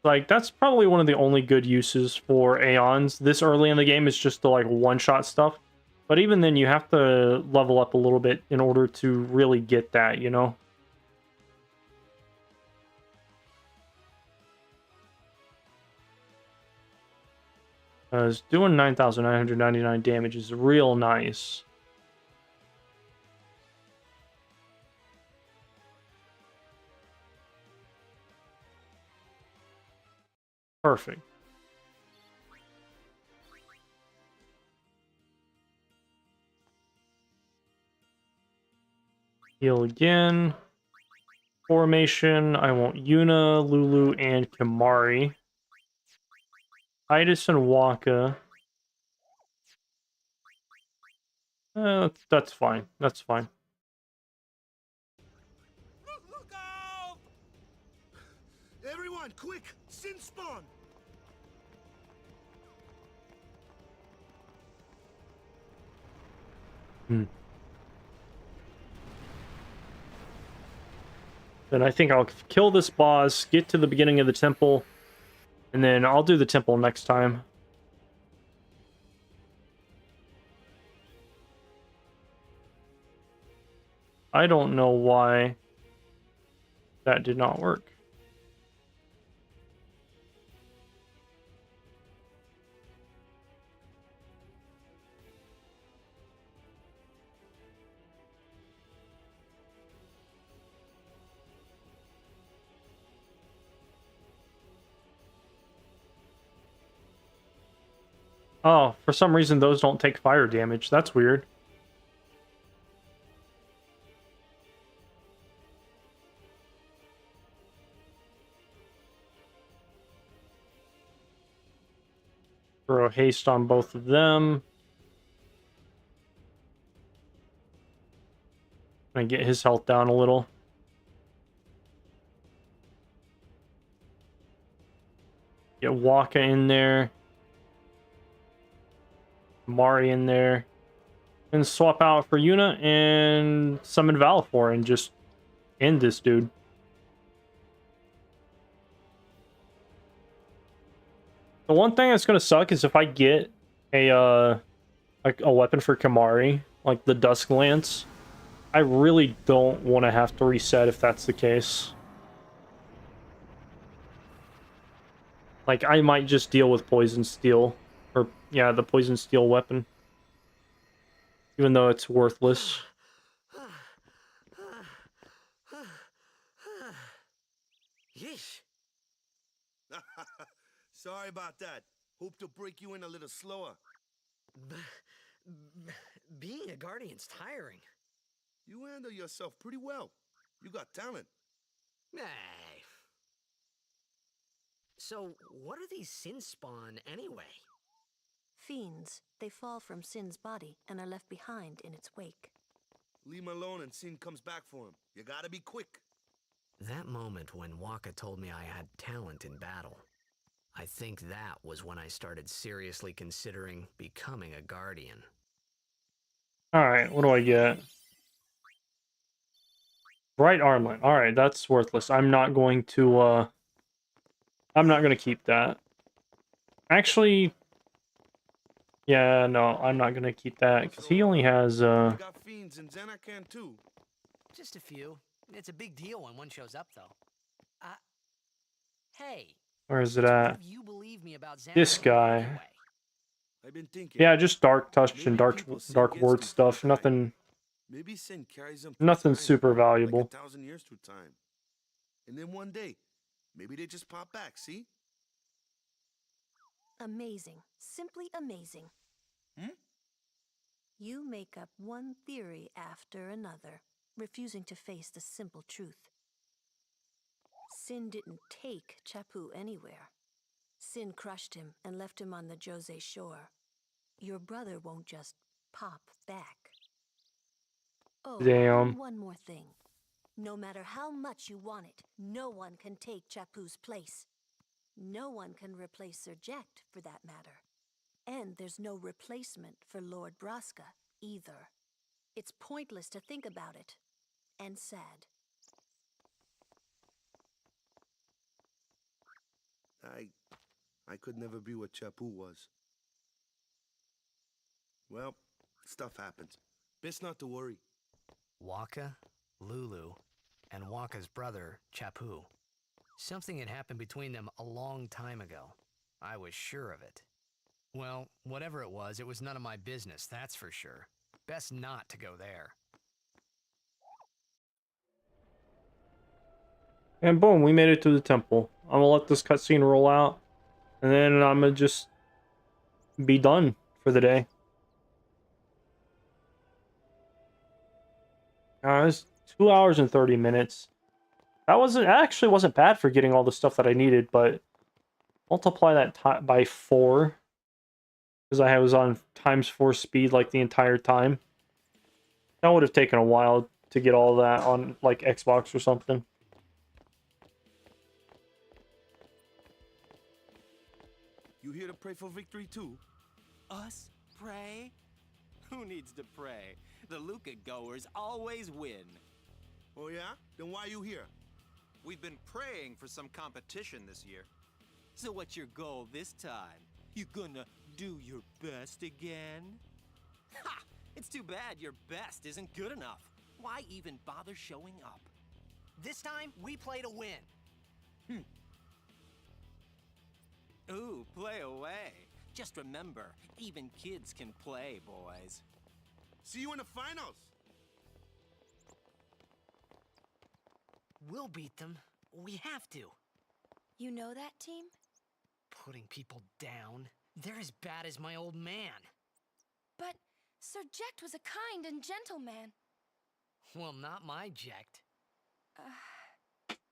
Like, that's probably one of the only good uses for Aeons this early in the game is just the, like, one-shot stuff. But even then, you have to level up a little bit in order to really get that, you know? Because doing 9,999 damage is real nice. Perfect. Heal again. Formation. I want Yuna, Lulu, and Kimahri. Tidus and Wakka. That's fine. That's fine. Look out! Everyone, quick! Sin spawn! Then I think I'll kill this boss, get to the beginning of the temple, and then I'll do the temple next time. I don't know why that did not work. Oh, for some reason those don't take fire damage. That's weird. Throw haste on both of them. And get his health down a little. Get Wakka in there. Mari in there. And swap out for Yuna and summon Valifor and just end this dude. The one thing that's gonna suck is if I get a weapon for Kimahri, like the Dusk Lance. I really don't want to have to reset if that's the case. Like, I might just deal with Poison Steel. Or, yeah, the Poison Steel weapon. Even though it's worthless. Yeesh. Sorry about that. Hope to break you in a little slower. Being a guardian's tiring. You handle yourself pretty well. You got talent. Hey. So, what are these Sin Spawn anyway? Fiends. They fall from Sin's body and are left behind in its wake. Leave him alone and Sin comes back for him. You gotta be quick. That moment when Wakka told me I had talent in battle, I think that was when I started seriously considering becoming a guardian. Alright, what do I get? Bright armlet. Alright, that's worthless. I'm not going to keep that. Actually, yeah, no, I'm not gonna keep that, because he only has, We got fiends in Xanacan too. Just a few. It's a big deal when one shows up, though. Hey. Where is it at? You believe me about This guy. anyway? I've been thinking. Yeah, just dark touch and dark people sin dark against word them stuff. through time. Nothing. Maybe sin carries them through Nothing time, super valuable. Like 1,000 years through time. And then one day, maybe they just pop back, see? Amazing. Simply amazing. You make up one theory after another, refusing to face the simple truth. Sin didn't take Chappu anywhere. Sin crushed him and left him on the Jose shore. Your brother won't just pop back. Oh, Damn. and one more thing. No matter how much you want it, no one can take Chappu's place. No one can replace Sir Jecht, for that matter. And there's no replacement for Lord Braska, either. It's pointless to think about it. And sad. I could never be what Chappu was. Well, stuff happens. Best not to worry. Waka, Lulu, and Waka's brother, Chappu. Something had happened between them a long time ago. I was sure of it. Well, whatever it was none of my business, that's for sure. Best not to go there. And boom, we made it to the temple. I'm gonna let this cutscene roll out, and then I'm gonna just be done for the day. It's 2 hours and 30 minutes. That actually wasn't bad for getting all the stuff that I needed, but multiply that by 4, because I was on ×4 speed like the entire time. That would have taken a while to get all that on like Xbox or something. You here to pray for victory too? Us pray? Who needs to pray? The Luca goers always win. Oh yeah? Then why you here? We've been praying for some competition this year. So what's your goal this time? You gonna do your best again? Ha! It's too bad your best isn't good enough. Why even bother showing up? This time, we play to win. Ooh, play away. Just remember, even kids can play, boys. See you in the finals. We'll beat them. We have to. You know that team? Putting people down. They're as bad as my old man. But Sir Jecht was a kind and gentle man. Well, not my Jecht.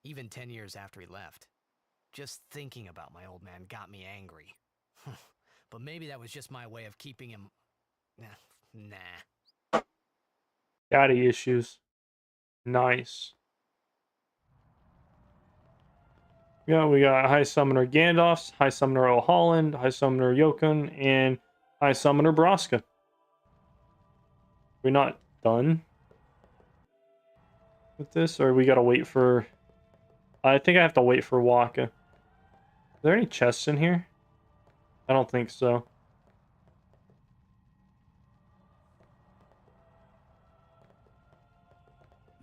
Even 10 years after he left. Just thinking about my old man got me angry. But maybe that was just my way of keeping him... Nah. Daddy issues. Nice. Yeah, we got High Summoner Gandalf, High Summoner O'Holland, High Summoner Jokun, and High Summoner Braska. We're not done with this, or we gotta wait for... I think I have to wait for Waka. Are there any chests in here? I don't think so.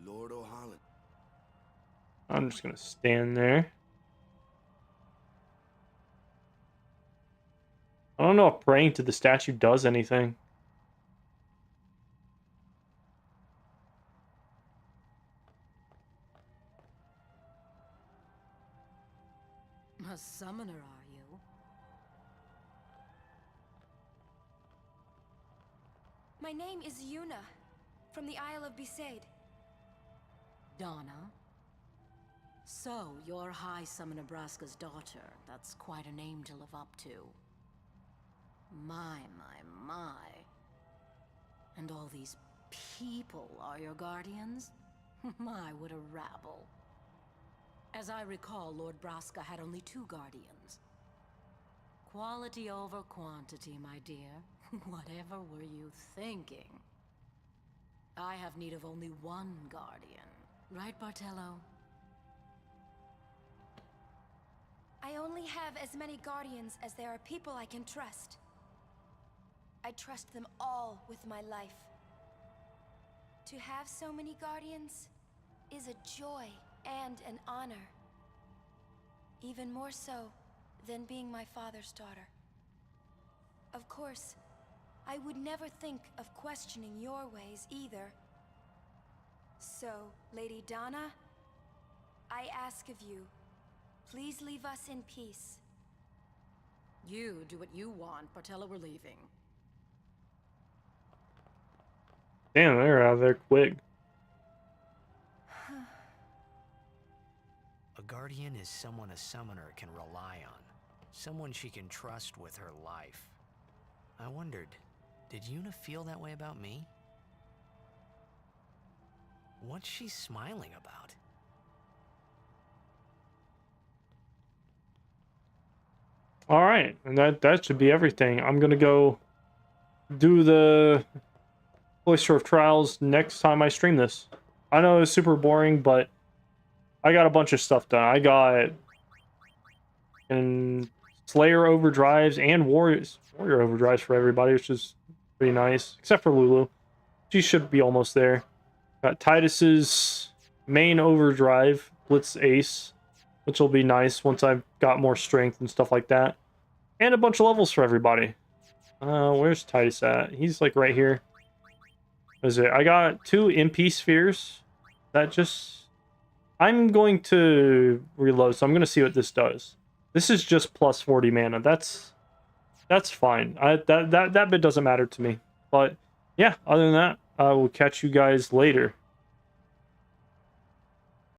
Lord O'Holland. I'm just gonna stand there. I don't know if praying to the statue does anything. A summoner, are you? My name is Yuna, from the Isle of Besaid. Donna? So, you're High Summoner Braska's daughter. That's quite a name to live up to. My. And all these people are your guardians? My, what a rabble. As I recall, Lord Braska had only 2 guardians. Quality over quantity, my dear. Whatever were you thinking? I have need of only one guardian. Right, Bartello? I only have as many guardians as there are people I can trust. I trust them all with my life. To have so many guardians is a joy and an honor. Even more so than being my father's daughter. Of course, I would never think of questioning your ways either. So, Lady Donna, I ask of you, please leave us in peace. You do what you want, Bartello, we're leaving. Damn, they're out of there quick. A guardian is someone a summoner can rely on. Someone she can trust with her life. I wondered, did Yuna feel that way about me? What's she smiling about? All right, and that should be everything. I'm gonna go do the Cloister of Trials next time I stream this. I know it's super boring, but I got a bunch of stuff done. I got and Slayer overdrives and Warrior overdrives for everybody, which is pretty nice, except for Lulu. She should be almost there. Got Titus's main overdrive, Blitz Ace, which will be nice once I've got more strength and stuff like that. And a bunch of levels for everybody. Where's Titus at? He's like right here. What is it? I got 2 MP spheres. That just... I'm going to reload, so I'm going to see what this does. This is just plus 40 mana. That's fine. That bit doesn't matter to me. But yeah, other than that, I will catch you guys later.